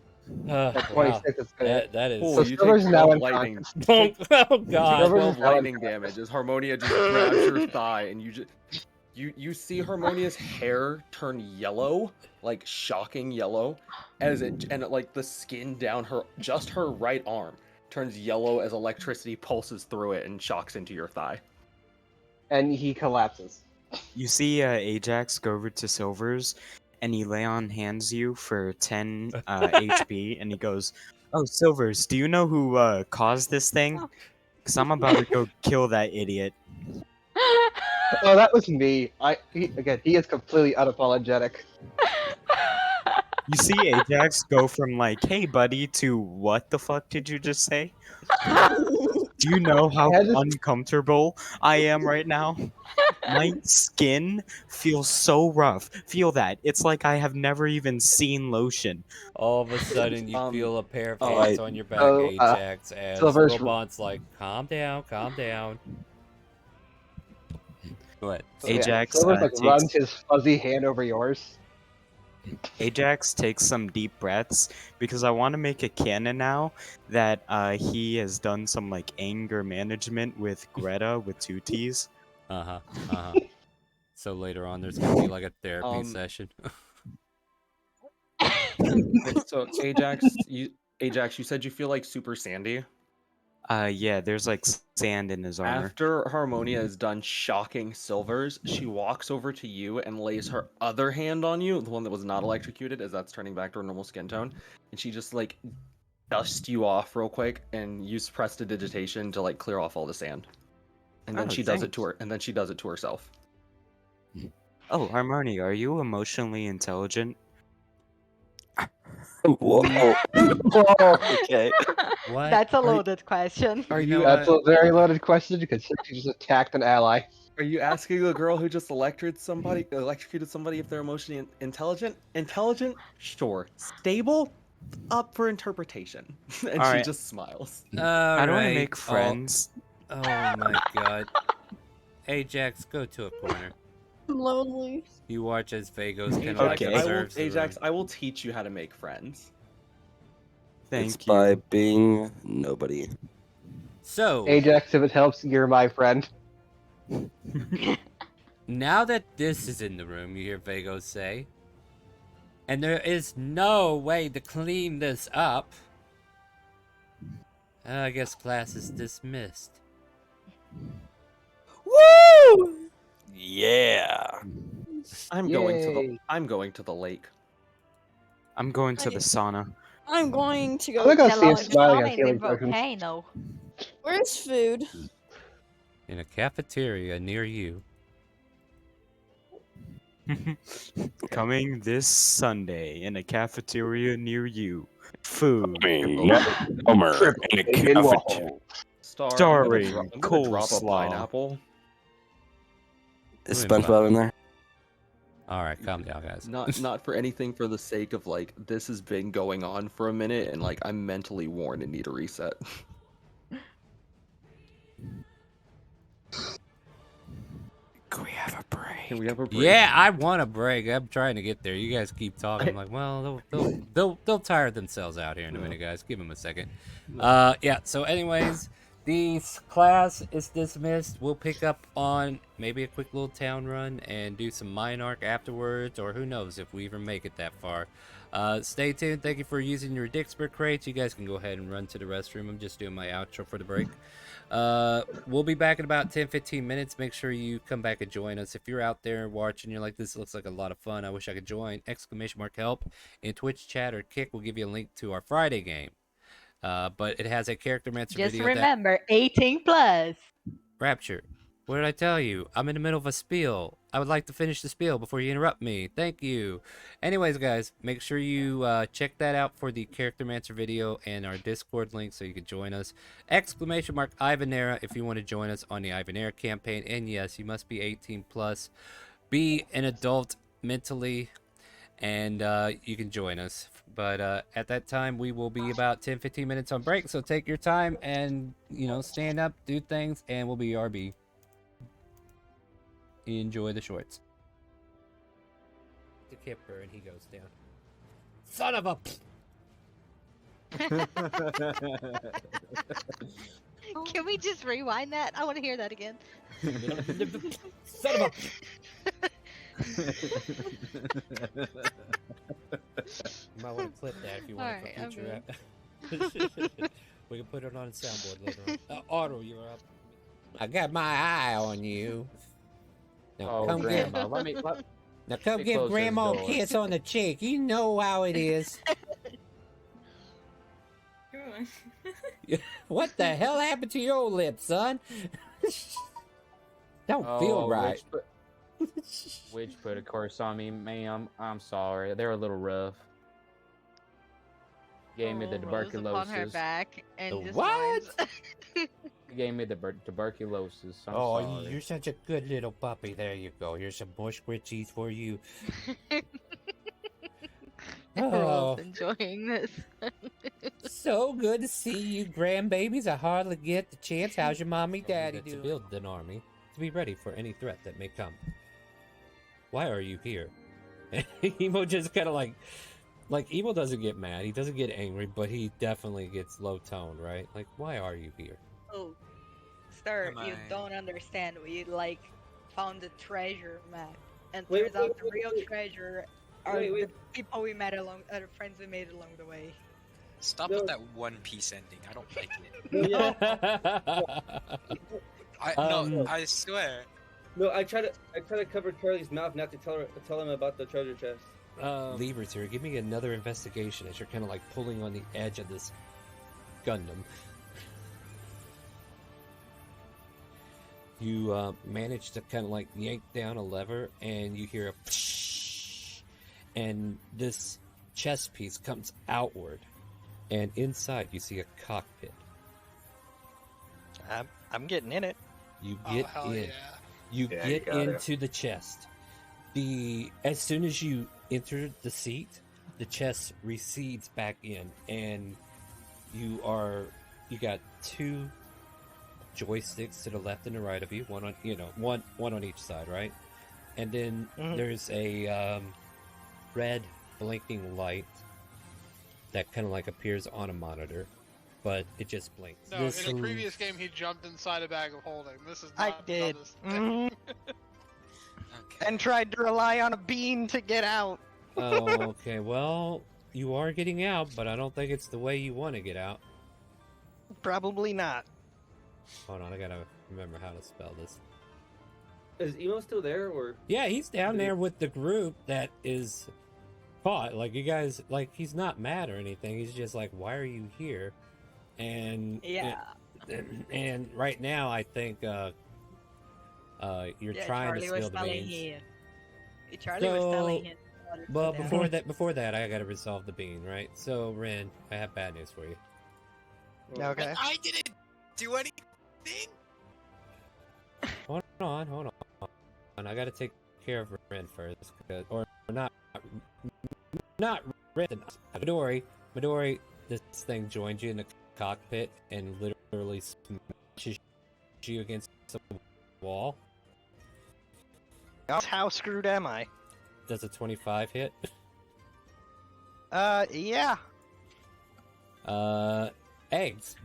That 26 is good. That is. Cool, So you take Silver's now 12 in lightning. Oh god. 12 lightning damage as Harmonia just grabs your thigh, and you see Harmonia's hair turn yellow, like shocking yellow, like the skin down her right arm turns yellow as electricity pulses through it and shocks into your thigh. And he collapses. You see Ajax go over to Silvers, and he lay on hands you for 10 HP, and he goes, "Oh, Silvers, do you know who caused this thing? Because I'm about to go kill that idiot." Oh, that was me. He is completely unapologetic. You see Ajax go from like, "Hey, buddy," to "What the fuck did you just say?" Do you know how I just- uncomfortable I am right now? My skin feels so rough. Feel that. It's like I have never even seen lotion. All of a sudden, you feel a pair of oh, hands I- on your back, So, Ajax, as Silver's- Robot's like, calm down, calm down. What? Ajax Silver's like takes runs his fuzzy hand over yours. Ajax takes some deep breaths because I want to make a canon now that he has done some like anger management with Greta with 2 T's. So later on, there's gonna be like a therapy session. So Ajax, you said you feel like super sandy. Yeah, there's like sand in his armor. After Harmonia is done shocking Silvers, she walks over to you and lays her other hand on you, the one that was not electrocuted, as that's turning back to her normal skin tone, and she just like dusts you off real quick and use prestidigitation to like clear off all the sand. And then Oh, she does it to thanks. her, and then she does it to herself. Oh, Harmonia, are you emotionally intelligent? Whoa. Okay. What? That's a loaded question. Are you? That's a very loaded question because she just attacked an ally. Are you asking a girl who just electrocuted somebody if they're emotionally intelligent? Intelligent? Sure. Stable? Up for interpretation. And All she right. just smiles. How do I make friends? Oh my god. Ajax, go to a corner. I'm lonely. You watch as Vagos kind of Ajax, like observes the Ajax, room. I will teach you how to make friends. It's by being nobody. So, Ajax, if it helps, you're my friend. now that this is in the room, you hear Vagos say, and there is no way to clean this up, I guess class is dismissed. Woo! Yeah. I'm going to the lake. I'm going to the sauna. I'm going to go. I'm gonna go see him The smiling sauna at in the healing potions. volcano. Where's food? In a cafeteria near you. Coming this Sunday in a cafeteria near you. Food. Homer in a Bacon cafeteria. waffle. Starring I'm gonna drop a coleslaw. pineapple. Is SpongeBob in there? Alright, calm down, guys. Not for anything, for the sake of like this has been going on for a minute and like I'm mentally worn and need a reset. Can we have a break? Can we have a break? Yeah, I want a break. I'm trying to get there. You guys keep talking. I'm like, well, they'll tire themselves out here in a minute, guys. Give them a second. Yeah. So, anyways, the class is dismissed. We'll pick up on maybe a quick little town run and do some mine arc afterwards, or who knows if we even make it that far. Stay tuned. Thank you for using your Dixper crates. You guys can go ahead and run to the restroom. I'm just doing my outro for the break. We'll be back in about 10-15 minutes. Make sure you come back and join us. If you're out there watching, you're like, this looks like a lot of fun, I wish I could join, ! Help in Twitch chat or Kick will give you a link to our Friday game. But it has a character mancer Just video. remember, 18 plus. Rapture, what did I tell you? I'm in the middle of a spiel. I would like to finish the spiel before you interrupt me. Thank you. Anyways, guys, make sure you check that out for the Character Mancer video and our Discord link so you can join us. ! Ivanerra if you want to join us on the Ivanerra campaign. And yes, you must be 18 plus. Be an adult mentally, and you can join us. But at that time, we will be about 10-15 minutes on break. So take your time and, stand up, do things, and we'll be RB. Enjoy the shorts. The Kipper, and he goes down. Son of a... Can we just rewind that? I want to hear that again. Son of a... You might want to clip that if you want Alright, for future. We can put it on a soundboard later on. Otto, you're up. I got my eye on you. Now come Grandma, now come me give close Grandma this a door. kiss on the cheek. You know how it is. What the hell happened to your lips, son? Don't feel right. Witch put a curse on me, ma'am. I'm sorry. They're a little rough. Gave me the Rose upon her tuberculosis. back and The just what? whines. gave me the tuberculosis. I'm Oh, sorry. you're such a good little puppy. There you go. Here's some bush cheese for you. Everyone's Oh, enjoying this. so good to see you, grandbabies. I hardly get the chance. How's your mommy, daddy To doing? build an army, to be ready for any threat that may come. Why are you here? Emo just kind of like Emo doesn't get mad. He doesn't get angry, but he definitely gets low tone, right? Like, why are you here? Oh, sir, Am you I- don't understand. We found the treasure map, and Wait, turns out the real treasure are Wait. the people we met along, the friends we made along the way. Stop No. with that One Piece ending. I don't like it. No. I swear. No, I try to cover Charlie's mouth not to tell him about the treasure chest. Levers here, give me another investigation as you're kind of like pulling on the edge of this Gundam. You manage to kind of like yank down a lever, and you hear a psh, and this chest piece comes outward, and inside you see a cockpit. I'm getting in it. You get hell in. yeah. You Yeah, get you got it. into the chest. As soon as you enter the seat, the chest recedes back in, and you got two joysticks to the left and the right of you, one on each side, right? And then there's a red blinking light that kind of like appears on a monitor, but it just blinks. No, in a previous game, he jumped inside a bag of holding. This is I not did. this. And tried to rely on a bean to get out. Oh, okay. Well, you are getting out, but I don't think it's the way you want to get out. Probably not. Hold on, I gotta remember how to spell this. Is Emo still there, or? Yeah, he's down there with the group that is caught. Like, you guys, like, he's not mad or anything. He's just like, why are you here? And Yeah. and right now, I think you're trying Charlie to was spill the telling beans. him. Charlie was telling him. Well, before that, I gotta resolve the bean, right? So, Ren, I have bad news for you. Okay. I didn't do anything. Hold on. I gotta take care of Ren first, or not Ren. Midori, this thing joined you in the cockpit and literally smashes you against the wall. How screwed am I? Does a 25 hit? Yeah. Eggs.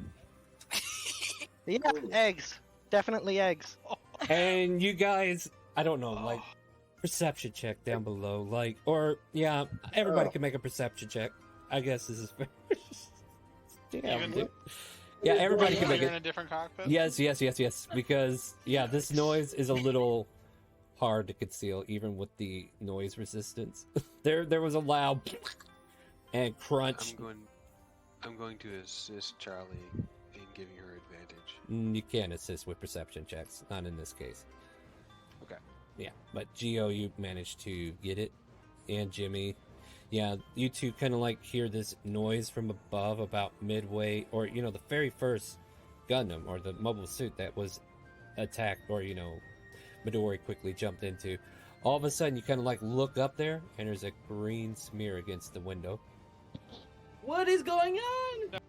Yeah, eggs. Definitely eggs. And you guys, I don't know, like, perception check down below, like, or, yeah, everybody can make a perception check. I guess this is fair. Damn, dude. Yeah, everybody can make You're it. in a different cockpit? Yes, because, yeah, this noise is a little hard to conceal, even with the noise resistance. There was a loud and crunch. I'm going to assist Charlie in giving her advantage. You can't assist with perception checks, not in this case. Okay. Yeah, but Geo, you managed to get it, and Jimmy. Yeah, you two kind of like hear this noise from above about midway, or, the very first Gundam, or the mobile suit that was attacked, or, Midori quickly jumped into. All of a sudden, you kind of like look up there, and there's a green smear against the window. What is going on?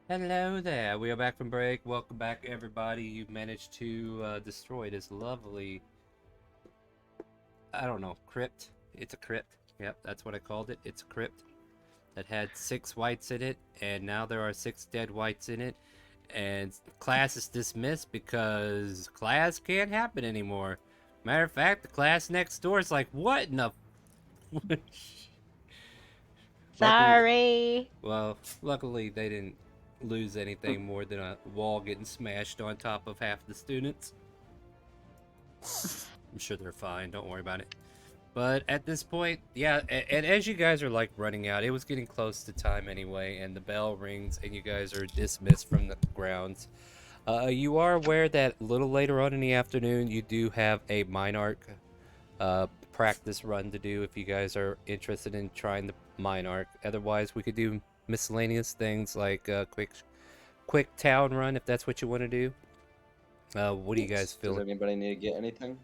Hello there. We are back from break. Welcome back, everybody. You managed to destroy this lovely, I don't know, crypt. It's a crypt. Yep, that's what I called it. It's a crypt that had 6 whites in it, and now there are 6 dead whites in it. And class is dismissed because class can't happen anymore. Matter of fact, the class next door is like, what in the... Sorry. Well, luckily they didn't lose anything more than a wall getting smashed on top of half the students. I'm sure they're fine, don't worry about it. But at this point, yeah, and as you guys are like running out, it was getting close to time anyway, and the bell rings and you guys are dismissed from the grounds. You are aware that a little later on in the afternoon, you do have a Minarch practice run to do if you guys are interested in trying the Minarch. Otherwise, we could do miscellaneous things like a quick town run if that's what you want to do. What do you guys feel? Does anybody need to get anything?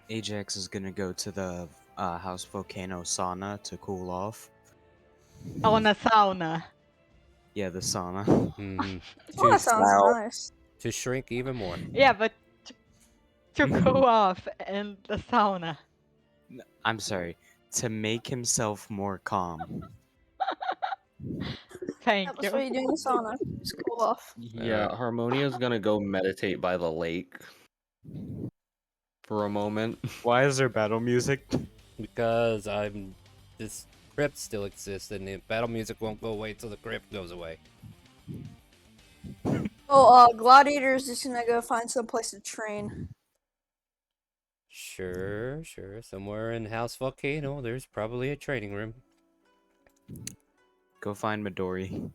Ajax is gonna go to the house volcano sauna to cool off. Oh, in a sauna. Yeah, the sauna. Mm-hmm. Oh, that sounds nice. To shrink even more. Yeah, but to go off in the sauna. I'm sorry. To make himself more calm. Thank That's what you do in the sauna. Just cool off. Yeah, Harmonia's gonna go meditate by the lake for a moment. Why is there battle music? Because this crypt still exists, and the battle music won't go away till the crypt goes away. Oh, Gladiator's just gonna go find some place to train. Sure. Somewhere in House Volcano, there's probably a training room. Go find Midori.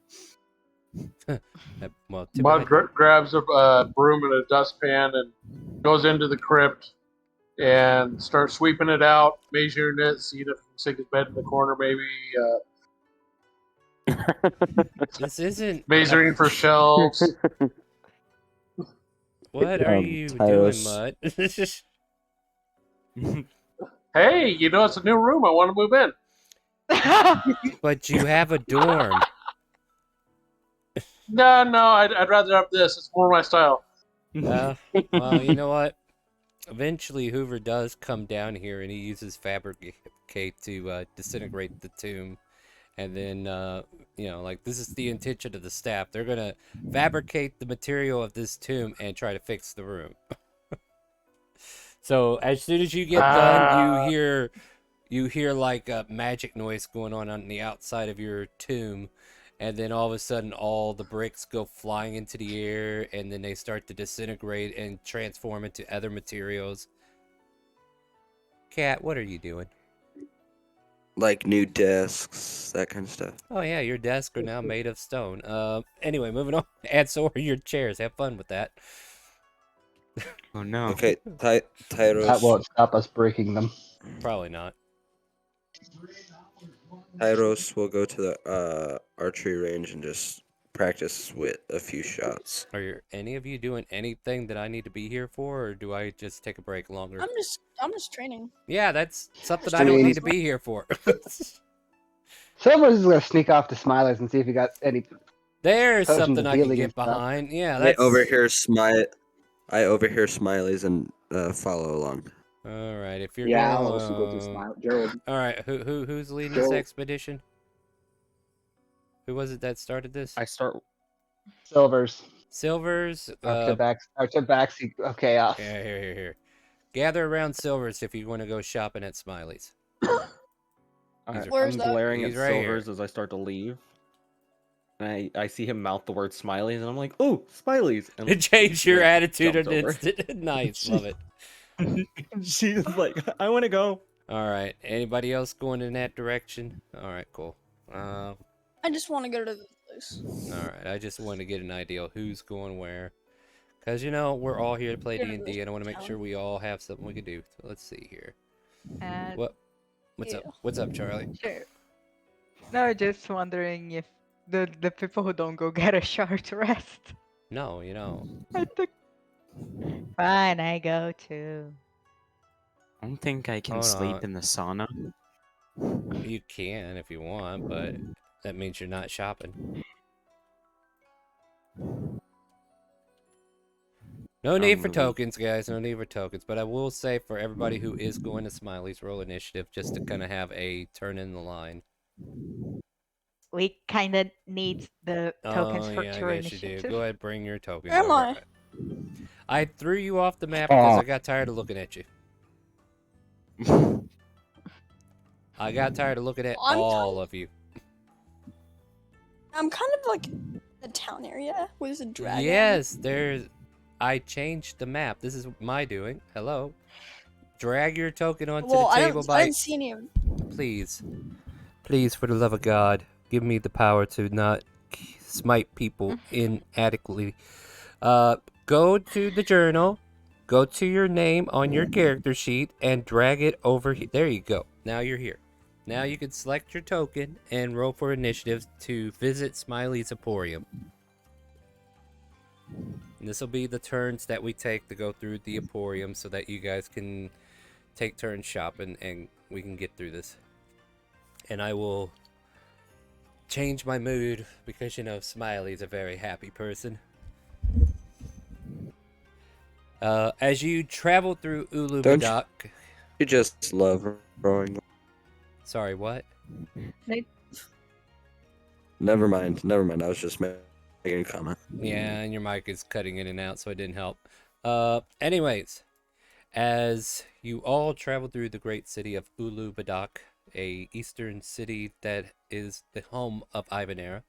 Well, Bud grabs a broom and a dustpan and goes into the crypt and starts sweeping it out, measuring it, seeing if sink his bed in the corner, maybe. This isn't measuring for shelves. What are you Tyros. doing, Mutt? Hey, it's a new room. I want to move in. But you have a dorm. No, I'd rather have this. It's more my style. Well, you know what? Eventually, Hoover does come down here, and he uses fabricate to disintegrate the tomb. And then, this is the intention of the staff. They're gonna fabricate the material of this tomb and try to fix the room. So as soon as you get done, you hear like a magic noise going on the outside of your tomb. And then all of a sudden, all the bricks go flying into the air, and then they start to disintegrate and transform into other materials. Cat, what are you doing? Like new desks, that kind of stuff. Oh yeah, your desks are now made of stone. Anyway, moving on. And so are your chairs. Have fun with that. Oh no. Okay, Tyros. That won't stop us breaking them. Probably not. Tyros will go to the archery range and just practice with a few shots. Are any of you doing anything that I need to be here for, or do I just take a break longer? I'm just training. Yeah, that's something I don't need to be here for. Silver's is gonna sneak off to Smilers and see if he got any. There's potions something of I can healing get and stuff. behind. Yeah, I that's overhear Smileys and follow along. all right. If you're Yeah, going, I'll also go to Smile. Gerald. all right. Who's leading this Gerald. expedition? Who was it that started this? I start. Silvers. Silvers. Tabaxi. Okay, off. Here. Gather around Silvers if you want to go shopping at Smiley's. I'm glaring at He's right Silvers as I start to leave. And I see him mouth the word Smileys, and I'm like, "Oh, Smileys!" And Change your attitude jumps on over. instant. Nice, love it. She's like, "I want to go." All right. Anybody else going in that direction? All right, cool. I just want to go to the place. All right. I just want to get an idea of who's going where, because we're all here to play D&D, and I want to make sure we all have something we can do. So let's see here. What's up? What's up, Charlie? Sure. No, just wondering if the people who don't go get a short rest. No, I think. Fine, I go too. I don't think I can Hold sleep on. in the sauna. You can if you want, but that means you're not shopping. No need for tokens, guys. No need for tokens. But I will say for everybody who is going to Smiley's, roll initiative just to kind of have a turn in the line. We kind of need the tokens Oh, for yeah, I tour guess you do. initiative. Go ahead, bring your tokens Where am over. I threw you off the map because I got tired of looking at you. I got tired of looking at all of you. I'm kind of like the town area with a dragon. Yes, I changed the map. This is my doing. Hello. Drag your token onto the table I didn't see any of Please. Please, for the love of God, give me the power to not smite people inadequately. Go to the journal, go to your name on your character sheet, and drag it over here. There you go. Now you're here. Now you can select your token and roll for initiative to visit Smiley's Emporium. And this will be the turns that we take to go through the Emporium so that you guys can take turns shopping and we can get through this. And I will change my mood because, you know, Smiley's a very happy person. As you travel through Ulubadak... You just love growing up. Sorry, what? Never mind. I was just making a comment. Yeah, and your mic is cutting in and out, so it didn't help. Anyways, as you all travel through the great city of Ulubadak, a eastern city that is the home of Ivanerra,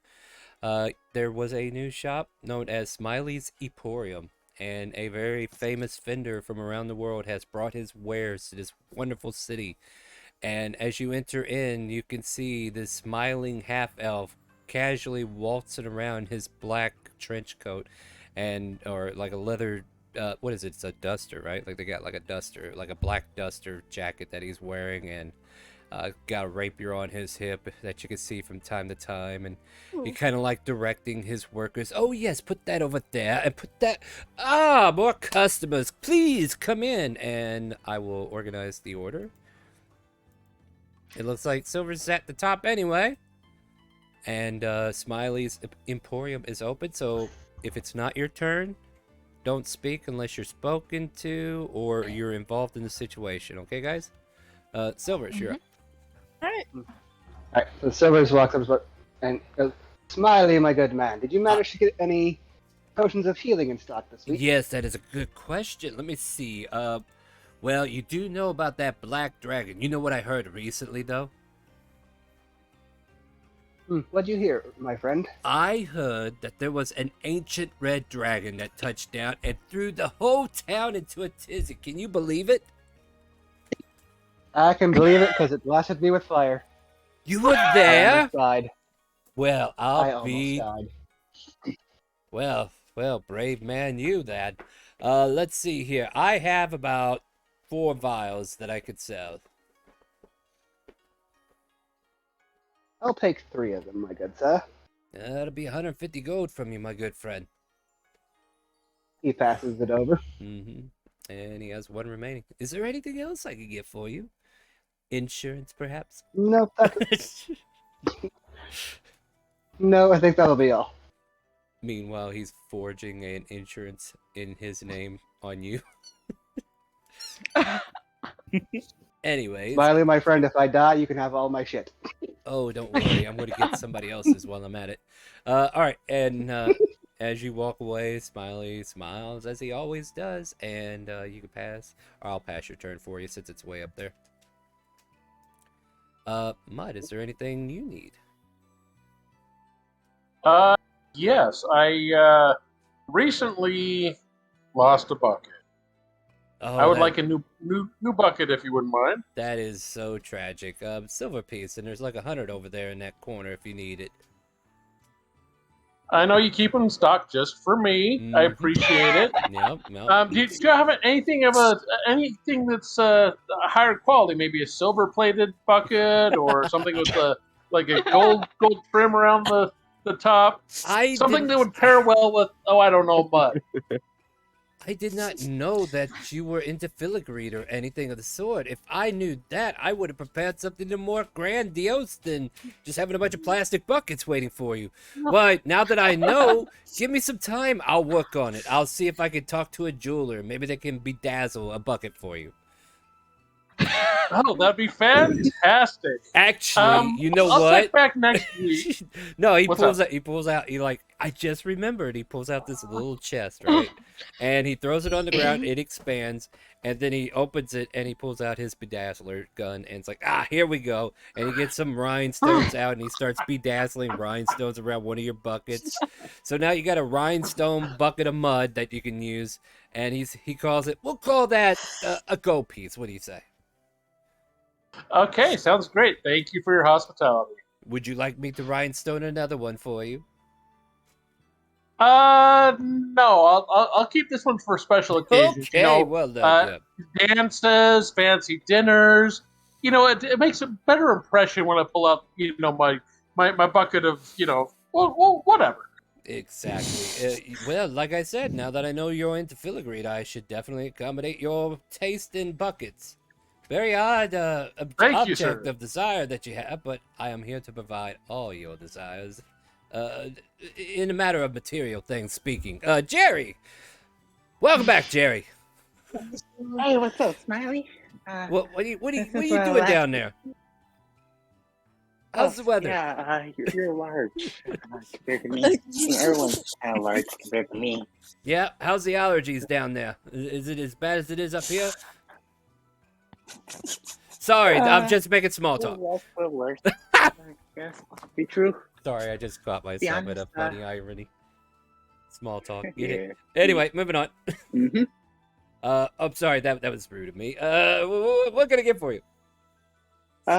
there was a new shop known as Smiley's Emporium, and a very famous vendor from around the world has brought his wares to this wonderful city. And as you enter in, you can see this smiling half-elf casually waltzing around his black trench coat or like a leather what is it? It's a duster, right? Like they got like a duster, like a black duster jacket that he's wearing, and got a rapier on his hip that you can see from time to time, and he kind of like directing his workers. Oh yes, put that over there, and put that. More customers, please come in, and I will organize the order. It looks like Silver's at the top anyway, and Smiley's Emporium is open. So if it's not your turn, don't speak unless you're spoken to or you're involved in the situation. Okay, guys? Silver's, you're up. Alright, so Silvers walks up and goes, Smiley, my good man, did you manage to get any potions of healing in stock this week? Yes, that is a good question. Let me see. Well, you do know about that black dragon. You know what I heard recently, though? What'd you hear, my friend? I heard that there was an ancient red dragon that touched down and threw the whole town into a tizzy. Can you believe it? I can believe it because it blasted me with fire. You were there? I almost died. Well, I almost died. Well, brave man you that. Let's see here. I have about 4 vials that I could sell. I'll take 3 of them, my good sir. That'll be 150 gold from you, my good friend. He passes it over. Mm-hmm. And he has 1 remaining. Is there anything else I could get for you? Insurance, perhaps? No, no, I think that'll be all. Meanwhile, he's forging an insurance in his name on you. Anyways. Smiley, my friend, if I die, you can have all my shit. Oh, don't worry. I'm going to get somebody else's while I'm at it. Alright, and as you walk away, Smiley smiles as he always does, and you can pass, or I'll pass your turn for you since it's way up there. Mud, is there anything you need? Yes, I recently lost a bucket. Oh, I would like a new bucket if you wouldn't mind. That is so tragic. Silver piece, and there's like 100 over there in that corner if you need it. I know you keep them in stock just for me. I appreciate it. Yep. Do you have anything that's higher quality? Maybe a silver-plated bucket or something with a gold trim around the top. Something that would pair well with I don't know, mud. I did not know that you were into filigree or anything of the sort. If I knew that, I would have prepared something more grandiose than just having a bunch of plastic buckets waiting for you. But now that I know, give me some time. I'll work on it. I'll see if I can talk to a jeweler. Maybe they can bedazzle a bucket for you. Oh, that'd be fantastic. Actually, you know I'll what? check back next week. No, he What's pulls up? out. He pulls out. He like, I just remembered. He pulls out this little chest, right? And he throws it on the ground. It expands, and then he opens it and he pulls out his bedazzler gun, and it's like, here we go. And he gets some rhinestones out, and he starts bedazzling rhinestones around one of your buckets. So now you got a rhinestone bucket of mud that you can use, and he calls it. We'll call that a go piece. What do you say? Okay, sounds great. Thank you for your hospitality. Would you like me to rhinestone another one for you? No, I'll keep this one for special occasions. Okay, well done. Dances, fancy dinners. It makes a better impression when I pull out, my bucket of, whatever. Exactly. Well, like I said, now that I know you're into filigree, I should definitely accommodate your taste in buckets. Very odd object of desire that you have, but I am here to provide all your desires. In a matter of material things speaking. Jerry! Welcome back, Jerry. Hey, what's up, Smiley? What are you doing down there? How's the weather? Yeah, you're large compared to me. Everyone's kind of large compared to me. Yeah, how's the allergies down there? Is it as bad as it is up here? Sorry, I'm just making small talk. Worse. Yes, be true. Sorry, I just caught myself in a funny irony. Small talk. Get Yeah. it? Anyway, moving on. Mm-hmm. I'm sorry, that was rude of me. What can I get for you?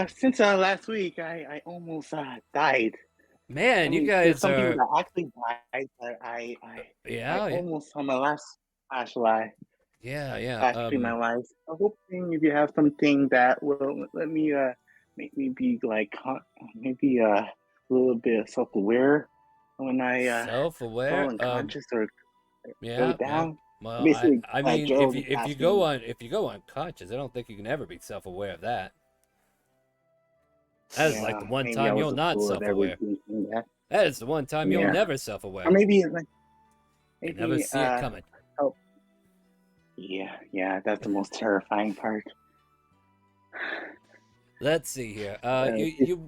Since last week, I almost died. Man, you guys some are. people that actually died, but I almost on my last flashlight. Yeah. Actually, my life. I'm hoping if you have something that will let me make me be like maybe a little bit self-aware when I self-aware, fall unconscious or yeah, go down. Well, Basically, I mean, if you go unconscious, I don't think you can ever be self-aware of that. That is like the one time you're not self-aware. That is the one time you're never self-aware. Or maybe you never see it coming. Oh, yeah, that's the most terrifying part. Let's see here.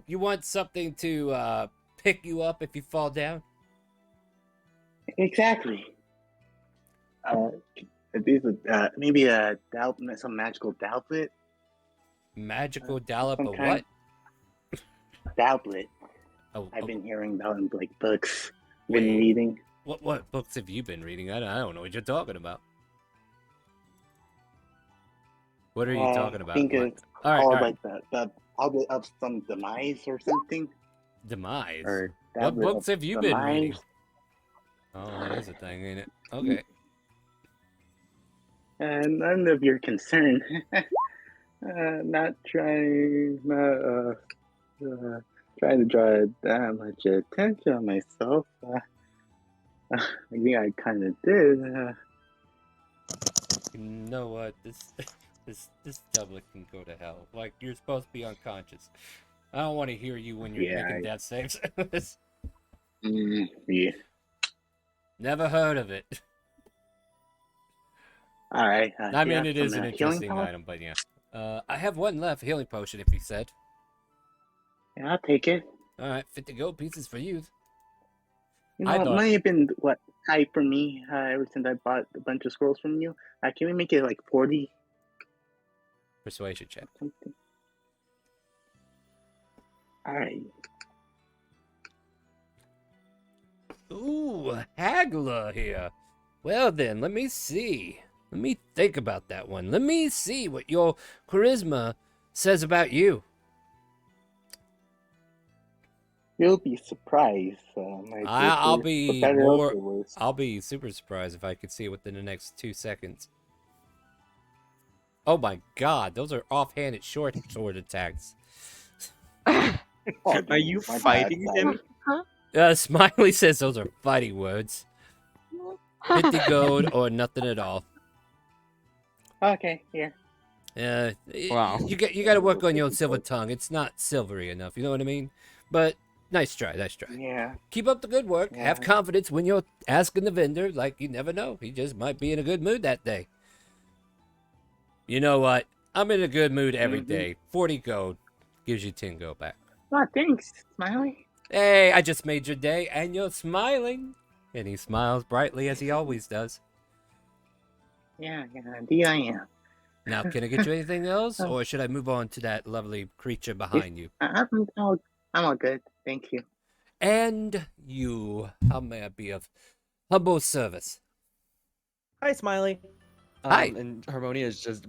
You want something to pick you up if you fall down? Exactly. Maybe some magical doublet. Magical dollop of kind what? Doublet. I've been hearing about in like books. Been reading. What books have you been reading? I don't know what you're talking about. What are you talking about? I think it's called like the Doublet of some demise or something. Demise? Or what books have you been reading? Demise. Oh, that is a thing, ain't it? Okay. None of your concern. Not trying to draw that much attention on myself. I think I kind of did. You know what? This doublet can go to hell. Like, you're supposed to be unconscious. I don't want to hear you when you're making death saves. Yeah. Never heard of it. All right. I mean, it is an interesting item, but yeah. I have one left, healing potion, if you said. Yeah, I'll take it. All right, 50 gold pieces for you. You know, it might have been tight for me ever since I bought a bunch of scrolls from you. Can we make it like 40? Persuasion check. Something. All right. Ooh, a haggler here. Well then, let me see. Let me think about that one. Let me see what your charisma says about you. You'll be surprised. I'll be super surprised if I could see it within the next 2 seconds. Oh my god, those are offhanded short sword attacks. Are you fighting him? Smiley says those are fighting words. 50 gold or nothing at all. Okay, here. Wow. You got to work on your silver tongue. It's not silvery enough. You know what I mean? But nice try. Yeah. Keep up the good work. Yeah. Have confidence when you're asking the vendor. Like, you never know. He just might be in a good mood that day. You know what? I'm in a good mood every day. 40 gold gives you 10 gold back. Oh, thanks, Smiley. Hey, I just made your day, and you're smiling. And he smiles brightly as he always does. Yeah, indeed I am. Now, can I get you anything else, or should I move on to that lovely creature behind you? I'm all good. Thank you. And you, how may I be of humble service? Hi, Smiley. Hi. And Harmonia is just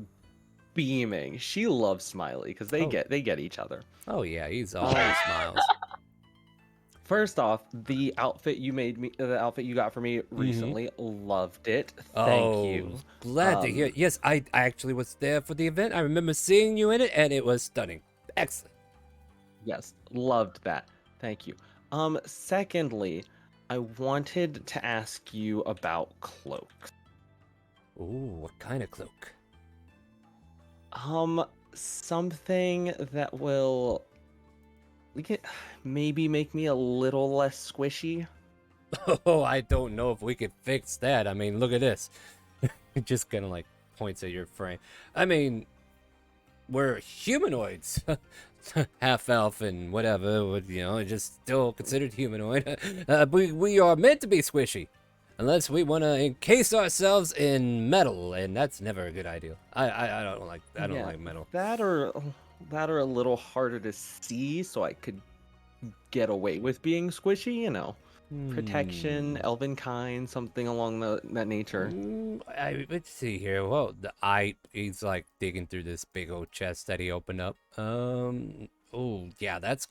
beaming. She loves Smiley because they get each other. Oh yeah, he's always smiles. First off, the outfit you got for me recently, loved it. Thank you. Glad to hear. Yes, I actually was there for the event. I remember seeing you in it, and it was stunning. Excellent. Yes, loved that. Thank you. Secondly, I wanted to ask you about cloaks. Ooh, what kind of cloak? Something that will maybe make me a little less squishy. Oh, I don't know if we could fix that. I mean, look at this. It just kind of like points at your frame. I mean, we're humanoids. Half elf and whatever, you know, just still considered humanoid. We are meant to be squishy. Unless we want to encase ourselves in metal, and that's never a good idea. I don't like metal. That or a little harder to see, so I could get away with being squishy. You know, protection, elven kind, something along that nature. Let's see here. Well, he's like digging through this big old chest that he opened up. Oh yeah, that's.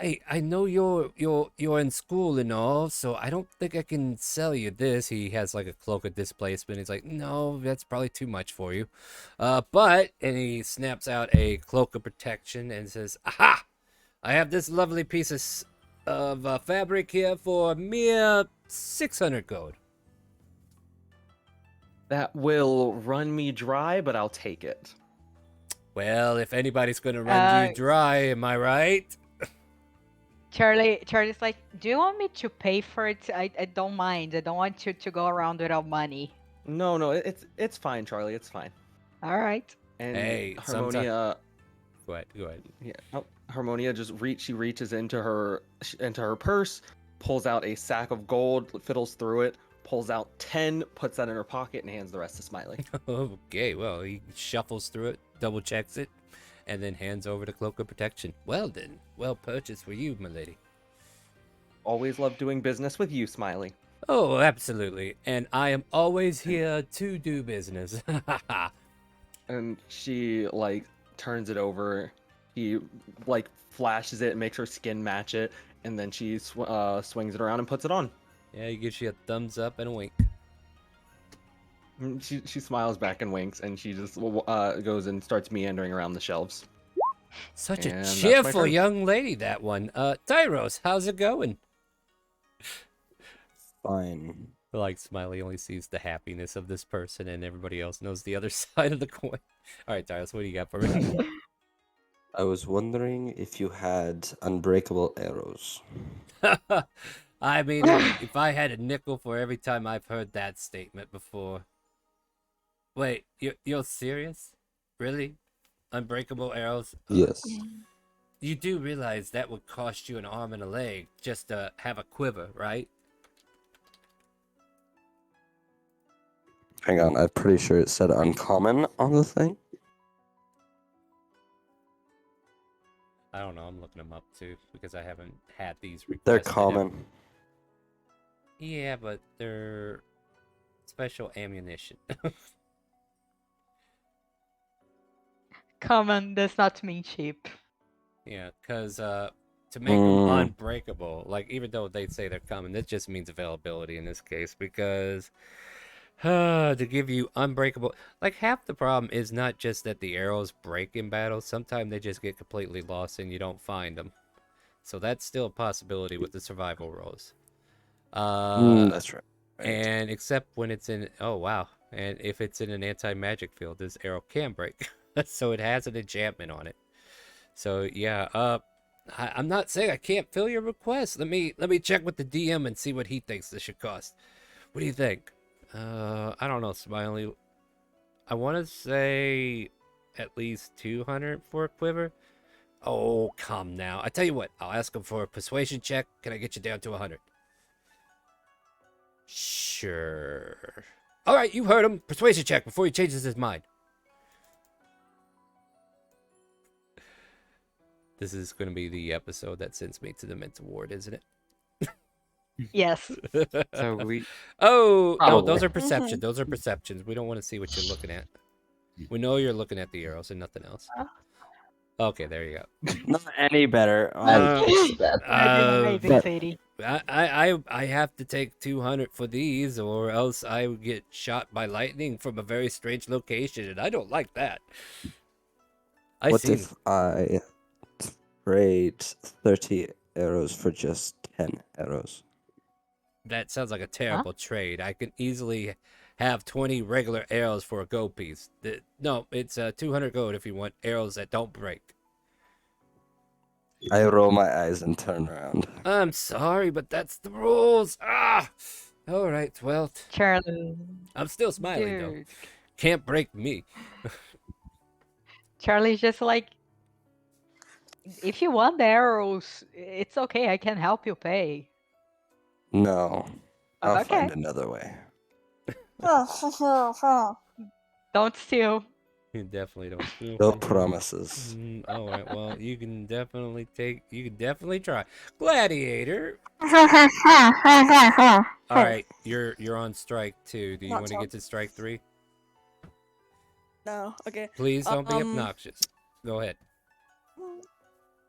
I know you're in school and all, so I don't think I can sell you this. He has like a cloak of displacement. He's like, no, that's probably too much for you. And he snaps out a cloak of protection and says, aha! I have this lovely piece of fabric here for mere 600 gold. That will run me dry, but I'll take it. Well, if anybody's gonna run you dry, am I right? Charlie's like, do you want me to pay for it? I don't mind. I don't want you to go around without money. No, it's fine, Charlie. It's fine. All right. And hey, Harmonia. Go ahead. Yeah. Oh, Harmonia she reaches into her purse, pulls out a sack of gold, fiddles through it, pulls out 10, puts that in her pocket, and hands the rest to Smiley. Okay, well, he shuffles through it, double checks it, and then hands over the cloak of protection. Well then, well purchased for you, my lady. Always love doing business with you, Smiley. Oh, absolutely. And I am always here to do business. And she, like, turns it over. He, like, flashes it and makes her skin match it. And then she swings it around and puts it on. Yeah, he gives you a thumbs up and a wink. She smiles back and winks, and she just goes and starts meandering around the shelves. Such a cheerful young lady, that one. Tyros, how's it going? Fine. Like, Smiley only sees the happiness of this person, and everybody else knows the other side of the coin. All right, Tyros, what do you got for me? I was wondering if you had unbreakable arrows. I mean, if I had a nickel for every time I've heard that statement before. Wait, you're serious? Really? Unbreakable arrows? Yes. You do realize that would cost you an arm and a leg just to have a quiver, right? Hang on, I'm pretty sure it said uncommon on the thing. I don't know, I'm looking them up too, because I haven't had these requested. They're common. Yeah, but they're special ammunition. Common does not mean cheap. Yeah, because to make them unbreakable, like, even though they say they're common, that just means availability in this case, because to give you unbreakable, like, half the problem is not just that the arrows break in battle, sometimes they just get completely lost and you don't find them. So that's still a possibility with the survival rolls. That's right. And except when it's in, oh wow, and if it's in an anti-magic field, this arrow can break. So it has an enchantment on it. So yeah, I'm not saying I can't fill your request. Let me check with the DM and see what he thinks this should cost. What do you think? I don't know, Smiley. I want to say at least 200 for a quiver. Oh, come now. I tell you what, I'll ask him for a persuasion check. Can I get you down to 100? Sure. All right, you heard him. Persuasion check before he changes his mind. This is going to be the episode that sends me to the mental ward, isn't it? Yes. So we. Oh, no, Probably. those are perception. Those are perceptions. We don't want to see what you're looking at. We know you're looking at the arrows and nothing else. Okay, there you go. Not any better. Amazing, Sadie. I have to take 200 for these, or else I would get shot by lightning from a very strange location, and I don't like that. What if I trade 30 arrows for just 10 arrows? That sounds like a terrible trade. I can easily have 20 regular arrows for a gold piece. No, it's 200 gold if you want arrows that don't break. I roll my eyes and turn around. I'm sorry, but that's the rules. All right, well. Charlie. I'm still smiling, though. Dude. Can't break me. Charlie's just like, if you want the arrows, it's okay. I can help you pay. No. I'll Okay. find another way. Don't steal. You definitely don't steal. No promises. All right, well, you can definitely try. Gladiator. All right, you're on strike 2. Do you Not want to talk- get to strike 3? No, okay. Please don't be obnoxious. Go ahead.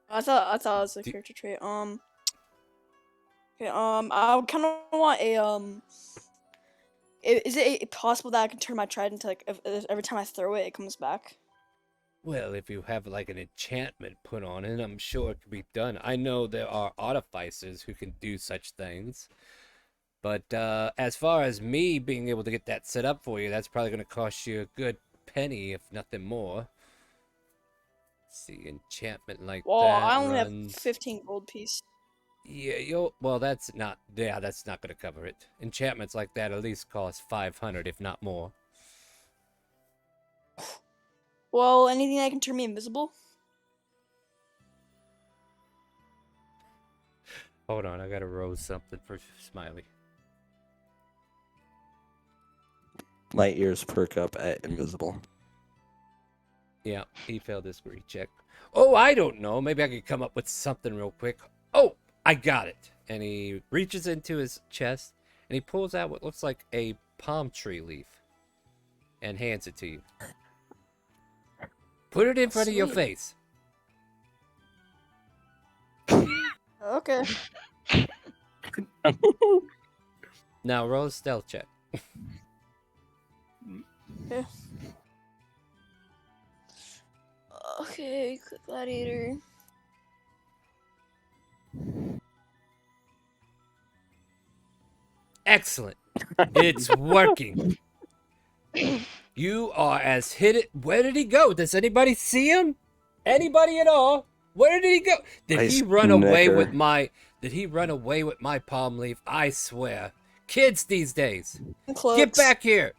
I thought it was a character trait. Okay, I kind of want a Is it possible that I can turn my trident into like if every time I throw it, it comes back? Well, if you have like an enchantment put on it, I'm sure it can be done. I know there are artificers who can do such things. But as far as me being able to get that set up for you, that's probably going to cost you a good penny, if nothing more. Let's see, enchantment like Well, that I only runs... have 15 gold piece. Yeah, well, that's not going to cover it. Enchantments like that at least cost 500, if not more. Well, anything that can turn me invisible? Hold on, I gotta roll something for Smiley. My ears perk up at invisible. Yeah, he failed his greed check. Oh, I don't know. Maybe I could come up with something real quick. Oh, I got it. And he reaches into his chest and he pulls out what looks like a palm tree leaf and hands it to you. Put it in front of your Sweet. face. Okay. Now roll a stealth check. Yeah. Okay, click gladiator. Excellent. It's working. You are as hidden. Where did he go? Does anybody see him? Anybody at all? Where did he go? Did he run away with my? Did he run away with my palm leaf? I swear. Kids these days. Get back here.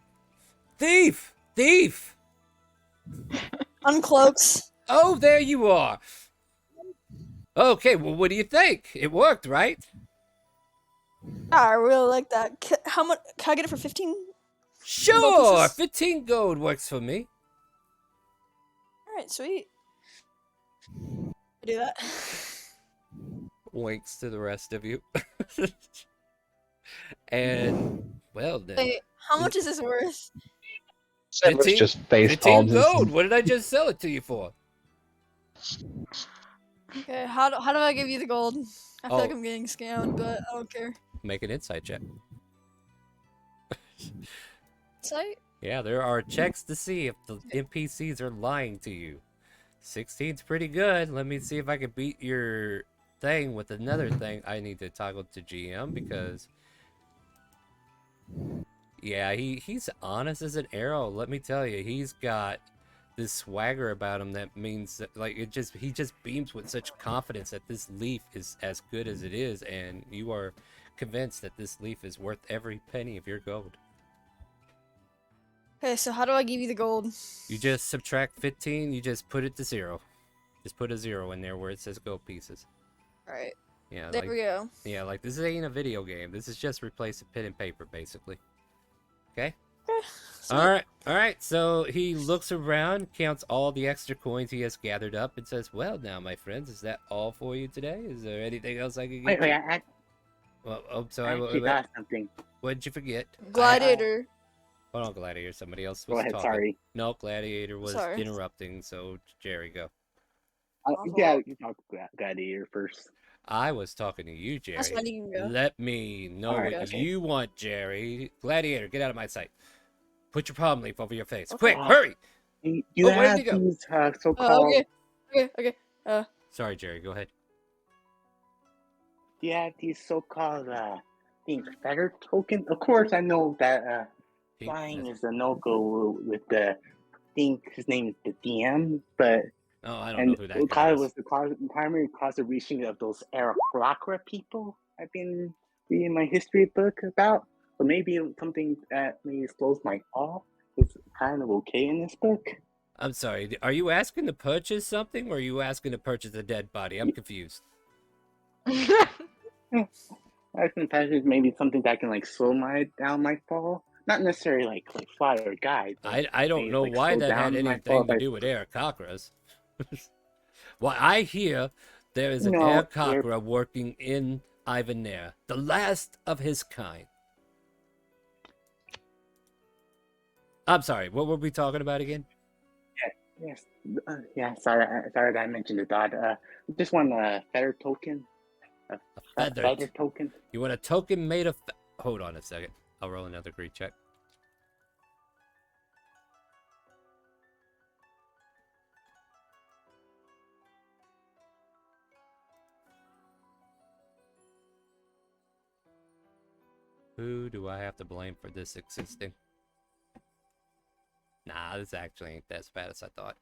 Thief! Thief! Uncloaks. Oh, there you are. Okay, well, what do you think? It worked, right? I really like that. How much? Can I get it for 15? Sure, 15 gold works for me. All right, sweet. Do that. Winks to the rest of you. And, well, then. Wait, how much is this worth? 15, just face 15 palmed gold. his- What did I just sell it to you for? Okay, how do I give you the gold? I feel like Oh. I'm getting scammed, but I don't care. Make an insight check. Site? Yeah, there are checks to see if the NPCs are lying to you. 16's pretty good. Let me see if I can beat your thing with another thing. I need to toggle to GM because Yeah, he's honest as an arrow. Let me tell you, he's got this swagger about him that means that, like, he just beams with such confidence that this leaf is as good as it is, and you are convinced that this leaf is worth every penny of your gold. Okay, so how do I give you the gold? You just subtract 15. You just put it to 0. Just put a 0 in there where it says gold pieces. All right. Yeah, There like, we go. Yeah, like this ain't a video game. This is just replacing pen and paper, basically. Okay. All right. So he looks around, counts all the extra coins he has gathered up, and says, "Well, now, my friends, is that all for you today? Is there anything else I can get Wait, you?" I Well, oh, sorry. actually got something. What did you forget? Gladiator. Hold on, Gladiator. Somebody else Go was ahead, talking. sorry. No, Gladiator was Sorry. interrupting. So Jerry, go. Yeah, you talk Gladiator first. I was talking to you, Jerry. That's when you can go. Let me know Alright, what okay. you want, Jerry. Gladiator, get out of my sight. Put your palm leaf over your face. Quick, hurry! You where have did you go? these so-called. Okay. Sorry, Jerry. Go ahead. You have these so-called things, feather token. Of course, I know that flying is a no-go with the. I think his name is the DM, but. Oh, I don't know who that guy Kyle is. was the primary cause of reaching of those Araclocra people I've been reading my history book about. But maybe something that maybe slows my awe is kind of okay in this book. I'm sorry. Are you asking to purchase something, or are you asking to purchase a dead body? I'm confused. I can imagine maybe something that can like slow down my fall. Not necessarily like fly or guide. I don't know why that had anything to do with Aarakocras. Well, I hear there is an Aarakocra working in Ivanerra, the last of his kind. I'm sorry, what were we talking about again? Sorry that I mentioned it, Dodd. Just one feather token. A feather token. You want a token made of... Hold on a second. I'll roll another greed check. Who do I have to blame for this existing? Nah, this actually ain't as bad as I thought.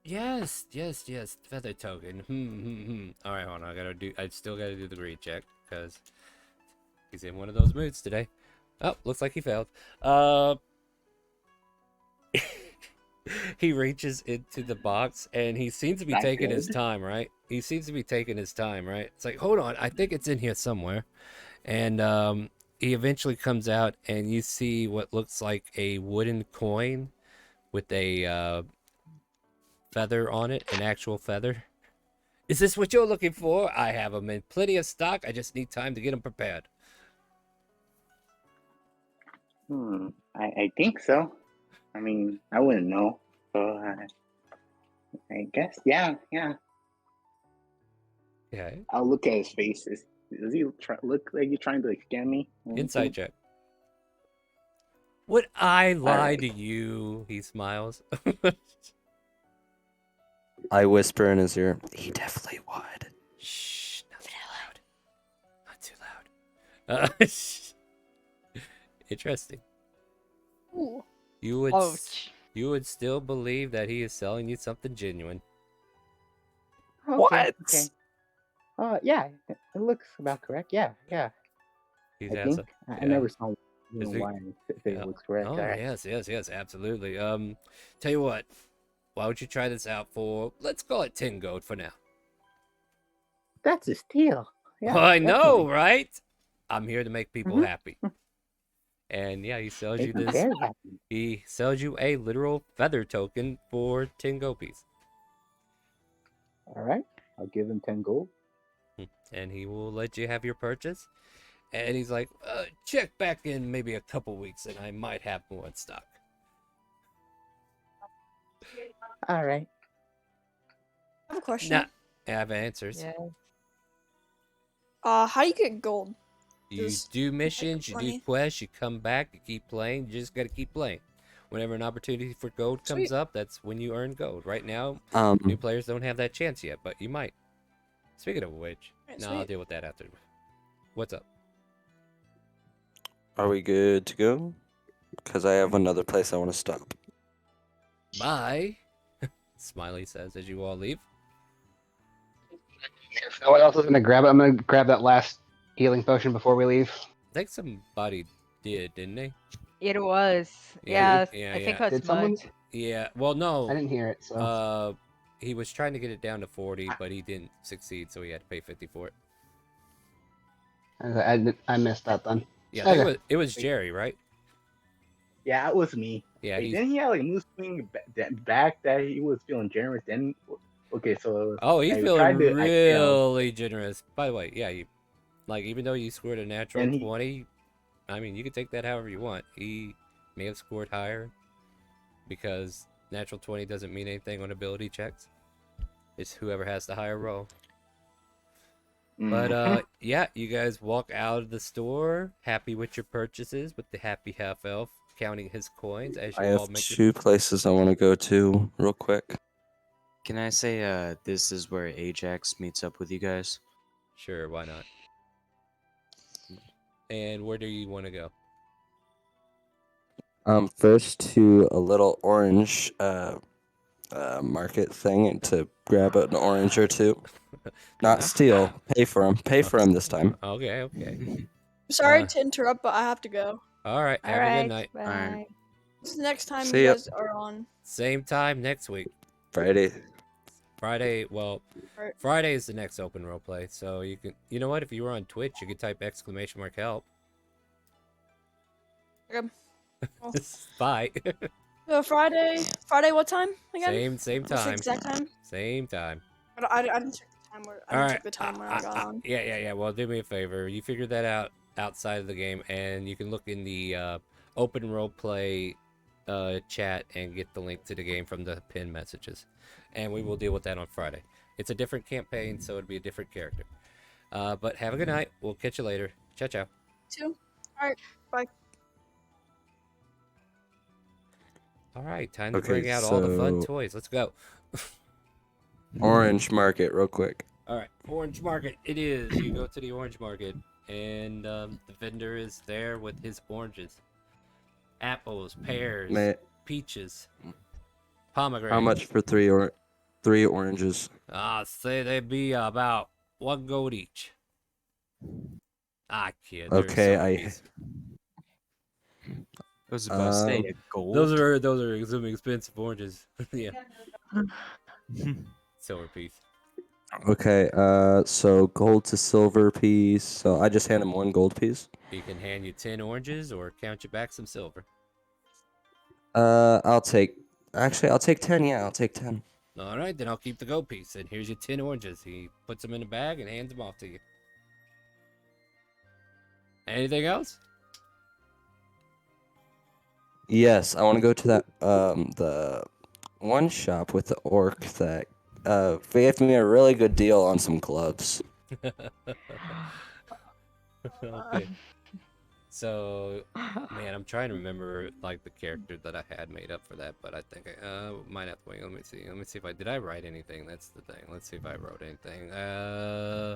Yes. Feather token. All right, hold on. I still gotta do the greed check because he's in one of those moods today. Oh, looks like he failed. He reaches into the box and he seems to be taking his time, right? It's like, hold on, I think it's in here somewhere. And he eventually comes out and you see what looks like a wooden coin with a feather on it, an actual feather. Is this what you're looking for? I have them in plenty of stock. I just need time to get them prepared. I think so. I mean, I wouldn't know. So I guess, yeah. Okay. I'll look at his face. Does he look like he's trying to scam me? Insight check. Would I lie to you? He smiles. I whisper in his ear, he definitely would. Shh, not too loud. Not too loud. Interesting. Ooh. You would still believe that he is selling you something genuine. What? Okay. Yeah, it looks about correct. Yeah. He's I think I never saw why it looks correct. Oh, yes, absolutely. Tell you what, why don't you try this out for, let's call it 10 gold for now. That's a steal. Yeah, I know, right? I'm here to make people happy. And yeah, he sells you this. He sells you a literal feather token for 10 gold piece. All right, I'll give him 10 gold. And he will let you have your purchase. And he's like, check back in maybe a couple weeks and I might have more in stock. All right. I have a question. Nah, I have answers. Yeah. How do you get gold? You do missions, you do quests, you come back, you keep playing, you just gotta keep playing. Whenever an opportunity for gold comes up, that's when you earn gold. Right now, new players don't have that chance yet, but you might. Speaking of which, I'll deal with that after. What's up? Are we good to go? Because I have another place I want to stop. Bye. Smiley says as you all leave. If no one else is gonna grab it, I'm gonna grab that last healing potion before we leave. I think somebody did, didn't they? It was. Yeah, Yes, yeah, I think yeah. it was Did someone? Mud. Yeah. Well, no. I didn't hear it. So He was trying to get it down to 40, but he didn't succeed, so he had to pay 50 for it. I missed that then. Yeah, I think it was Jerry, right? Yeah, it was me. Yeah, Wait, didn't he have like a mood swing back that he was feeling generous? Then, okay, so Oh, he's I feeling tried to, I failed. really generous. By the way, yeah, you like even though you scored a natural And he- 20, I mean you can take that however you want. He may have scored higher because natural 20 doesn't mean anything on ability checks. It's whoever has the higher roll. But yeah, you guys walk out of the store happy with your purchases with the happy half elf counting his coins as you I all have make two places I want to go to real quick. Can I say this is where Ajax meets up with you guys? Sure, why not? And where do you want to go? First to a little orange market thing to grab an orange or two. Not steal. Pay for them. Pay for them this time. Okay, okay. Sorry to interrupt, but I have to go. All right, have a good night. Bye. This is the next time See you ya. guys are on. Same time next week. Friday. Well, Right. Friday is the next open roleplay, so you know what? If you were on Twitch, you could type !help. Okay. Well, Bye. Friday, what time again? Same What's the time. exact time? Same time. I didn't check the time. I All didn't right. check the time when I got on. Yeah. Well, do me a favor. You figure that out outside of the game, and you can look in the open roleplay chat and get the link to the game from the pinned messages, and we will deal with that on Friday. It's a different campaign, so it'll be a different character. But have a good night. We'll catch you later. Ciao, ciao. All right. Bye. All right, time to Okay, bring out all the fun so- toys. Let's go. Orange market real quick. All right, Orange Market. It is. You go to the Orange Market, and the vendor is there with his oranges, apples, pears, peaches, pomegranates. How much for three oranges? Say they'd be about 1 gold each. Kid. Okay, I was about to say a gold. Those are extremely expensive oranges. Yeah. Silver piece. Okay, so gold to silver piece. So I just hand him 1 gold piece. He can hand you 10 oranges or count you back some silver. I'll take 10. Yeah, I'll take 10. All right, then I'll keep the gold piece. And here's your 10 oranges. He puts them in a bag and hands them off to you. Anything else? Yes, I want to go to that the one shop with the orc that gave me a really good deal on some gloves. Okay. So, man, I'm trying to remember like the character that I had made up for that, but I think I might have to wait. Let me see if did I write anything. That's the thing. Let's see if I wrote anything.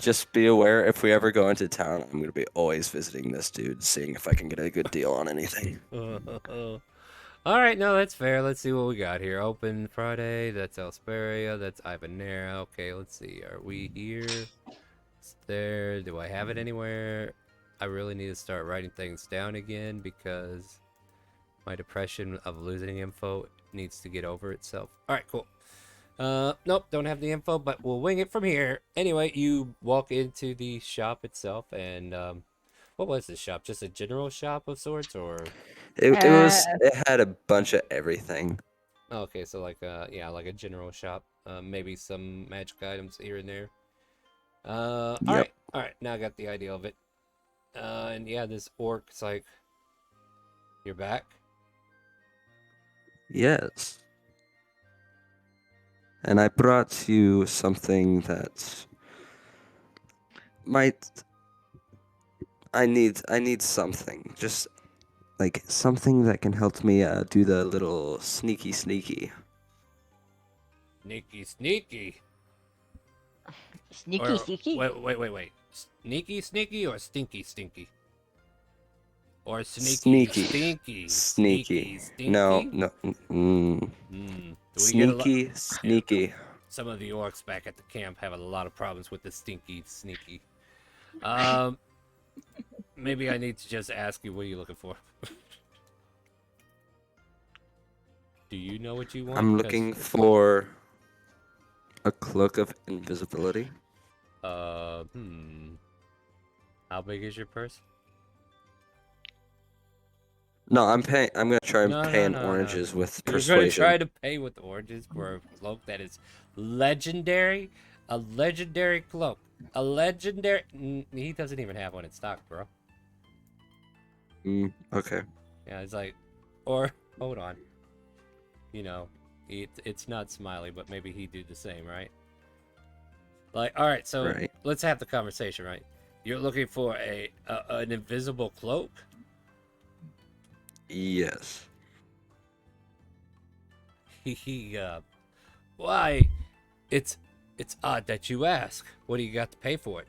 Just be aware if we ever go into town, I'm gonna be always visiting this dude, seeing if I can get a good deal on anything. All right, no, that's fair. Let's see what we got here. Open Friday. That's Elsperia. That's Ivanerra. Okay, let's see. Are we here? It's there. Do I have it anywhere? I really need to start writing things down again because my depression of losing info needs to get over itself. All right, cool. Nope, don't have the info, but we'll wing it from here. Anyway, you walk into the shop itself, and what was this shop? Just a general shop of sorts, or? It had a bunch of everything. Okay, so like like a general shop. Maybe some magic items here and there. All right. Now I got the idea of it. And yeah, this orc's like, you're back? Yes. And I brought you something that I need something. Just like something that can help me do the little sneaky. Sneaky. Sneaky, Or, sneaky. Wait. Sneaky or stinky? Or sneaky, Sneaky. stinky, No, stinky? no. Do we get a lot? Sneaky. Some of the orcs back at the camp have a lot of problems with the sneaky. Maybe I need to just ask you, what are you looking for? Do you know what you want? I'm looking for a cloak of invisibility. How big is your purse? No, I'm paying. I'm gonna try and pay in No. oranges with You're persuasion. gonna try to pay with oranges for a cloak that is legendary? A legendary cloak. A legendary... He doesn't even have one in stock, bro. Okay. Yeah, it's like... Or, hold on. You know, it's not Smiley, but maybe he'd do the same, right? Like, alright, so let's have the conversation, right? You're looking for an invisible cloak? Yes. Why? It's odd that you ask. What do you got to pay for it?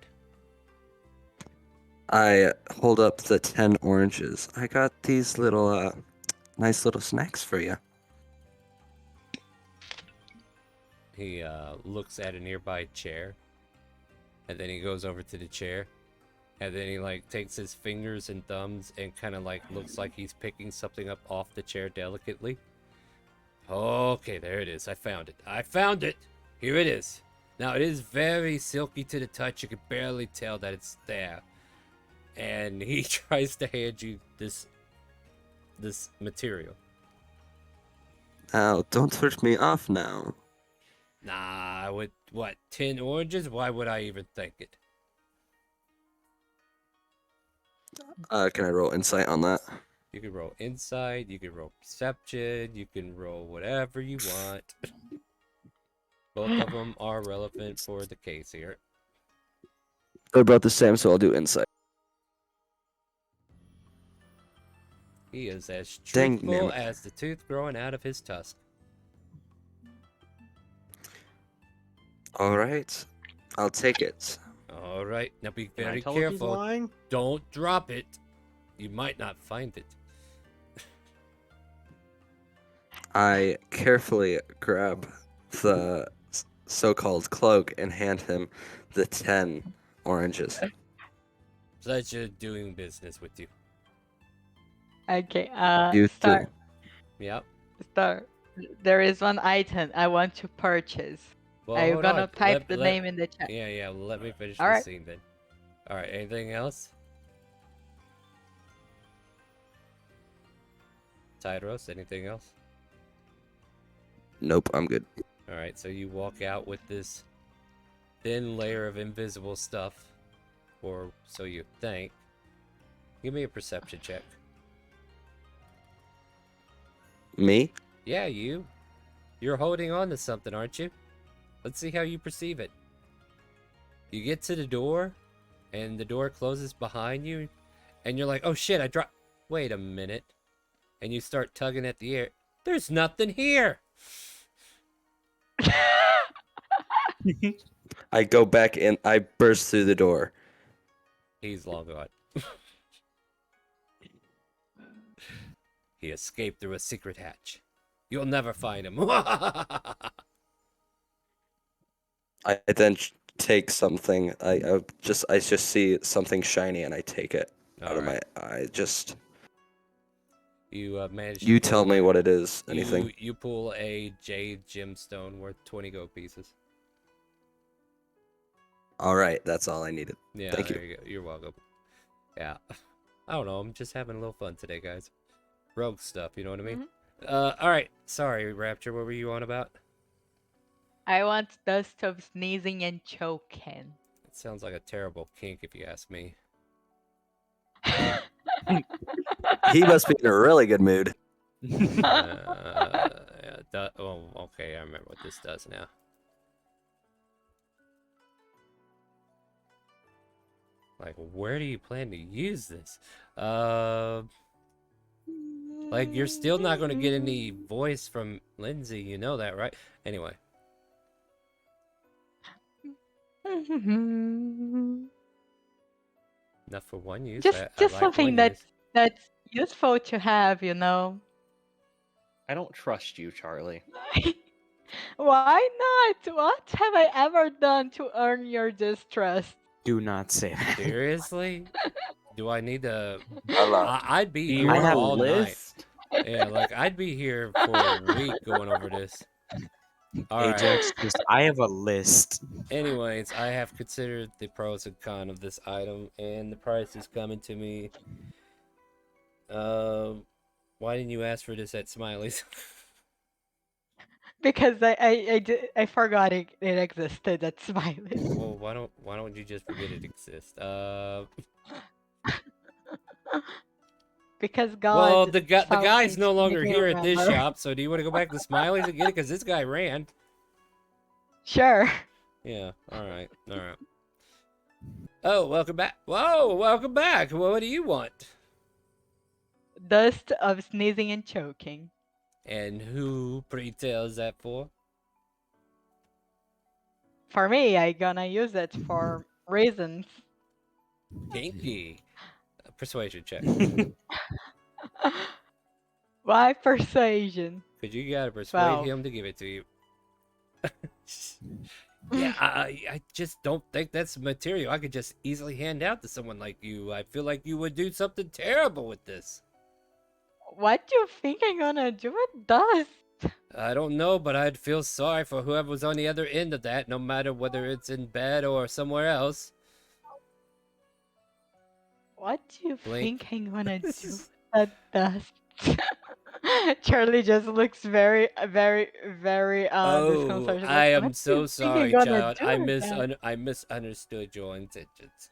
I hold up the 10 oranges. I got these little, nice little snacks for you. He looks at a nearby chair, and then he goes over to the chair, and then he like takes his fingers and thumbs and kind of like looks like he's picking something up off the chair delicately. Okay, there it is. I found it. Here it is. Now, it is very silky to the touch. You can barely tell that it's there. And he tries to hand you this material. Ow, don't turn me off now. Nah, with what, 10 oranges? Why would I even think it? Can I roll insight on that? You can roll insight, you can roll perception, you can roll whatever you want. Both of them are relevant for the case here. They're both the same, so I'll do insight. He is as Dang, truthful man. as the tooth growing out of his tusk. Alright. I'll take it. Alright, now be Can I very tell if he's careful. lying? Don't drop it. You might not find it. I carefully grab the so-called cloak and hand him the 10 oranges. Pleasure doing business with you. Okay, You Star. too. Yep. Star, there is one item I want to purchase. Well, Are you hold gonna on. type the name in the chat? Yeah, let me finish All the right. scene then. Alright, anything else? Tyros, anything else? Nope, I'm good. Alright, so you walk out with this thin layer of invisible stuff, or so you think. Give me a perception check. Me? Yeah, you. You're holding on to something, aren't you? Let's see how you perceive it. You get to the door, and the door closes behind you, and you're like, oh shit, I dropped... Wait a minute. And you start tugging at the air. There's nothing here! I go back in. I burst through the door. He's long gone. He escaped through a secret hatch. You'll never find him. I then take something. I just see something shiny and I take it out of my. I just. You managed. You tell me what it is. Anything. You pull a jade gemstone worth 20 gold pieces. All right, that's all I needed. Yeah, Thank you. there you go. You're welcome. Yeah, I don't know. I'm just having a little fun today, guys. Rogue stuff, you know what I mean? All right. Sorry, Rapture. What were you on about? I want dust of sneezing and choking. It sounds like a terrible kink, if you ask me. He must be in a really good mood. Oh, okay. I remember what this does now. Like, where do you plan to use this? Like, you're still not going to get any voice from Lindsay. You know that, right? Anyway. Enough for one use. Just I like something one that use. That's useful to have, you know. I don't trust you, Charlie. Why not? What have I ever done to earn your distrust? Do not say that. Seriously? Do I need to? Hello. I'd be Do here you want a all night. list? Yeah, like I'd be here for a week going over this. All right. Ajax, I have a list. Anyways, I have considered the pros and cons of this item, and the price is coming to me. Why didn't you ask for this at Smiley's? Because I forgot it existed. That's Smiley. Well, why don't you just forget it exists? Because God. Well, the felt guy's me no to make longer me here at this remember. shop, so do you want to go back to Smiley's and get it? Because this guy ran. Sure. Yeah. All right. All right. Oh, welcome back. Whoa, welcome back. Well, what do you want? Dust of sneezing and choking. And who, pray tell, is that for? For me, I gonna use it for reasons. Kinky. Persuasion check. Why persuasion? Because you gotta persuade 12. him to give it to you. Yeah, I just don't think that's material I could just easily hand out to someone like you. I feel like you would do something terrible with this. What do you think I'm gonna do with dust? I don't know, but I'd feel sorry for whoever was on the other end of that, no matter whether it's in bed or somewhere else. What do you Blink. think I'm gonna do with that dust? Charlie just looks very Oh, disconcerted. I Like, am what do so you think sorry, I'm gonna child. do with that? I misunderstood your intentions.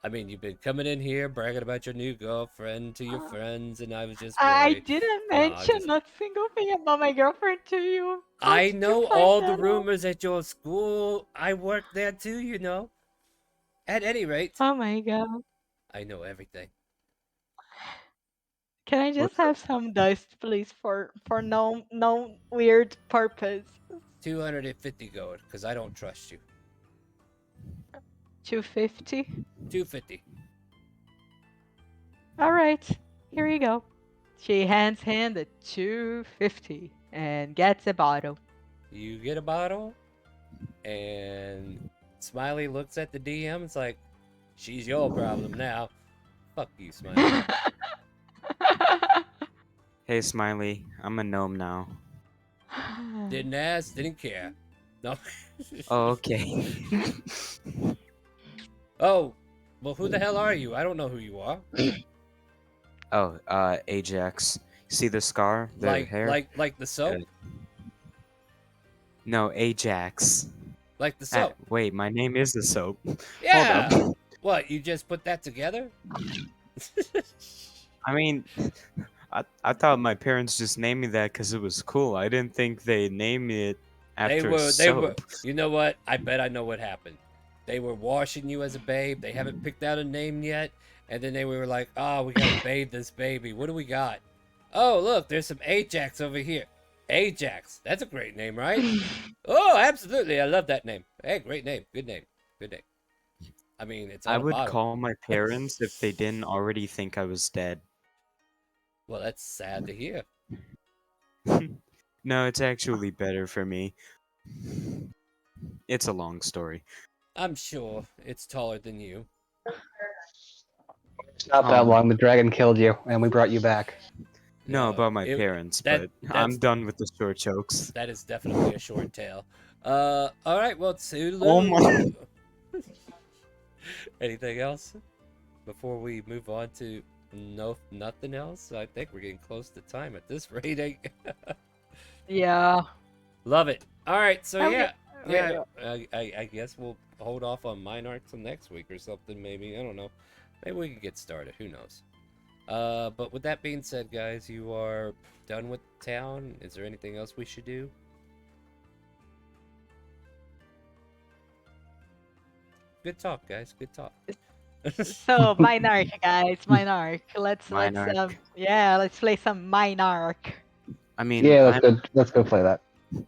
I mean, you've been coming in here bragging about your new girlfriend to your friends, and I was just I worried. didn't No, mention a single thing about my girlfriend to you. How I did you know find all the that out? rumors at your school. I worked there too, you know. At any rate, Oh my god. I know everything. Can I just have some dust, please, for no weird purpose? 250 gold, because I don't trust you. 250. 250. All right, here you go. She hands him the 250 and gets a bottle. You get a bottle, and Smiley looks at the DM. It's like, she's your problem now. Fuck you, Smiley. Hey, Smiley, I'm a gnome now. Didn't ask, didn't care. No. Oh, okay. Oh, well, who the hell are you? I don't know who you are. Oh, Ajax. See the scar? The hair? Like the soap? No, Ajax. Like the soap? Wait, my name is the soap. Yeah. Hold up. What, you just put that together? I mean, I thought my parents just named me that because it was cool. I didn't think they named it after soap. You know what? I bet I know what happened. They were washing you as a babe. They haven't picked out a name yet. And then they were like, oh, we gotta bathe this baby. What do we got? Oh, look, there's some Ajax over here. Ajax. That's a great name, right? Oh, absolutely. I love that name. Hey, great name. Good name. Good name. I mean, it's on I a would bottle. call my parents if they didn't already think I was dead. Well, that's sad to hear. No, it's actually better for me. It's a long story. I'm sure it's taller than you. It's not that long. The dragon killed you, and we brought you back. No, about my parents, but I'm done with the short jokes. That is definitely a short tale. All right, well, toodaloo. Oh my. Anything else before we move on to nothing else? I think we're getting close to time at this rate. Yeah. Love it. All right, so Okay. yeah. I guess we'll hold off on Minarch till next week or something. Maybe, I don't know. Maybe we can get started. Who knows? But with that being said, guys, you are done with town. Is there anything else we should do? Good talk, guys. Good talk. So Minarch, guys, Minarch. Let's Minarch. let's play some Minarch. I mean, Yeah, let's go play that.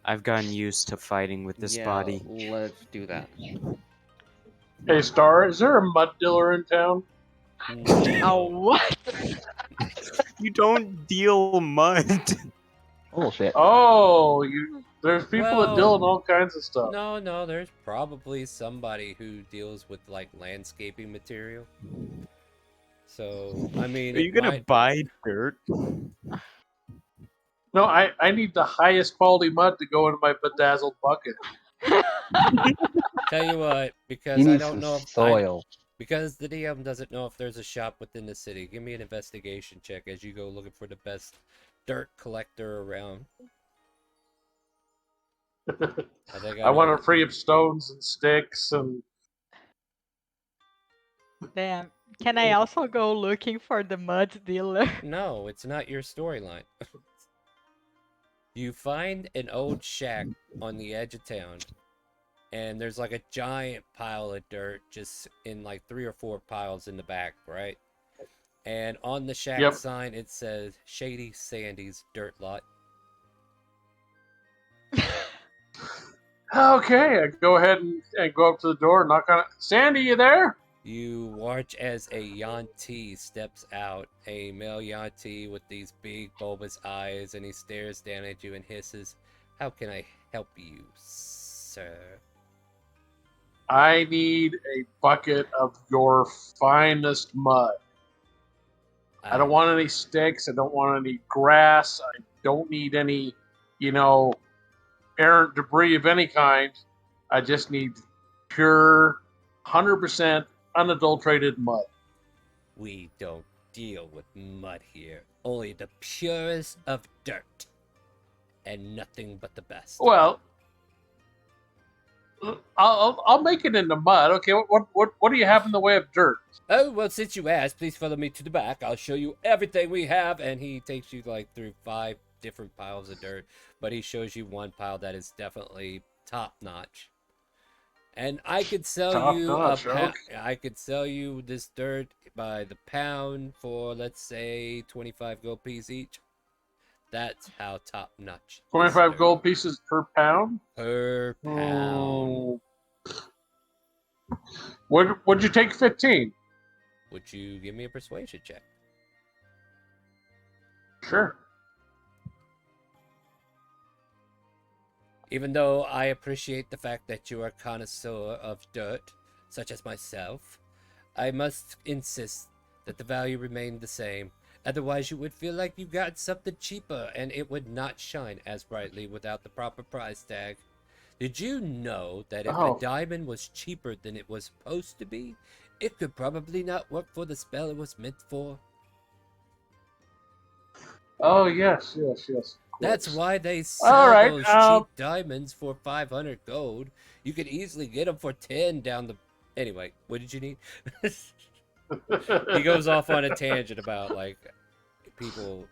I've gotten used to fighting with this body. Let's do that. Hey, Star, is there a mud dealer in town? Oh, what? You don't deal mud. Bullshit. Oh, there's people that deal Well, in all kinds of stuff. No, there's probably somebody who deals with like landscaping material. So, I mean, Are you it gonna might. buy dirt? No, I need the highest quality mud to go into my bedazzled bucket. Tell you what, He because I needs don't some know if soil. because the DM doesn't know if there's a shop within the city. Give me an investigation check as you go looking for the best dirt collector around. I think I want know. to free up stones and sticks and. Damn. Can I also go looking for the mud dealer? No, it's not your storyline. You find an old shack on the edge of town, and there's like a giant pile of dirt just in like 3 or 4 piles in the back, right? And on the shack sign it says Shady Sandy's Dirt Lot. Okay, I go ahead and go up to the door and knock on it. Sandy, you there? You watch as a Yanti steps out, a male Yanti with these big bulbous eyes, and he stares down at you and hisses, "How can I help you, sir?" I need a bucket of your finest mud. I don't want any sticks. I don't want any grass. I don't need any, errant debris of any kind. I just need pure, 100% unadulterated mud. We don't deal with mud here. Only the purest of dirt. And nothing but the best. Well, I'll make it into mud. Okay, what do you have in the way of dirt? Oh, well, since you asked, please follow me to the back. I'll show you everything we have. And he takes you like through 5 different piles of dirt. But he shows you one pile that is definitely top notch. And I could sell I could sell you this dirt by the pound for, let's say, 25 gold pieces each. That's how top notch. 25 gold pieces per pound? Per pound. Would you take 15? Would you give me a persuasion check? Sure. Even though I appreciate the fact that you are a connoisseur of dirt, such as myself, I must insist that the value remain the same. Otherwise, you would feel like you got something cheaper, and it would not shine as brightly without the proper price tag. Did you know that if a diamond was cheaper than it was supposed to be, it could probably not work for the spell it was meant for? Oh, yes. That's why they sell those cheap diamonds for 500 gold. You could easily get them for 10 down the... Anyway, what did you need? He goes off on a tangent about, like, people,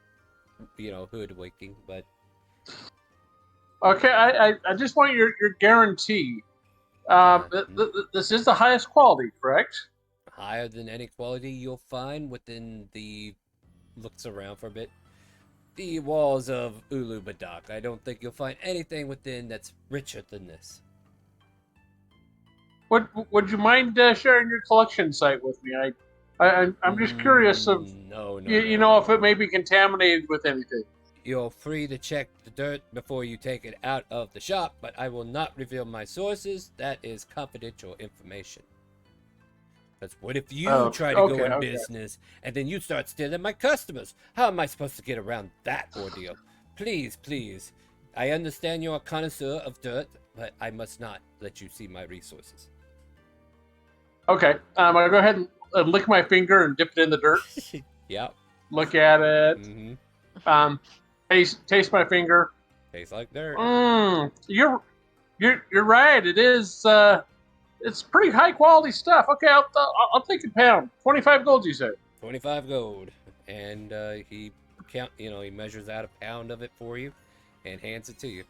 hoodwinking, but... Okay, I just want your guarantee. This is the highest quality, correct? Higher than any quality you'll find within the... Looks around for a bit. The walls of Ulu Badak. I don't think you'll find anything within that's richer than this. Would you mind sharing your collection site with me? I'm just curious of if it may be contaminated with anything. You're free to check the dirt before you take it out of the shop, but I will not reveal my sources. That is confidential information. Because what if you try to go in business and then you start stealing my customers? How am I supposed to get around that ordeal? Please. I understand you're a connoisseur of dirt, but I must not let you see my resources. Okay. I'll go ahead and lick my finger and dip it in the dirt. Yep. Look at it. Mm-hmm. Taste my finger. Tastes like dirt. You're right. It is. It's pretty high quality stuff. Okay, I'll take a pound. 25 gold, you said. 25 gold, and he measures out a pound of it for you, and hands it to you.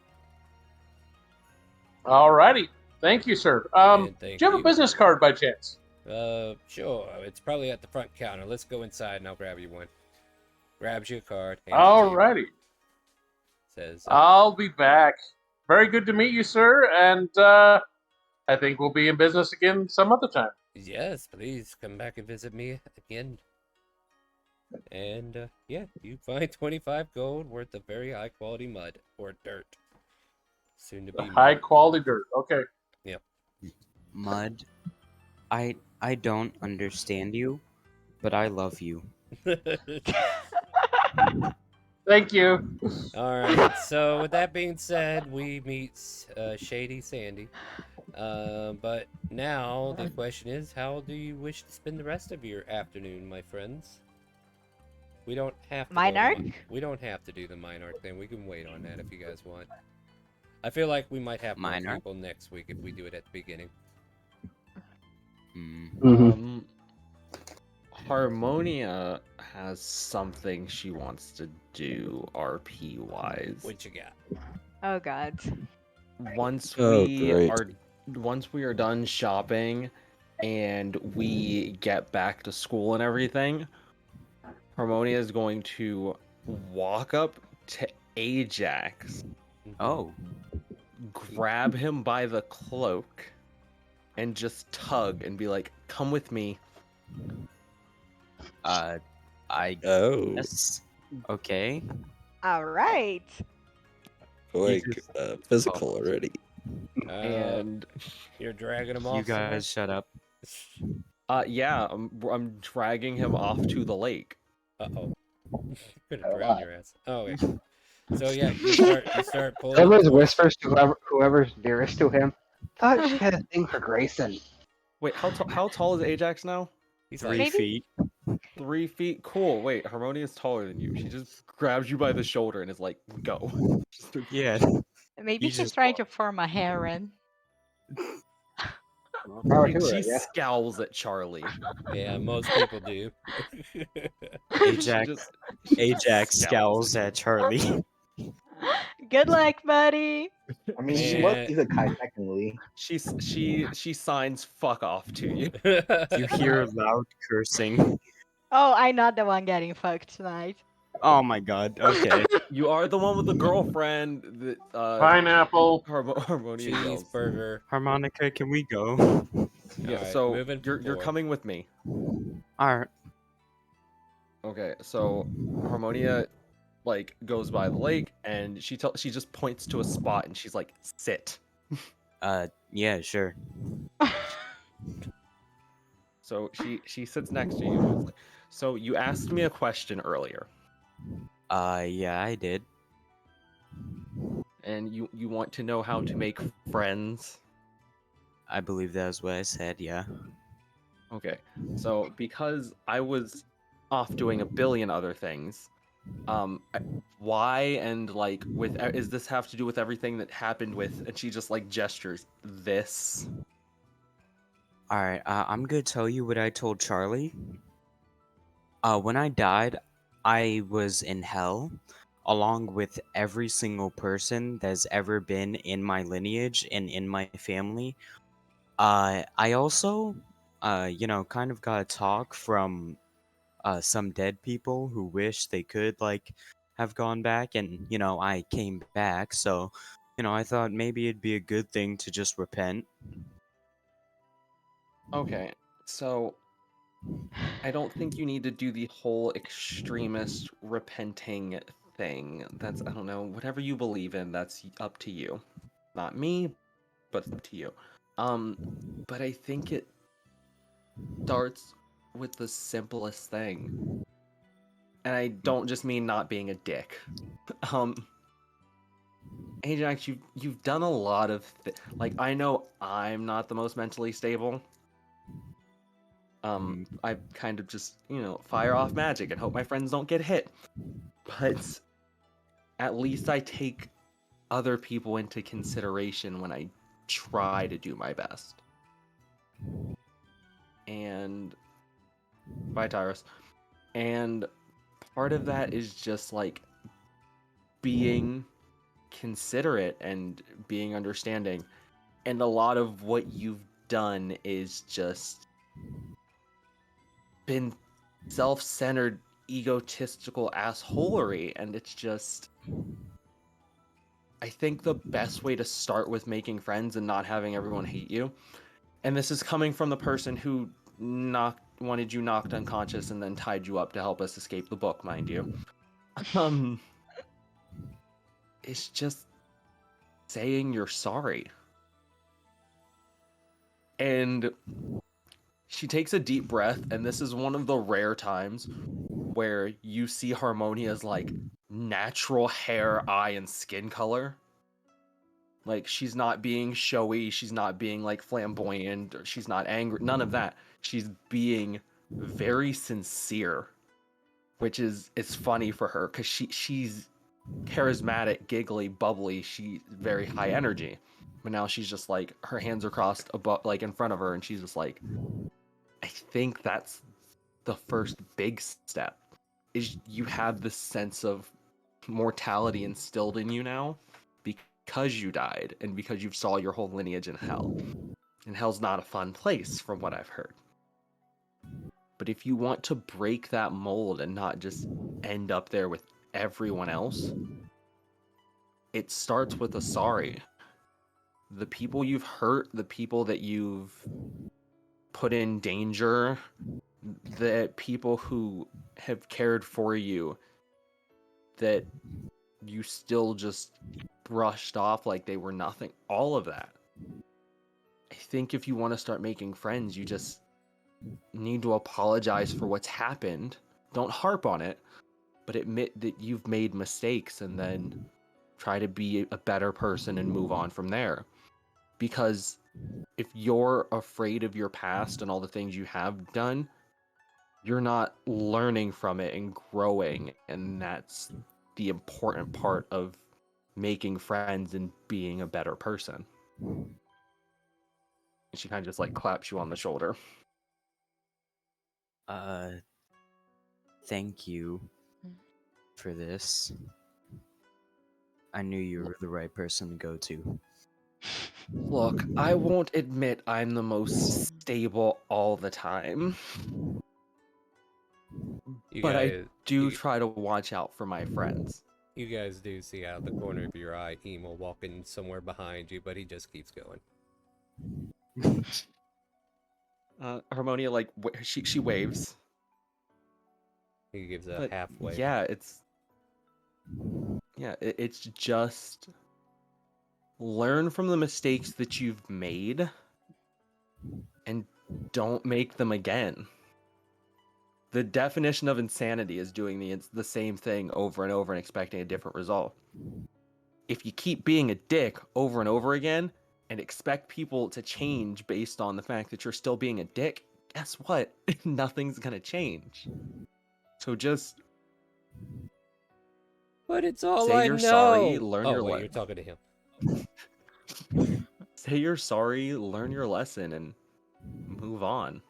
Alrighty, thank you, sir. Do you have a business card by chance? Sure. It's probably at the front counter. Let's go inside, and I'll grab you one. Grabs you a card. Alrighty. Says, I'll be back. Very good to meet you, sir, and I think we'll be in business again some other time. Yes, please come back and visit me again. And yeah, you find 25 gold worth of very high quality mud or dirt. Soon to be High mud. quality dirt. Okay. Yep. Mud, I don't understand you, but I love you. Thank you. All right. So with that being said, we meet Shady Sandy. But now the question is, how do you wish to spend the rest of your afternoon, my friends? We don't have to Minarch? we don't have to do the Minarch thing. We can wait on that if you guys want. I feel like we might have more Minarch? people next week if we do it at the beginning. Harmonia has something she wants to do RP wise. What you got? Oh god. Once Oh, we great. are done shopping and we get back to school and everything, Harmonia is going to walk up to Ajax. Oh. Grab him by the cloak and just tug and be like, "Come with me." I guess. Okay. All right. Like, physical already. And you're dragging him You off somewhere? guys shut up. Yeah, I'm dragging him off to the lake. Uh-oh. Could have drowned your ass. Oh, okay. So yeah, you start pulling. Someone whispers to whoever's nearest to him. Thought she had a thing for Grayson. Wait, how tall is Ajax now? He's 3 Maybe? feet. 3 feet. Cool. Wait, Harmonia is taller than you. She just grabs you by the shoulder and is like, "Go." Yeah. Maybe He she's just trying to form a harem. Power to her, She I guess. scowls at Charlie. Yeah, most people do. Ajax Ajax scowls at Charlie. Good luck, buddy. I mean, he was. He's a Kai technically. She signs "fuck off" to you. You hear loud cursing. Oh, I'm not the one getting fucked tonight. Oh my god. Okay. You are the one with the girlfriend that Pineapple. Harmonia yells. Cheeseburger. Harmonica, can we go? Yeah, Alright, so moving you're forward. coming with me. Alright. Okay, so Harmonia like goes by the lake and she just points to a spot and she's like, "Sit." Yeah, sure. So she sits next to you. And it's like, so you asked me a question earlier. Yeah, I did. And you want to know how to make friends? I believe that was what I said, yeah. Okay. So because I was off doing a billion other things, why and like with is this have to do with everything that happened with, and she just like gestures this. Alright, I'm gonna tell you what I told Charlie. When I died, I was in hell, along with every single person that's ever been in my lineage and in my family. I also, kind of got a talk from some dead people who wish they could, like, have gone back, and, I came back, so, I thought maybe it'd be a good thing to just repent. Okay, so I don't think you need to do the whole extremist repenting thing. That's, I don't know, whatever you believe in, that's up to you. Not me, but it's up to you. But I think it starts with the simplest thing. And I don't just mean not being a dick. Ajax, you've done a lot of like, I know I'm not the most mentally stable. I kind of just, fire off magic and hope my friends don't get hit. But at least I take other people into consideration when I try to do my best. And bye, Tyrus. And part of that is just like being considerate and being understanding. And a lot of what you've done is just been self-centered, egotistical assholery, and it's just I think the best way to start with making friends and not having everyone hate you, and this is coming from the person who wanted you knocked unconscious and then tied you up to help us escape the book, mind you. It's just saying you're sorry. And she takes a deep breath, and this is one of the rare times where you see Harmonia's like natural hair, eye, and skin color. Like, she's not being showy, she's not being like flamboyant, or she's not angry, none of that. She's being very sincere, which is it's funny for her because she's charismatic, giggly, bubbly, she's very high energy. But now she's just like her hands are crossed above, like in front of her, and she's just like, I think that's the first big step. Is you have this sense of mortality instilled in you now because you died and because you've saw your whole lineage in hell. And hell's not a fun place from what I've heard. But if you want to break that mold and not just end up there with everyone else, it starts with a sorry. The people you've hurt, the people that you've put in danger, the people who have cared for you that you still just brushed off like they were nothing, all of that. I think if you want to start making friends, you just need to apologize for what's happened. Don't harp on it, but admit that you've made mistakes and then try to be a better person and move on from there. Because if you're afraid of your past and all the things you have done, you're not learning from it and growing, and that's the important part of making friends and being a better person. And she kind of just like claps you on the shoulder. Thank you for this. I knew you were the right person to go to. Look, I won't admit I'm the most stable all the time. But I do try to watch out for my friends. You guys do see out the corner of your eye Emo walking somewhere behind you, but he just keeps going. Harmonia, like, she waves. He gives a halfway. Yeah, it's just learn from the mistakes that you've made and don't make them again. The definition of insanity is doing the same thing over and over and expecting a different result. If you keep being a dick over and over again and expect people to change based on the fact that you're still being a dick, guess what? Nothing's gonna change. So just But it's all say I you're know. sorry, learn your wait, you're talking to him. Say you're sorry, learn your lesson, and move on.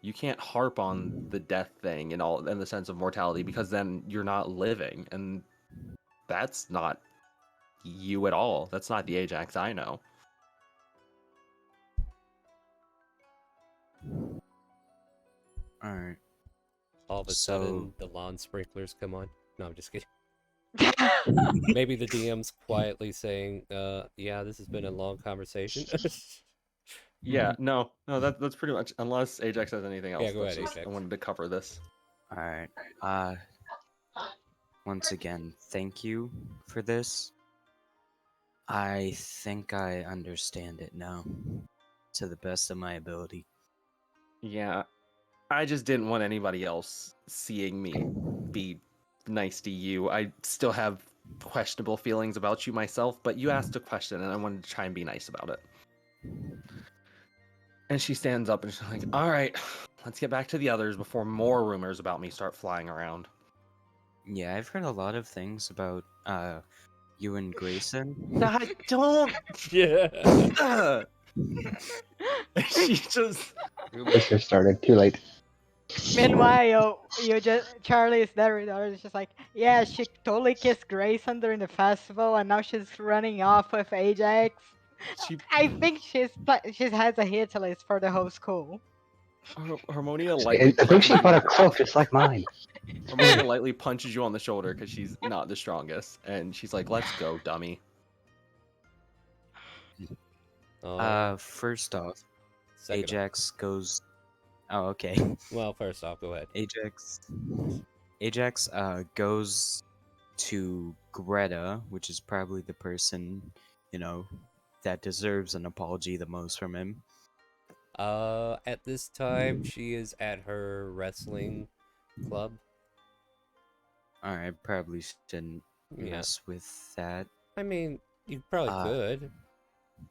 You can't harp on the death thing and all in the sense of mortality, because then you're not living, and that's not you at all. That's not the Ajax I know. Alright. All of a sudden, the lawn sprinklers come on. No, I'm just kidding. Maybe the DM's quietly saying, yeah, this has been a long conversation. Yeah, no, that's pretty much, unless Ajax has anything else. Yeah, go ahead, Ajax. I wanted to cover this. Alright. Once again, thank you for this. I think I understand it now, to the best of my ability. Yeah, I just didn't want anybody else seeing me be nice to you. I still have questionable feelings about you myself, but you asked a question and I wanted to try and be nice about it. And she stands up and she's like, all right, let's get back to the others before more rumors about me start flying around. Yeah, I've heard a lot of things about you and Grayson. I don't. Yeah. She just. Rumors have started. Too late. Meanwhile, Charlie is there with her. It's just like, yeah, she totally kissed Grayson during the festival, and now she's running off with Ajax. I think she has a hit list for the whole school. Harmonia lightly. I think she bought a cloak just like mine. Harmonia lightly punches you on the shoulder because she's not the strongest, and she's like, "Let's go, dummy." First off, Second off. Ajax goes. Oh, okay. Well, first off, go ahead. Ajax goes to Greta, which is probably the person, you know, that deserves an apology the most from him. At this time, she is at her wrestling club. I probably shouldn't Yeah. mess with that. I mean, you probably could.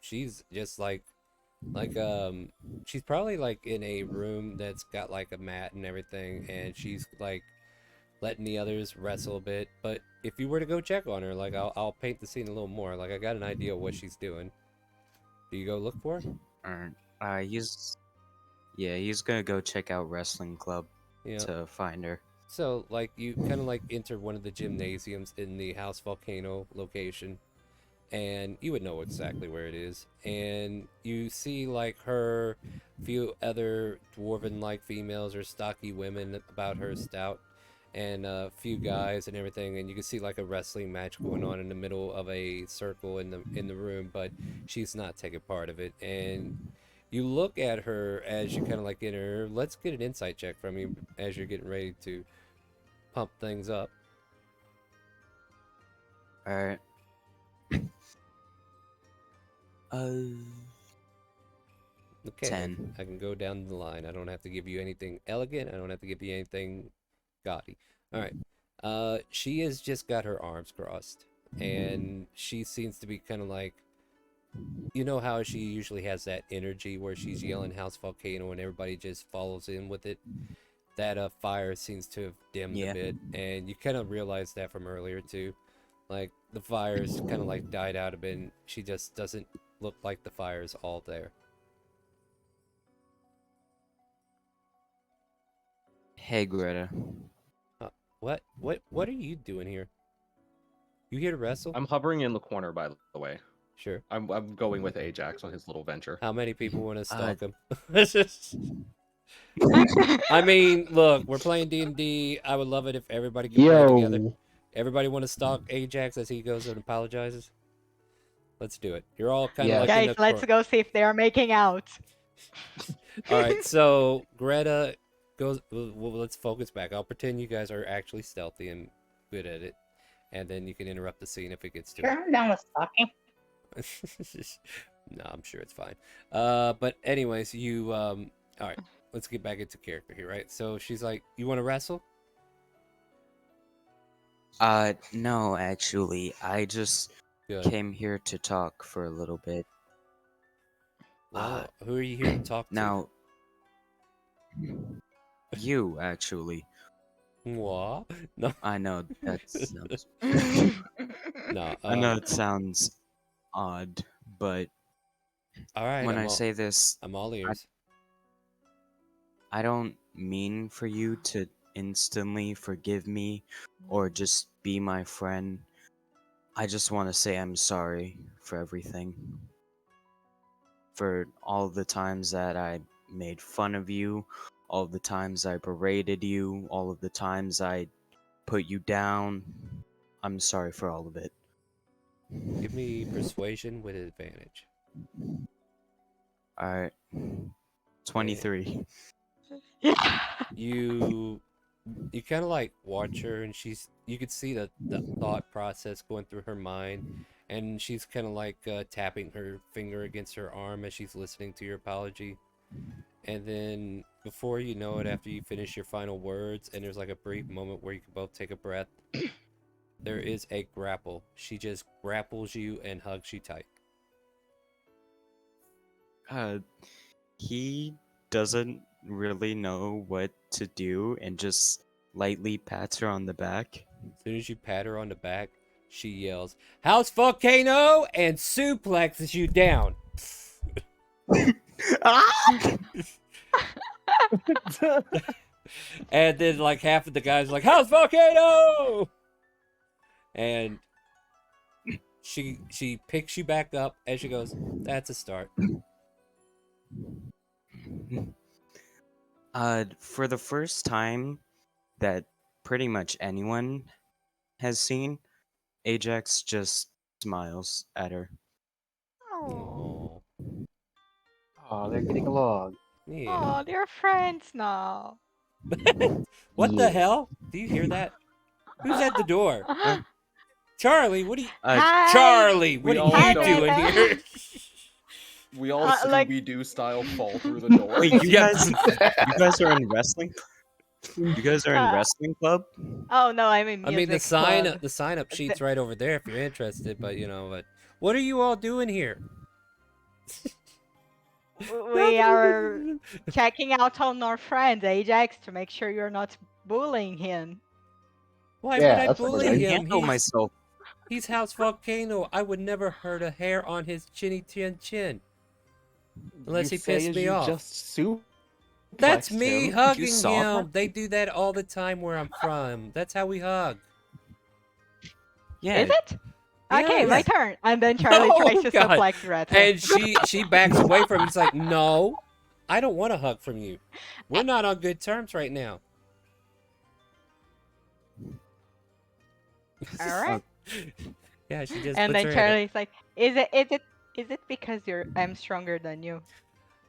She's just she's probably like in a room that's got like a mat and everything, and she's like letting the others wrestle a bit. But if you were to go check on her, like I'll paint the scene a little more. Like I got an idea of what she's doing. Do you go look for her? Alright. He's gonna go check out wrestling club to find her. So like you kind of like enter one of the gymnasiums in the House Volcano location, and you would know exactly where it is. And you see like her, few other dwarven like females or stocky women about her stout, and a few guys and everything. And you can see like a wrestling match going on in the middle of a circle in the room, but she's not taking part of it. And you look at her as you kind of like enter. Let's get an insight check from you as you're getting ready to pump things up. Alright. Okay, 10. I can go down the line. I don't have to give you anything elegant. I don't have to give you anything gaudy. All right. She has just got her arms crossed, and she seems to be kind of like, you know how she usually has that energy where she's yelling House Volcano and everybody just follows in with it. That fire seems to have dimmed a bit, and you kind of realized that from earlier too. Like the fire's kind of like died out a bit, and she just doesn't look like the fire's all there. Hey, Greta. What are you doing here? You here to wrestle? I'm hovering in the corner, by the way. Sure. I'm going with Ajax on his little venture. How many people want to stalk him? I mean, look, we're playing D&D. I would love it if everybody could play together. Everybody want to stalk Ajax as he goes and apologizes? Let's do it. You're all kind of like Guys, let's go see if they are making out. All right, so Greta goes. Well, let's focus back. I'll pretend you guys are actually stealthy and good at it, and then you can interrupt the scene if it gets too. I'm down with stalking. No, I'm sure it's fine. But anyways, you all right. Let's get back into character here, right? So she's like, "You want to wrestle?" No, actually, I just came here to talk for a little bit. Well, who are you here to talk to? Now, you actually. What? No. I know that sounds. No, I know it sounds odd, but all right. When I say this, I'm all ears. I don't mean for you to instantly forgive me or just be my friend. I just want to say I'm sorry for everything. For all the times that I made fun of you, all the times I berated you, all of the times I put you down. I'm sorry for all of it. Give me persuasion with advantage. Alright. 23. You kind of like watch her, and you could see the thought process going through her mind, and she's kind of like tapping her finger against her arm as she's listening to your apology. And then before you know it, after you finish your final words, and there's like a brief moment where you can both take a breath, there is a grapple. She just grapples you and hugs you tight. He doesn't really know what to do and just lightly pats her on the back. As soon as you pat her on the back, she yells, "House Volcano!" and suplexes you down. And then like half of the guys are like, "House Volcano!" And she picks you back up as she goes, "That's a start." For the first time that pretty much anyone has seen, Ajax just smiles at her. Oh. Oh, they're getting along. Yeah. Oh, they're friends now. What the hell? Do you hear that? Who's at the door? Charlie, what are you? Hi. Charlie, what We are all you don't- doing here? We all Like- Scooby Doo style fall through the door. Wait, you Yep. guys are in wrestling? You guys are in wrestling club? Oh no, I'm in I music mean, club. the sign up sheet's right over there if you're interested. But what are you all doing here? We are checking out on our friend Ajax to make sure you're not bullying him. Why Yeah, would I that's a good bully idea. him? Handle myself. He's House Volcano. I would never hurt a hair on his chinny chin. Unless You he say pissed as me you off. Just That's suplexed me him. hugging saw him. that? They do that all the time where I'm from. That's how we hug. Yeah. Is it? Okay, my Yes. turn. And then Charlie Oh, tries to God. suplex Retta. And she backs away from him. He's like, no, I don't want a hug from you. We're not on good terms right now. All right. Yeah, she just And puts then her head up. Charlie's like, is it because I'm stronger than you?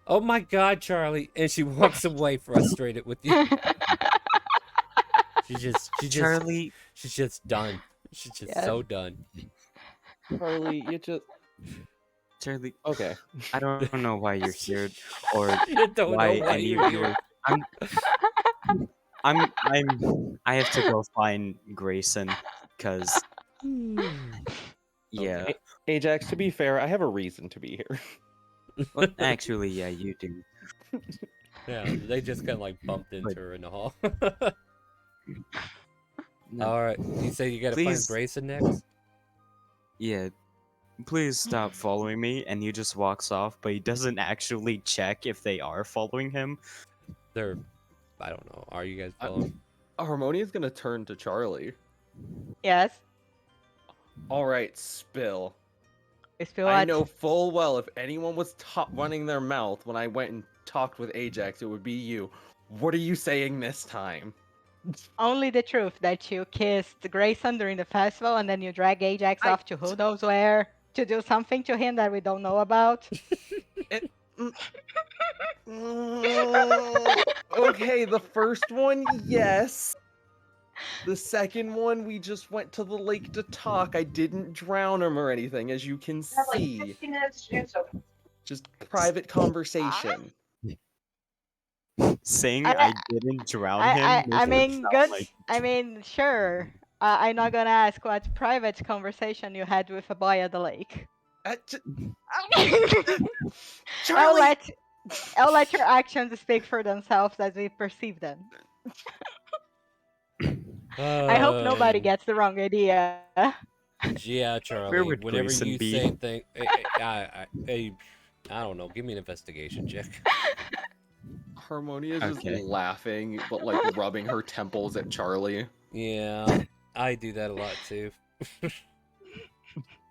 Oh my God, Charlie. And she walks away frustrated with you. She's Charlie. She's just done. She's just Yes. so done. Charlie, you just. Charlie. Okay. I don't know why you're here, or You don't why know why any you're of you here. are. I have to go find Grayson, cause yeah. Okay. Ajax, to be fair, I have a reason to be here. Well, actually, yeah, you do. Yeah, they just kind of like bumped into her in the hall. No, All right, you say you gotta find Please. Grayson next? yeah. Please stop following me, and he just walks off, but he doesn't actually check if they are following him. They're, I don't know. Are you guys following? Harmonia's gonna turn to Charlie. Yes. All right, Spill. Spill I what? know full well if anyone was running their mouth when I went and talked with Ajax, it would be you. What are you saying this time? Only the truth that you kissed Grayson during the festival and then you drag Ajax off to who knows where to do something to him that we don't know about. Okay, the first one, yes. The second one, we just went to the lake to talk. I didn't drown him or anything, as you can see. Just private conversation. Saying I- I didn't drown him. I makes it mean, sound good. like- I mean, sure. I'm not gonna ask what private conversation you had with a boy at the lake. Charlie! I'll let your actions speak for themselves as we perceive them. I hope nobody gets the wrong idea. Yeah, Charlie. would Whenever Grayson you be? say things, I don't know. Give me an investigation check. Harmonia is just Okay. laughing, but like rubbing her temples at Charlie. Yeah, I do that a lot too.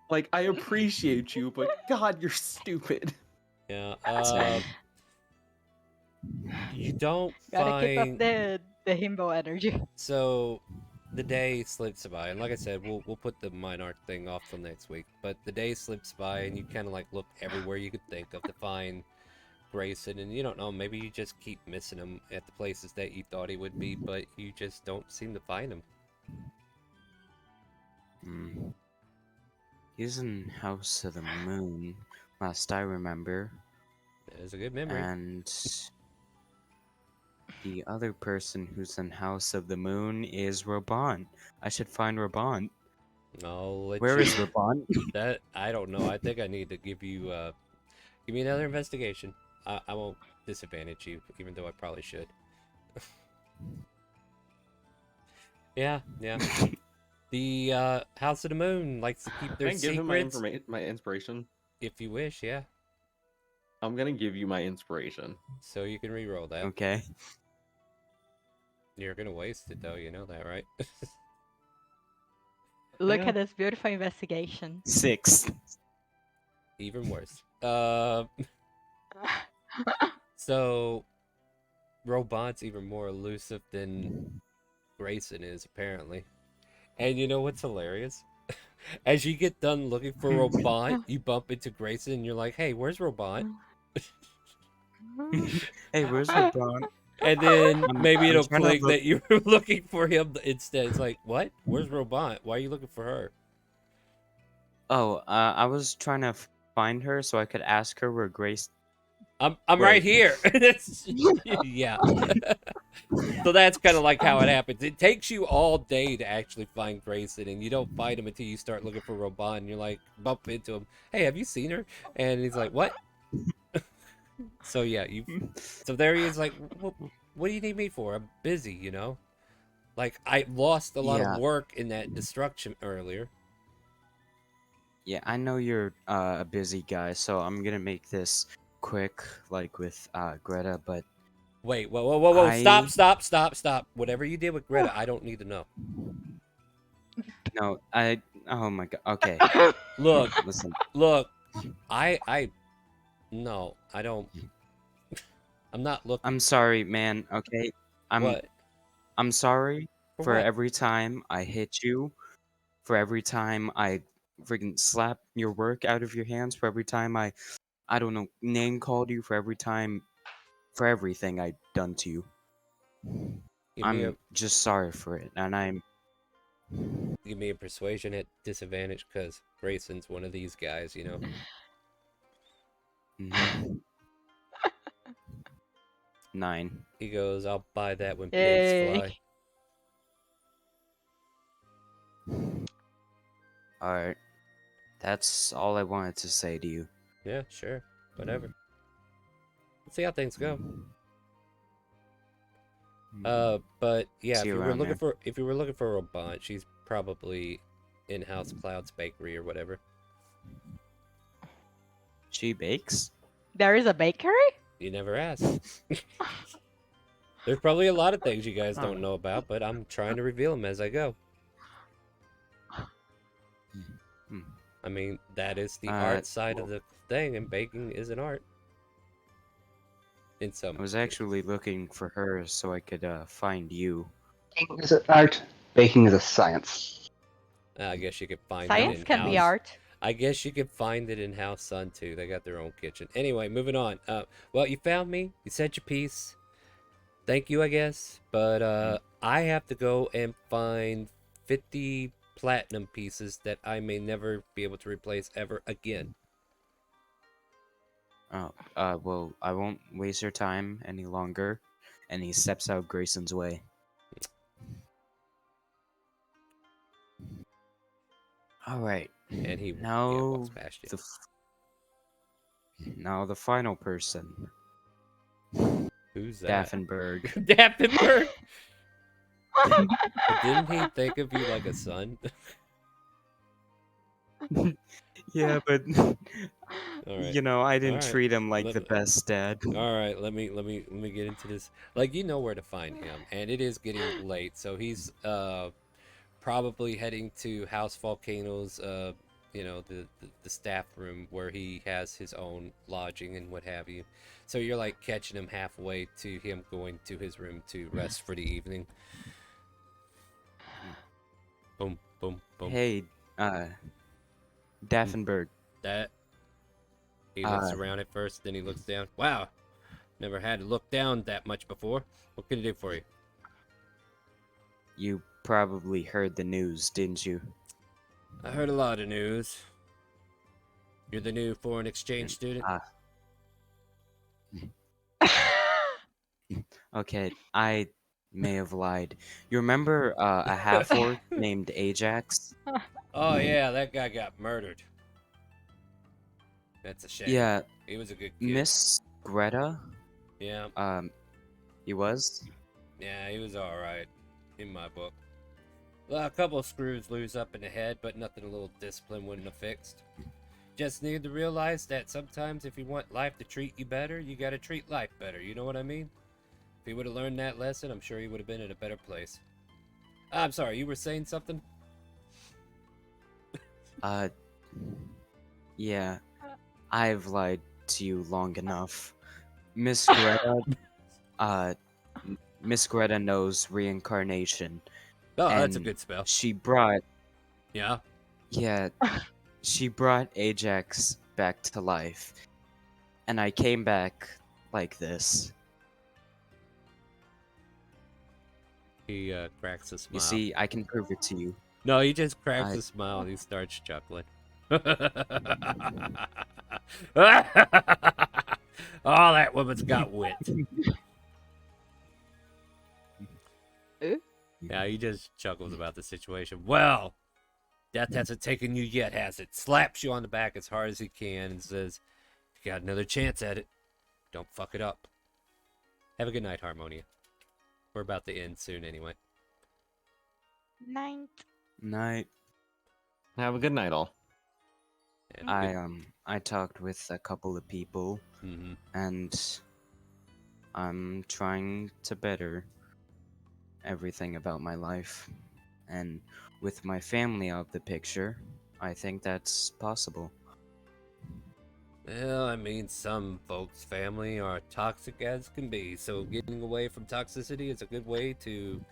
Like, I appreciate you, but God, you're stupid. Yeah. Same. You don't Gotta keep up find the himbo energy. so the day slips by, and like I said, we'll put the mine art thing off till next week. But the day slips by, and you kind of like look everywhere you could think of to find Grayson, and you don't know. Maybe you just keep missing him at the places that you thought he would be, but you just don't seem to find him. He's in House of the Moon, last I remember. There's a good memory. And the other person who's in House of the Moon is Raban. I should find Raban. I'll let Where you- is Raban? That I don't know. I think I need to give you give me another investigation. I won't disadvantage you, even though I probably should. yeah. The House of the Moon likes to keep their Can I give secrets. him my inspiration? If you wish, yeah. I'm gonna give you my inspiration. So you can re-roll that. Okay. You're gonna waste it though, you know that, right? Look Yeah. at this beautiful investigation. 6. Even worse. So Robot's even more elusive than Grayson is, apparently. And you know what's hilarious? As you get done looking for Robot, you bump into Grayson and you're like, hey, where's Robot? Hey, where's Robon? And then maybe I'm it'll trying to click look. that you were looking for him instead. It's like, what? Where's Robot? Why are you looking for her? Oh, I was trying to find her so I could ask her where Grace. I'm right Wait. here. Yeah. So that's kind of like how it happens. It takes you all day to actually find Grayson, and you don't find him until you start looking for Robot, and you're like, bump into him. Hey, have you seen her? And he's like, what? So yeah, so there he is. Like, what do you need me for? I'm busy, you know. Like I lost a lot of Yeah. work in that destruction earlier. Yeah, I know you're a busy guy, so I'm gonna make this quick, like with Greta. But Wait, whoa! Stop! Whatever you did with Greta, I don't need to know. No, oh my god. Okay. Look, Listen. look. No, I don't. I'm not looking. I'm sorry, man. Okay. What? I'm sorry For for what? every time I hit you, for every time I freaking slap your work out of your hands, for every time I don't know, name called you, for every time, for everything I've done to you. Give me a I'm just sorry for it, and I'm. give me a persuasion at disadvantage because Grayson's one of these guys, you know. Mhm. 9. He goes, "I'll buy that when pigs Yay. fly." Alright. That's all I wanted to say to you. Yeah, sure, whatever. Let's see how things go. But yeah, See if you you were around looking there. for a robot, she's probably in House Cloud's bakery or whatever. She bakes? There is a bakery? You never asked. There's probably a lot of things you guys Oh. don't know about, but I'm trying to reveal them as I go. Hmm. I mean, that is the art side of the thing, and baking is an art. In some I was actually looking for her so I could find you. Baking is an art. Baking is a science. I guess you could find Science it in can house. be art. I guess you could find it in House Sun too. They got their own kitchen. Anyway, moving on. Well, you found me. You said your piece. Thank you, I guess. But I have to go and find 50 platinum pieces that I may never be able to replace ever again. Oh, well, I won't waste your time any longer. And he steps out Grayson's way. Alright. And he now walks past you. Now the final person. Who's that? Daffenberg. Daffenberg? Didn't he think of you like a son? Yeah, but All right. you know, I didn't All right. treat him like the best dad. All right, let me get into this. Like, you know where to find him, and it is getting late, so he's probably heading to House Volcano's you know, the staff room where he has his own lodging and what have you. So you're like catching him halfway to him going to his room to rest for the evening. Boom, boom, boom. Hey, Daffenberg. That he looks around at first, then he looks down. Wow, never had to look down that much before. What can I do for you? You probably heard the news, didn't you? I heard a lot of news. You're the new foreign exchange student? Okay, I may have lied. You remember a half-orc named Ajax? Oh yeah, that guy got murdered. That's a shame. Yeah. He was a good kid. Miss Greta? Yeah. He was? Yeah, he was alright. In my book. Well, a couple of screws loose up in the head, but nothing a little discipline wouldn't have fixed. Just need to realize that sometimes if you want life to treat you better, you gotta treat life better, you know what I mean? If he would have learned that lesson, I'm sure he would have been in a better place. I'm sorry, you were saying something? Yeah. I've lied to you long enough. Miss Greta, Miss Greta knows reincarnation. Oh, that's a and good spell. She brought... Yeah? Yeah. She brought Ajax back to life. And I came back like this. He cracks a smile. You see, I can prove it to you. No, he just cracks a smile and he starts chuckling. Oh, that woman's got wit. Yeah, he just chuckles about the situation. Well, death hasn't taken you yet, has it? Slaps you on the back as hard as he can and says, "You got another chance at it. Don't fuck it up." Have a good night, Harmonia. We're about to end soon anyway. Night. Night. Have a good night, all. I talked with a couple of people, and I'm trying to better everything about my life, and with my family out of the picture, I think that's possible. Well, I mean, some folks' family are toxic as can be, so getting away from toxicity is a good way to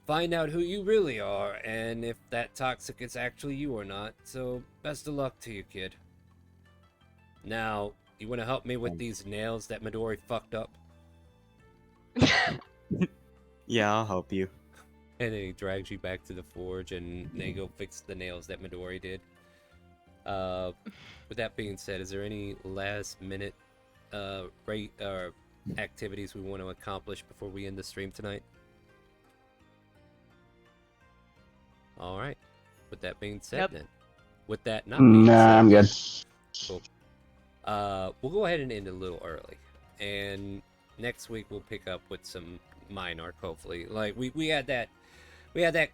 find out who you really are and if that toxic is actually you or not. So, best of luck to you, kid. Now, you want to help me with these nails that Midori fucked up? Yeah, I'll help you. And then he drags you back to the forge, and they go fix the nails that Midori did. With that being said, is there any last minute activities we want to accomplish before we end the stream tonight? All right. With that being said, then. With that not being said, I'm good. Cool. We'll go ahead and end a little early, and next week we'll pick up with some mine arc. Hopefully, like we had that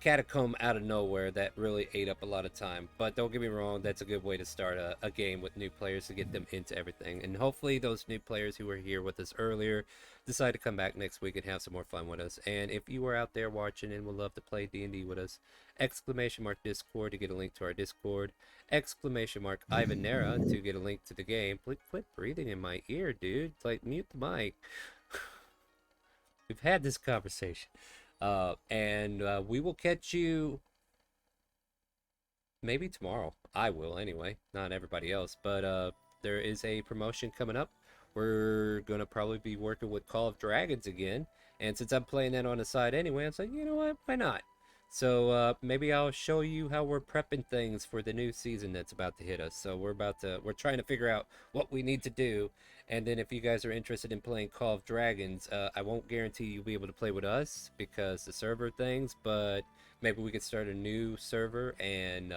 catacomb out of nowhere that really ate up a lot of time. But don't get me wrong, that's a good way to start a game with new players to get them into everything. And hopefully those new players who were here with us earlier decide to come back next week and have some more fun with us. And if you are out there watching and would love to play D&D with us, ! Discord to get a link to our Discord, ! Ivanerra to get a link to the game. Quit breathing in my ear, dude. Like, mute the mic. We've had this conversation. And we will catch you maybe tomorrow. I will anyway, not everybody else. But there is a promotion coming up. We're going to probably be working with Call of Dragons again. And since I'm playing that on the side anyway, I was like, you know what, why not? So maybe I'll show you how we're prepping things for the new season that's about to hit us. So we're trying to figure out what we need to do. And then if you guys are interested in playing Call of Dragons, I won't guarantee you'll be able to play with us because the server things, but maybe we could start a new server and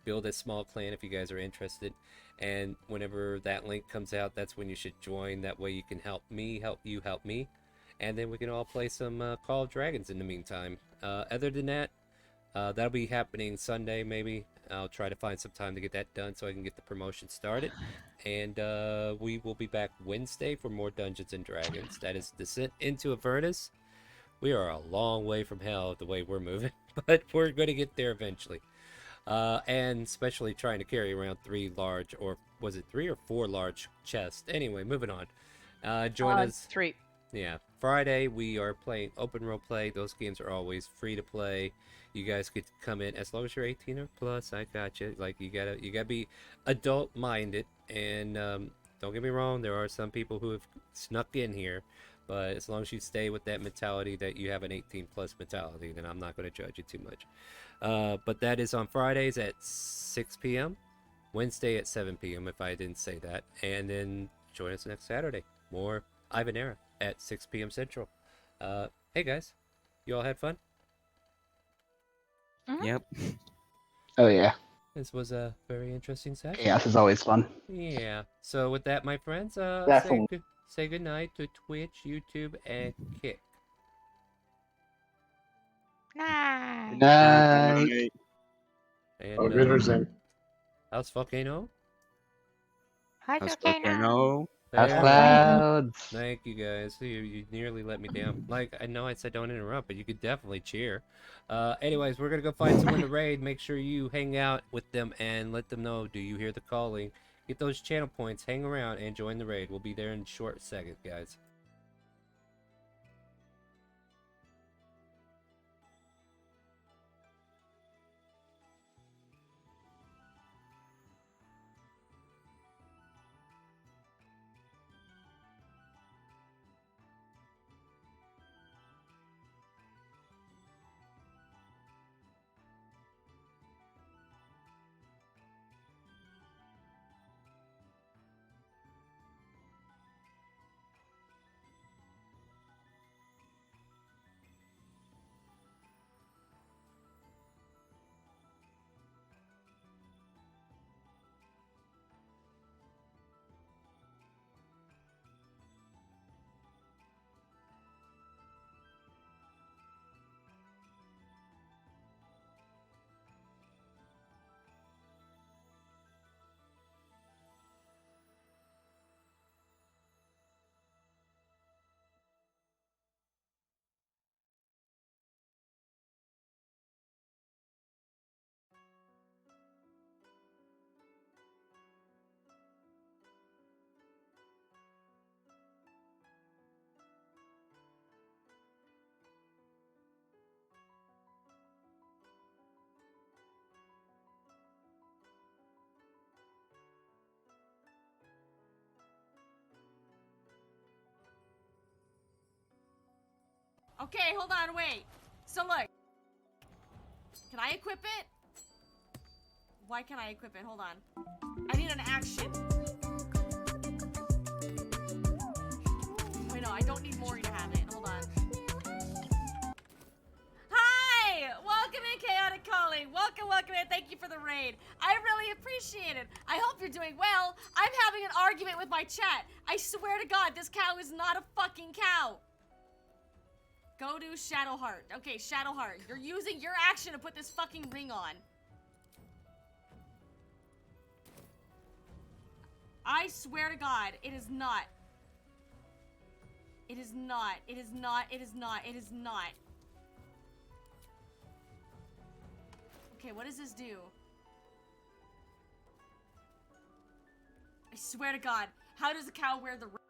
build a small clan if you guys are interested. And whenever that link comes out, that's when you should join. That way you can help me, help you, help me. And then we can all play some Call of Dragons in the meantime. Other than that, that'll be happening Sunday maybe. I'll try to find some time to get that done so I can get the promotion started. And we will be back Wednesday for more Dungeons and Dragons. That is Descent into Avernus. We are a long way from hell the way we're moving, but we're going to get there eventually. And especially trying to carry around 3 large, or was it 3 or 4 large chests? Anyway, moving on. Join us. 3. Yeah, Friday we are playing open role play. Those games are always free to play. You guys could come in as long as you're 18 or plus. I got you. Like you gotta be adult minded. And don't get me wrong, there are some people who have snuck in here, but as long as you stay with that mentality that you have an 18 plus mentality, then I'm not going to judge you too much. But that is on Fridays at 6 p.m. Wednesday at 7 p.m. if I didn't say that. And then join us next Saturday. More Ivanerra at 6 p.m. Central. Hey guys, you all had fun? Yep. Oh yeah. This was a very interesting session. Chaos is always fun. Yeah. So with that, my friends, Definitely. say good night to Twitch, YouTube, and Kick. Night. Night. And Auf Wiedersehen. how's Volcano? How's Volcano? How's There. clouds? Thank you guys. You nearly let me down. Like, I know I said don't interrupt, but you could definitely cheer. Anyways, we're gonna go find someone to raid. Make sure you hang out with them and let them know, do you hear the calling? Get those channel points, hang around, and join the raid. We'll be there in a short second, guys. Okay, hold on, wait. So look. Can I equip it? Why can't I equip it? Hold on. I need an action. Wait, no, I don't need Mori to have it. Hold on. Hi! Welcome in, Chaotic Calling. Welcome, welcome in. Thank you for the raid. I really appreciate it. I hope you're doing well. I'm having an argument with my chat. I swear to God, this cow is not a fucking cow. Go to Shadowheart. Okay, Shadowheart. You're using your action to put this fucking ring on. I swear to God, it is not. It is not. It is not. It is not. It is not. Okay, what does this do? I swear to God, how does a cow wear the ring?